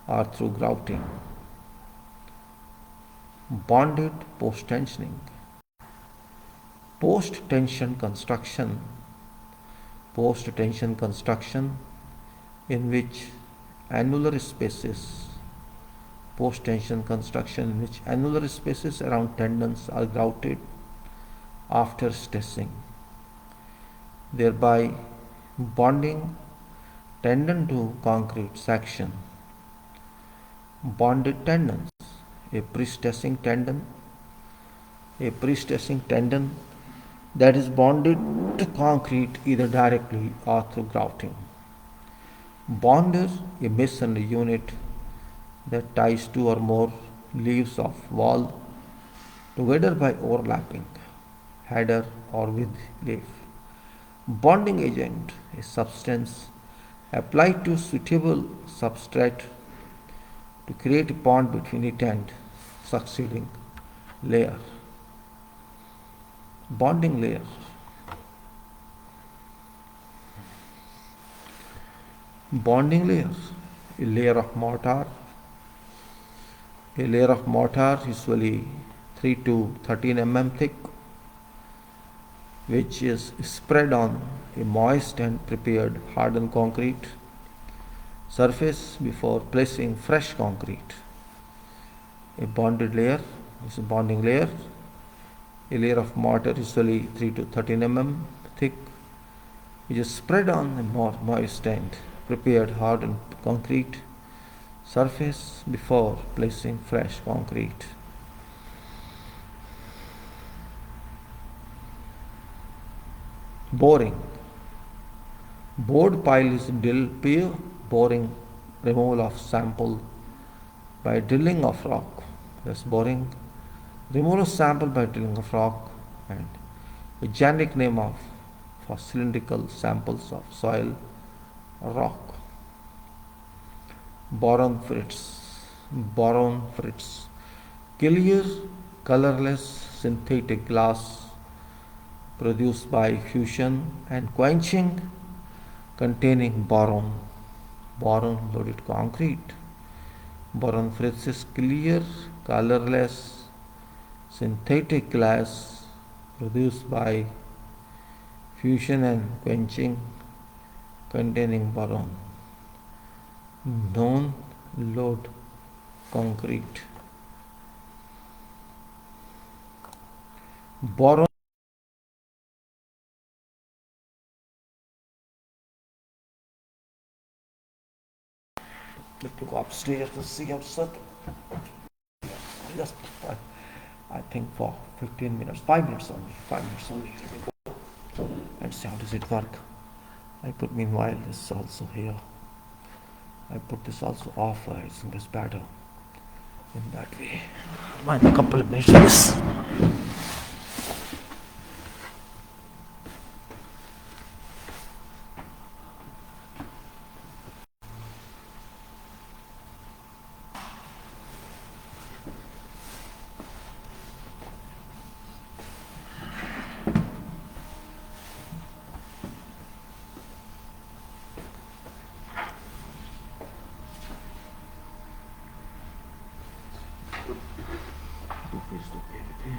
or through grouting. Bonded post-tensioning. Post-tension construction. Post-tension construction in which annular spaces, post-tension construction in which annular spaces around tendons are grouted after stressing, thereby bonding tendon to concrete section. Bonded tendons, a pre-stressing tendon that is bonded to concrete either directly or through grouting. Bonder, a masonry unit that ties two or more leaves of wall together by overlapping, header or with leaf. Bonding agent, a substance applied to suitable substrate to create a bond between it and succeeding layer. Bonding layer. Bonding layer, a layer of mortar. A layer of mortar usually 3 to 13 mm thick, which is spread on a moist and prepared hardened concrete surface before placing fresh concrete. A bonded layer is a bonding layer. A layer of mortar usually 3 to 13 mm thick, which is spread on a moist and prepared hardened concrete surface before placing fresh concrete. Boring. Bored pile is peer boring, removal of sample by drilling of rock. That's boring. Removal of sample by drilling of rock, and a generic name for cylindrical samples of soil or rock. Boron frits. Clear, colorless synthetic glass produced by fusion and quenching containing boron. Boron loaded concrete. Boron frits is clear, colorless synthetic glass produced by fusion and quenching containing boron. Non-load concrete. Boron. Let me go upstairs to see outside. Just, I think for 15 minutes, 5 minutes only. 5 minutes only. Let me go and see how does it work. I put meanwhile this also here. I put this also off. I think it's better in that way. Mind a couple of minutes of this. Toothpaste, okay.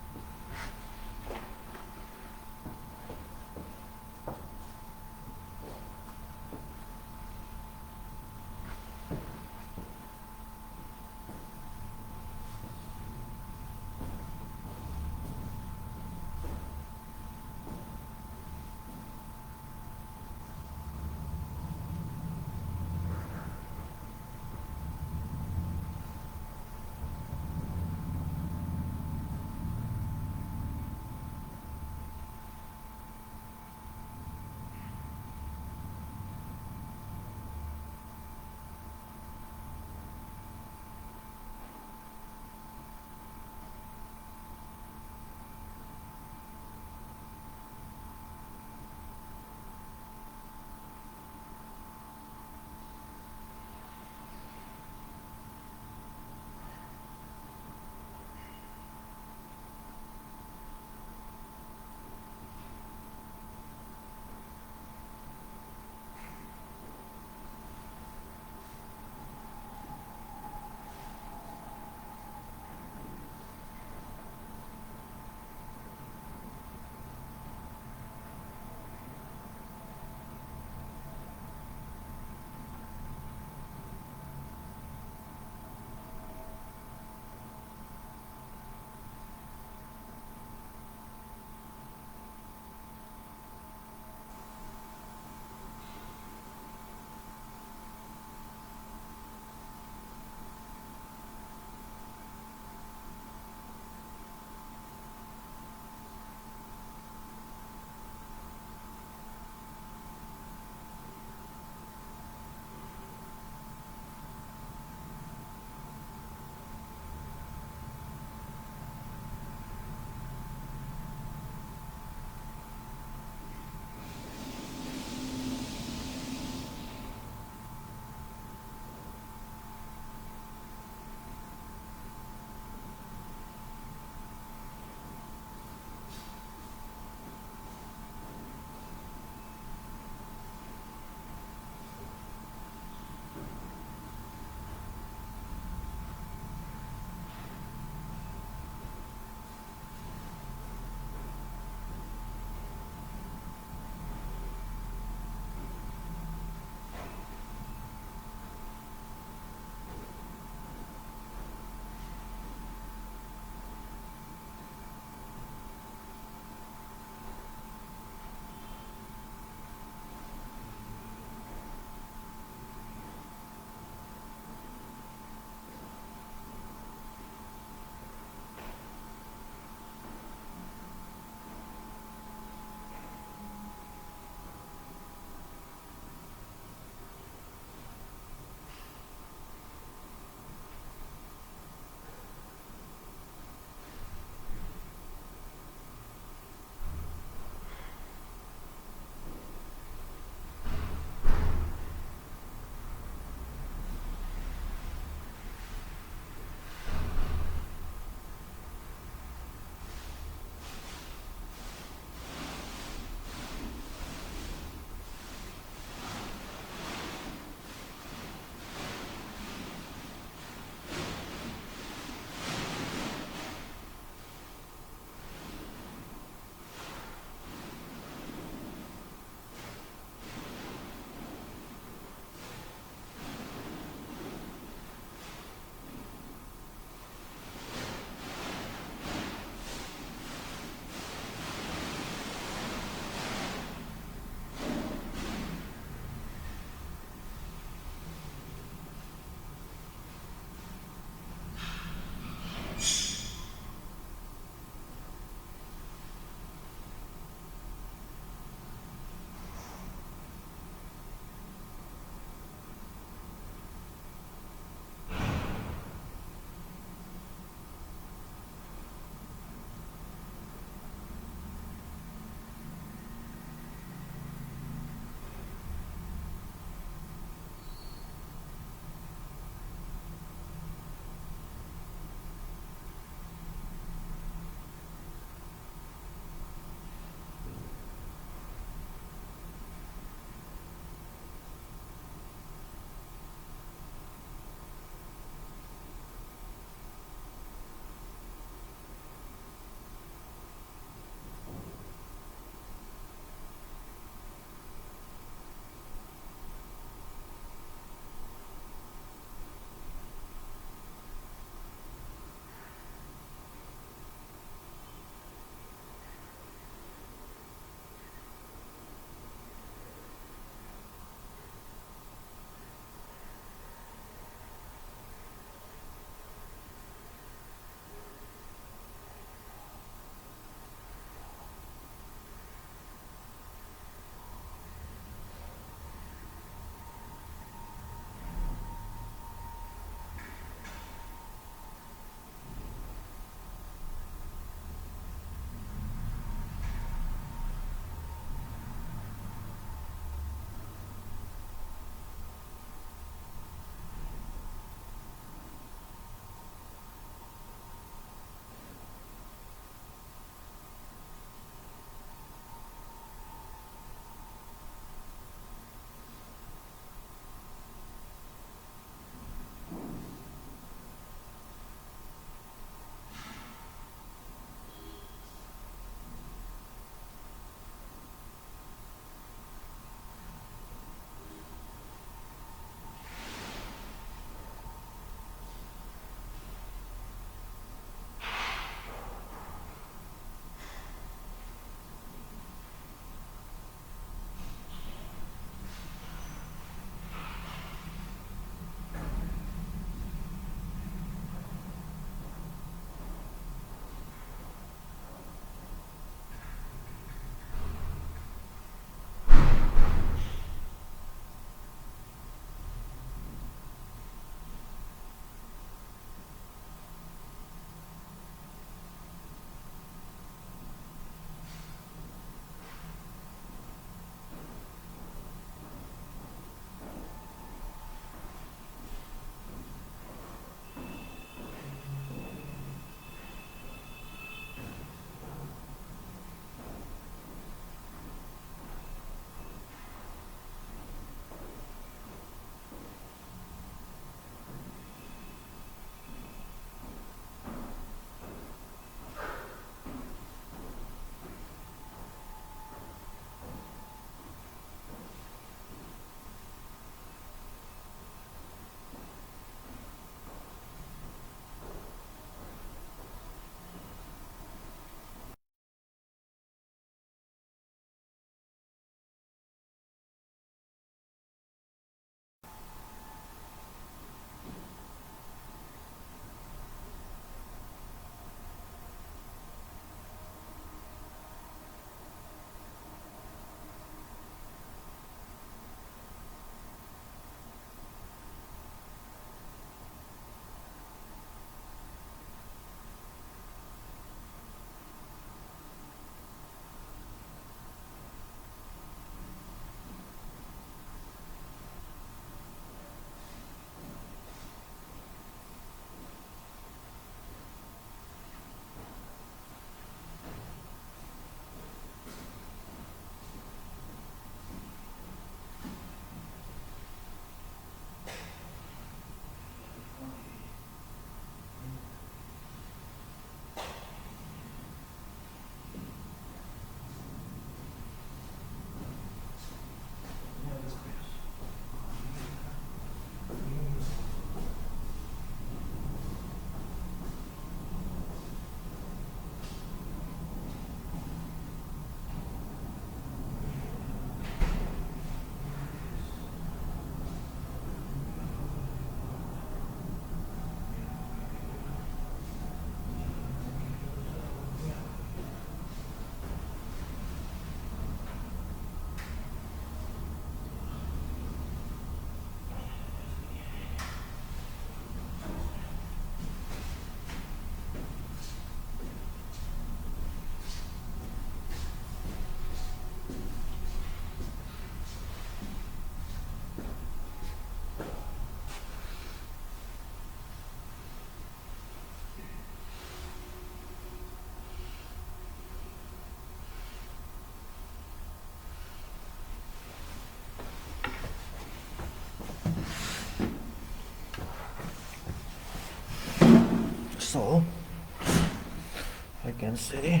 say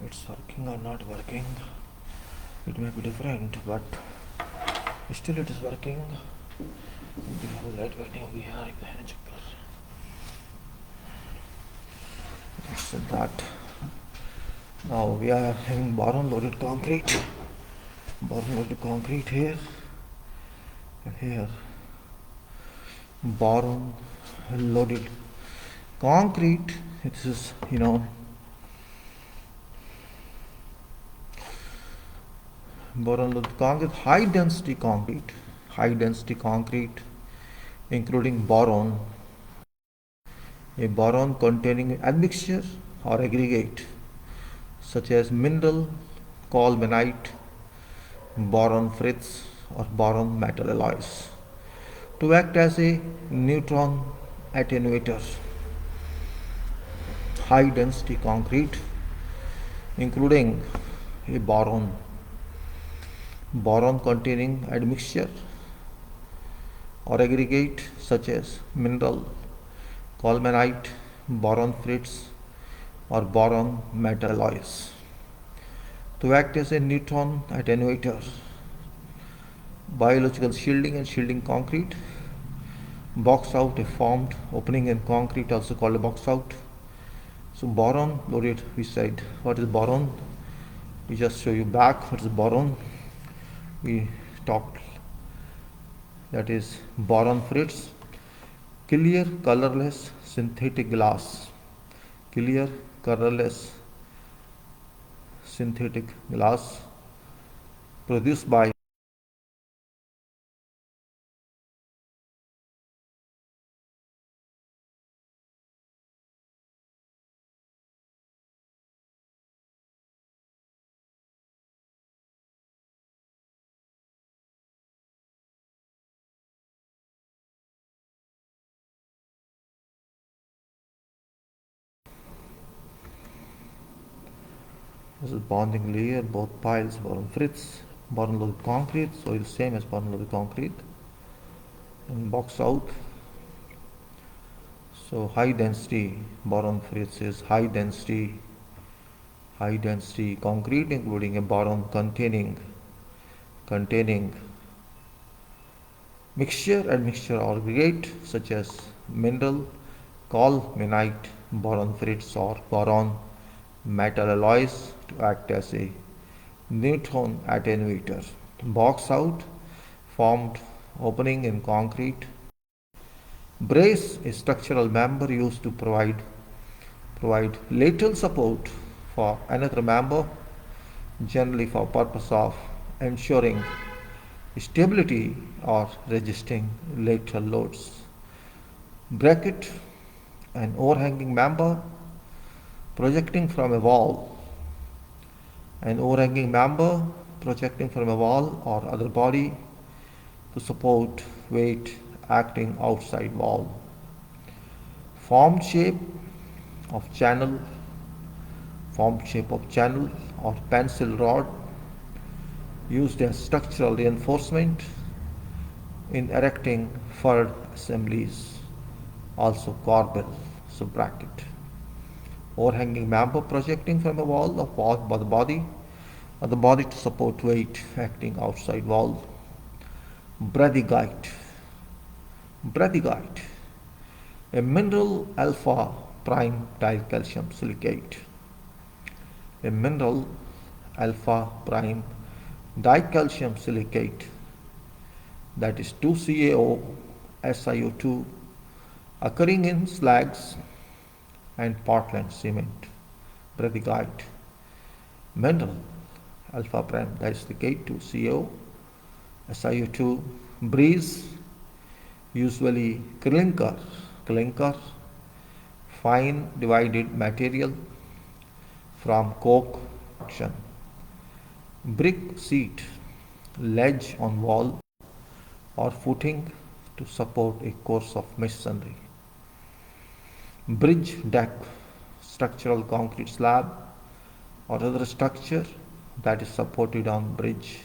it's working or not working. It may be different, but still it is working. We have a light waiting over here. I can check. So that now we are having boron loaded concrete here and here. Boron loaded concrete. This is boron loaded concrete, high density concrete, including boron, a boron containing admixture or aggregate such as mineral colmanite, boron frits, or boron metal alloys to act as a neutron attenuator. High density concrete including a boron containing admixture or aggregate such as mineral colmanite, boron frits, or boron metal alloys to act as a neutron attenuator. Biological shielding and shielding concrete. Box out, a formed opening in concrete, also called a box out. So boron loaded, we said what is boron. We just show you back what is boron. We talked, that is boron frits, clear colorless synthetic glass. Clear colorless synthetic glass produced by this is bonding layer, both piles, boron frits, boron loaded concrete, so it's same as boron loaded concrete. And box out. So high density boron frits is high density concrete including a boron containing mixture and mixture aggregate such as mineral colmanite, boron frits, or boron metal alloys to act as a neutron attenuator. Box out, formed opening in concrete. Brace, a structural member used to provide lateral support for another member, generally for purpose of ensuring stability or resisting lateral loads. Bracket, an overhanging member projecting from a wall. An overhanging member projecting from a wall or other body to support weight acting outside wall. Formed shape of channel or pencil rod used as structural reinforcement in erecting furred assemblies, also corbel, so bracket. Overhanging member projecting from a wall of the body to support weight acting outside wall. Brathygite, a mineral alpha prime dicalcium silicate. A mineral alpha prime dicalcium silicate, that is 2CaO SiO2, occurring in slags and Portland cement. Brathygite, mineral alpha prime disilicate 2CaO SiO2, breeze, usually clinker, fine divided material from coke production. Brick seat, ledge on wall or footing to support a course of masonry. Bridge deck, structural concrete slab or other structure that is supported on bridge.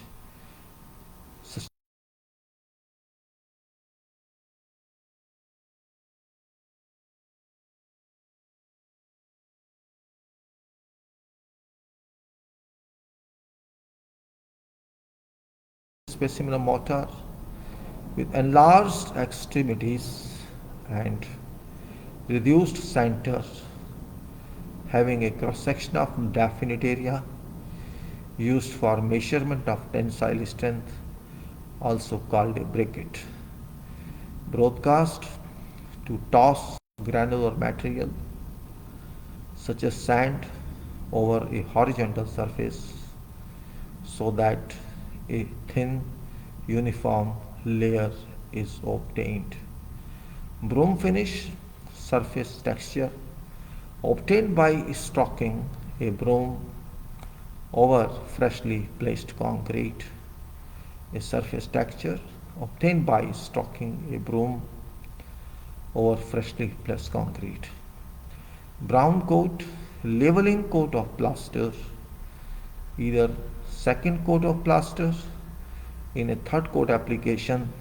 specimen mortar with enlarged extremities and reduced center, having a cross section of definite area, used for measurement of tensile strength, also called a bracket. Broadcast to toss granular material such as sand over a horizontal surface so that a thin uniform layer is obtained. Broom finish, surface texture obtained by stroking a broom over freshly placed concrete. A surface texture obtained by stroking a broom over freshly placed concrete. Brown coat, leveling coat of plaster, either second coat of plaster in a third coat application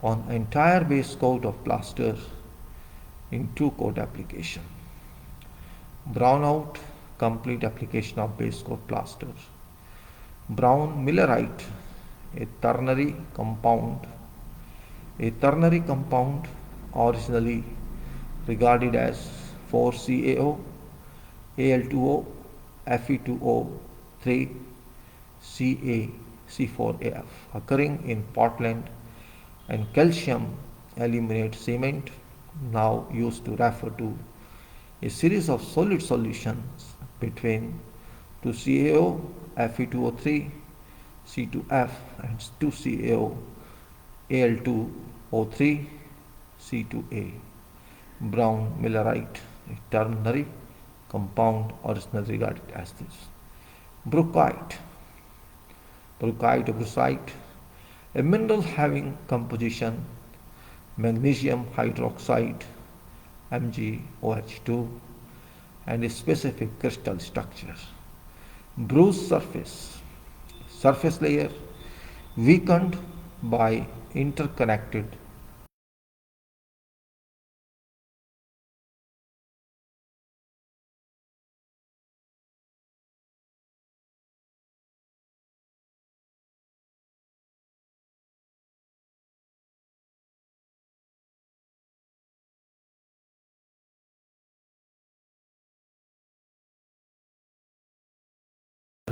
on entire base coat of plaster in two coat application. Brown out, complete application of base coat plaster. Brown millerite, a ternary compound. A ternary compound originally regarded as 4CaO, Al2O, Fe2O3, CaC4AF, occurring in Portland and calcium aluminate cement, now used to refer to a series of solid solutions between 2CaO, Fe2O3, C2F and 2CaO, Al2O3, C2A. Brown millerite, a ternary compound originally regarded as this. Brookite, brookite or brucite, a mineral having composition magnesium hydroxide MgOH2 and a specific crystal structure. Bruised surface, surface layer weakened by interconnected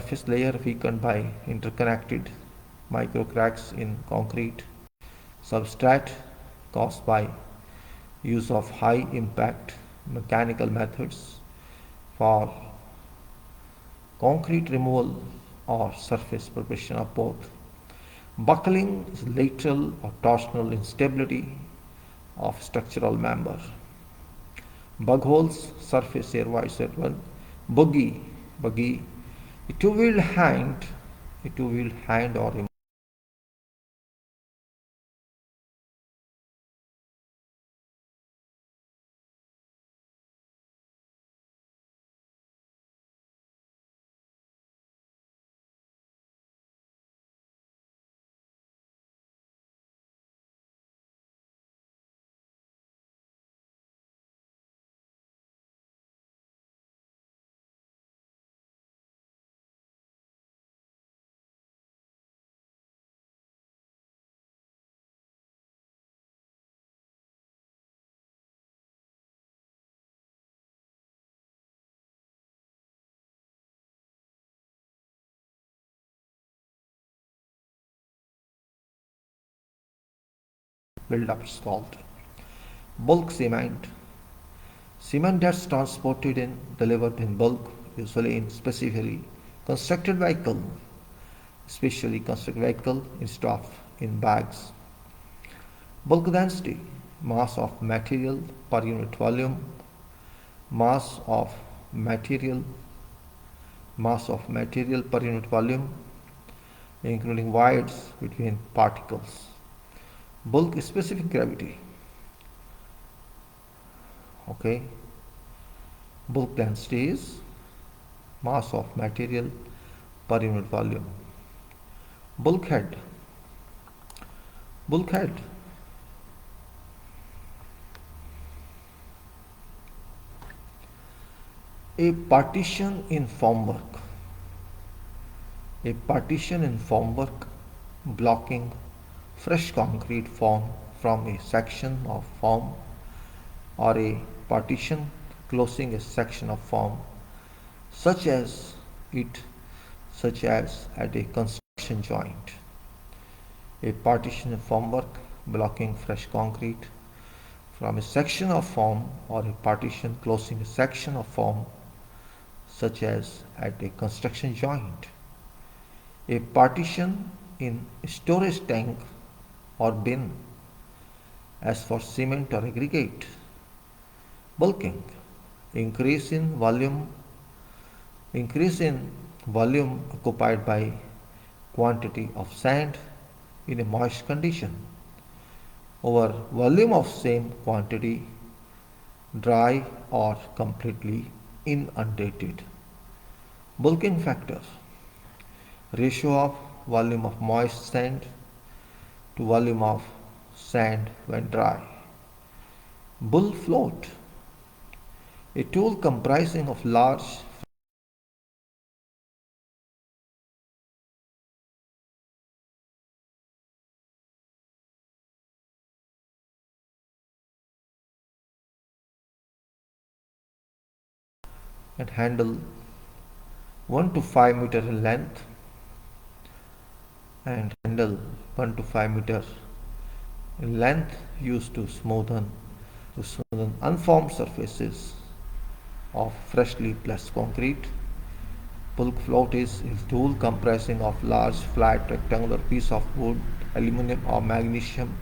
surface layer weakened by interconnected microcracks in concrete substrate caused by use of high impact mechanical methods for concrete removal or surface preparation of both. Buckling is lateral or torsional instability of structural member. Bug holes, surface area one. Buggy, a two-wheeled hand or a build-up is called. Bulk cement, cement that's transported and delivered in bulk, usually in specifically constructed vehicle, specially constructed vehicle instead of in bags. Bulk density, mass of material per unit volume, mass of material per unit volume, including voids between particles. Bulk specific gravity. Okay. Bulk density is mass of material per unit volume. Bulkhead. A partition in formwork blocking fresh concrete formed from a section of form or a partition closing a section of form such as it such as at a construction joint. A partition formwork blocking fresh concrete from a section of form or a partition closing a section of form such as at a construction joint. A partition in storage tank or bin as for cement or aggregate. Bulking, increase in volume increase in volume occupied by quantity of sand in a moist condition over volume of same quantity dry or completely inundated. Bulking factor, ratio of volume of moist sand to volume of sand when dry. Bull float, a tool comprising of large and handle 1 to 5 meter in length and handle 1 to 5 meter in length used to smoothen unformed surfaces of freshly pressed concrete. Bulk float is a tool comprising of large flat rectangular piece of wood, aluminum or magnesium.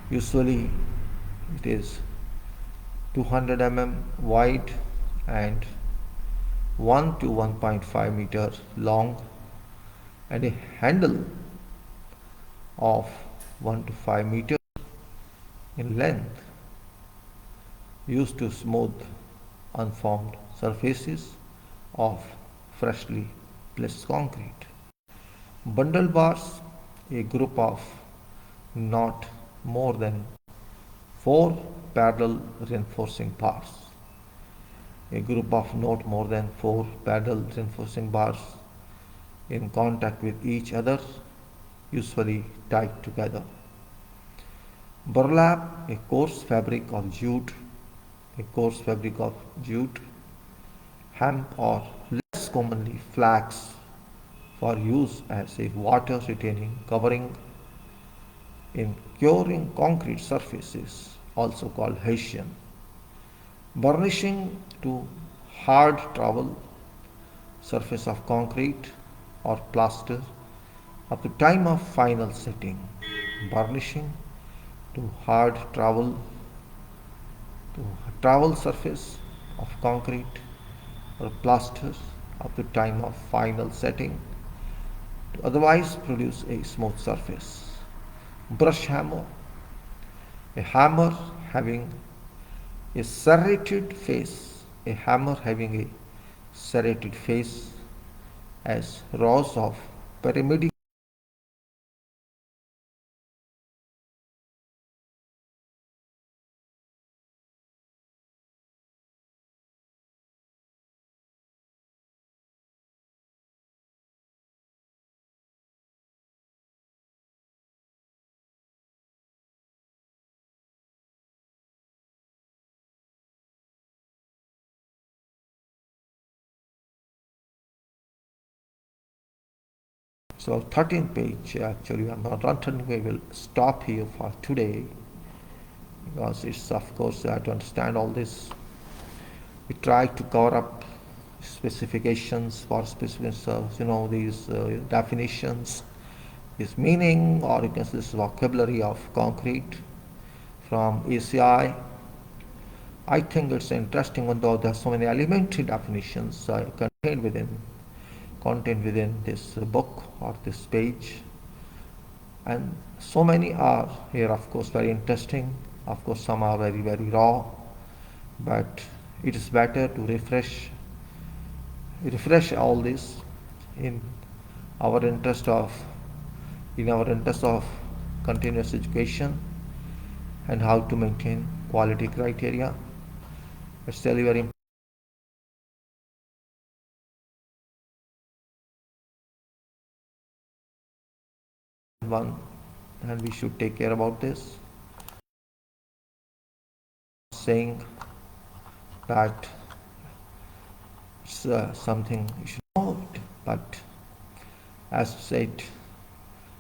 Usually it is 200 wide and 1 to 1.5 meter long and a handle of 1 to 5 meter in length used to smooth unformed surfaces of freshly pressed concrete. Bundle bars, a group of not more than 4 parallel reinforcing bars. A group of not more than 4 parallel reinforcing bars in contact with each other, usually tied together. Burlap, a coarse fabric of jute, hemp or less commonly flax for use as a water retaining covering in curing concrete surfaces, also called Hessian. Burnishing to hard trowel surface of concrete or plaster at the time of final setting. Burnishing to hard trowel surface of concrete or plaster at the time of final setting to otherwise produce a smooth surface. Brush hammer, a hammer having a serrated face, as rows of pyramidal So 13th page, actually I'm not on 13th page, will stop here for today because it's of course I have to understand all this. We try to cover up specifications for specific, these definitions, this meaning, or you can say this vocabulary of concrete from ACI. I think it's interesting, although there are so many elementary definitions contained within this book or this page, and so many are here, of course, very interesting. Of course, some are very, very raw, but it is better to refresh all this in our interest of continuous education and how to maintain quality criteria. It's really very important. one, and we should take care about this. Saying that it's something you should know it, but as said,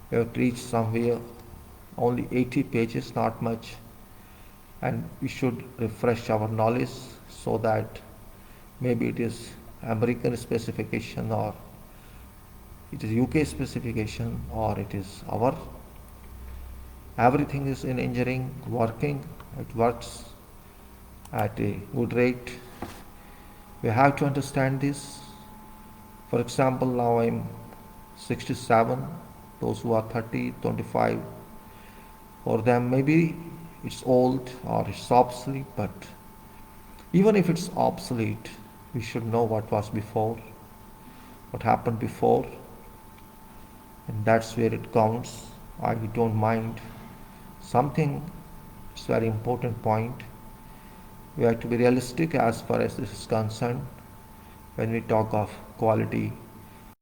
we have reached somewhere only 80 pages, not much, and we should refresh our knowledge so that maybe it is American specification or it is UK specification or it is our. Everything is in engineering working, it works at a good rate. We have to understand this. For example, now I'm 67, those who are 30, 25, for them maybe it's old or it's obsolete, but even if it's obsolete, we should know what was before, what happened before, and that's where it counts. I don't mind something. It's a very important point. We have to be realistic as far as this is concerned. When we talk of quality,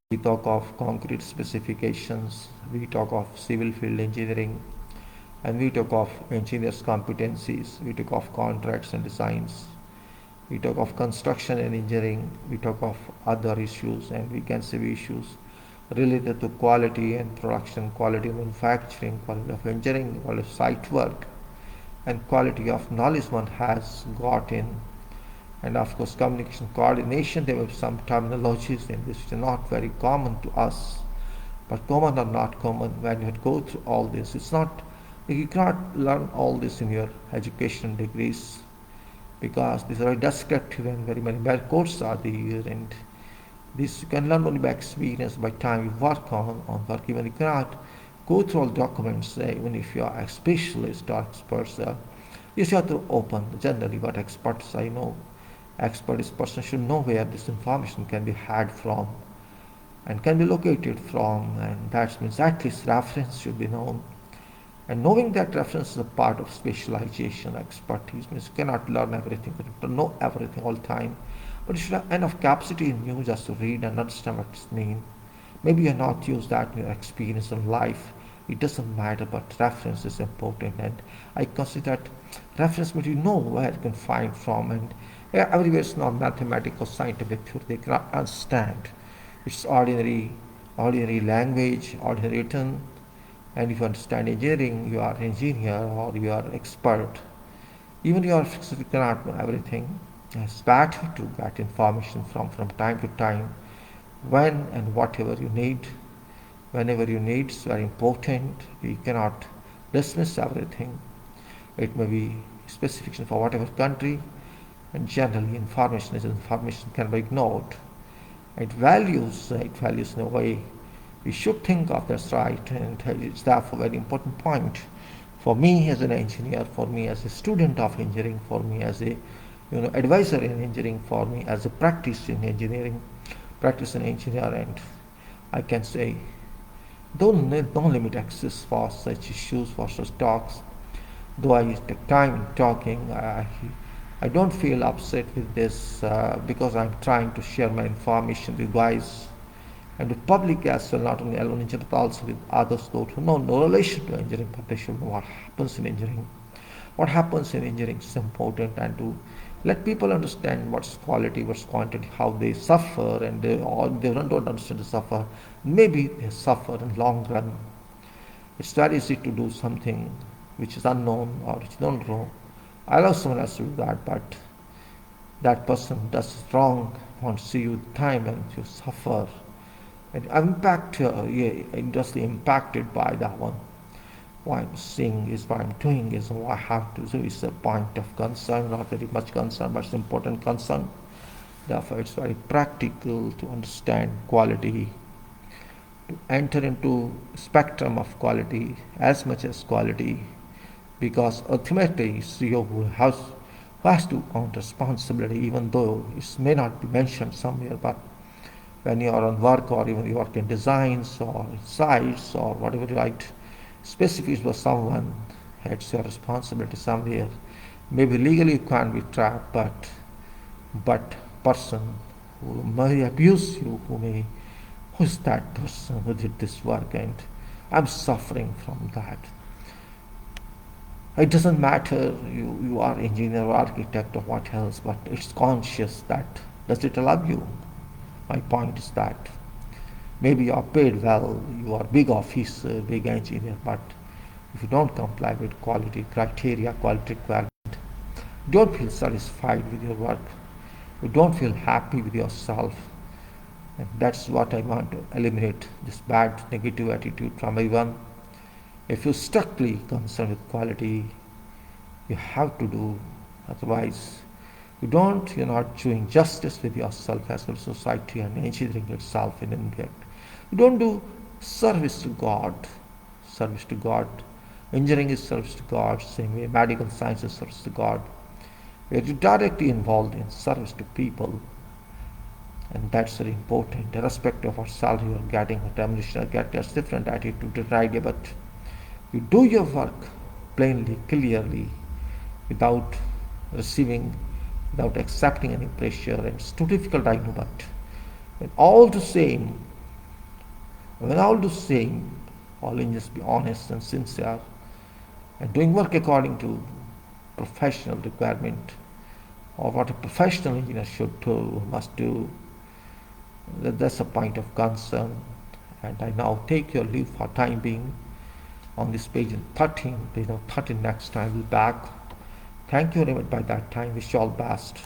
we talk of concrete specifications, we talk of civil field engineering, and we talk of engineers' competencies, we talk of contracts and designs, we talk of construction and engineering, we talk of other issues, and we can say issues related to quality and production, quality of manufacturing, quality of engineering, quality of site work, and quality of knowledge one has got in. And of course, communication coordination, there were some terminologies in this which are not very common to us, but common or not common. When you go through all this, it's not, you cannot learn all this in your education degrees, because these are very descriptive and very many bad courses are there, and this you can learn only by experience, by time you work on work. Even you cannot go through all documents, even if you are a specialist or experts. Yes, you have to open generally what experts I know. Expert person should know where this information can be had from and can be located from, and that means at least reference should be known. And knowing that reference is a part of specialization, expertise means you cannot learn everything, you have to know everything all the time. But you should have enough capacity in you just to read and understand what it means. Maybe you have not used that in your experience in life. It doesn't matter, but reference is important. And I consider that reference means you know where you can find from, and everywhere it's not mathematical, scientific theory. They cannot understand. It's ordinary language, ordinary written. And if you understand engineering, you are an engineer or you are an expert. Even you cannot know everything. It's better to get information from time to time, when and whatever you need. Whenever you need, it's very important. We cannot dismiss everything. It may be specification for whatever country, and generally information can be ignored. It values in a way we should think of. That's right, and it's therefore a very important point for me as an engineer, for me as a student of engineering, for me as a advisor in engineering, for me as a practice in engineering, and I can say don't limit access for such issues, for such talks. Though I take time in talking, I don't feel upset with this because I'm trying to share my information with you guys and with public as well, not only alone engineering but also with others those who know no relation to engineering, but they should know what happens in engineering. What happens in engineering is important, and to let people understand what's quality, what's quantity, how they suffer, and they don't understand the suffer. Maybe they suffer in long run. It's very easy to do something which is unknown or which is not wrong. I allow someone else to do that, but that person does wrong, won't see you time, and you suffer. And I'm indirectly impacted by that one. What I'm seeing is what I'm doing is what I have to do is a point of concern, not very much concern, but it's important concern. Therefore, it's very practical to understand quality, to enter into spectrum of quality as much as quality, because ultimately it's you who has to own responsibility, even though it may not be mentioned somewhere, but when you are on work or even you work in designs or sites or whatever you write, specifics for someone, it's your responsibility somewhere. Maybe legally you can't be trapped, but person who may abuse you, who's that person who did this work, and I'm suffering from that. It doesn't matter you are engineer or architect or what else, but it's conscious that does it allow you? My point is that maybe you are paid well, you are big officer, big engineer, but if you don't comply with quality criteria, quality requirement, you don't feel satisfied with your work, you don't feel happy with yourself. And that's what I want to eliminate, this bad negative attitude from everyone. If you're strictly concerned with quality, you have to do, otherwise you're not doing justice with yourself as well as society and engineering itself in impact. You don't do service to God. Service to God. Engineering is service to God, same way medical science is service to God. Where you're directly involved in service to people. And that's very important. Irrespective of what salary you're getting, or termination, that's different attitude, different idea, but you do your work plainly, clearly, without receiving, without accepting any pressure. And it's too difficult, I know, but when all the same, all engineers be honest and sincere and doing work according to professional requirement or what a professional engineer should do, must do, that's a point of concern. And I now take your leave for time being. On this page 13, next time we'll be back. Thank you very much by that time. Wish you all best.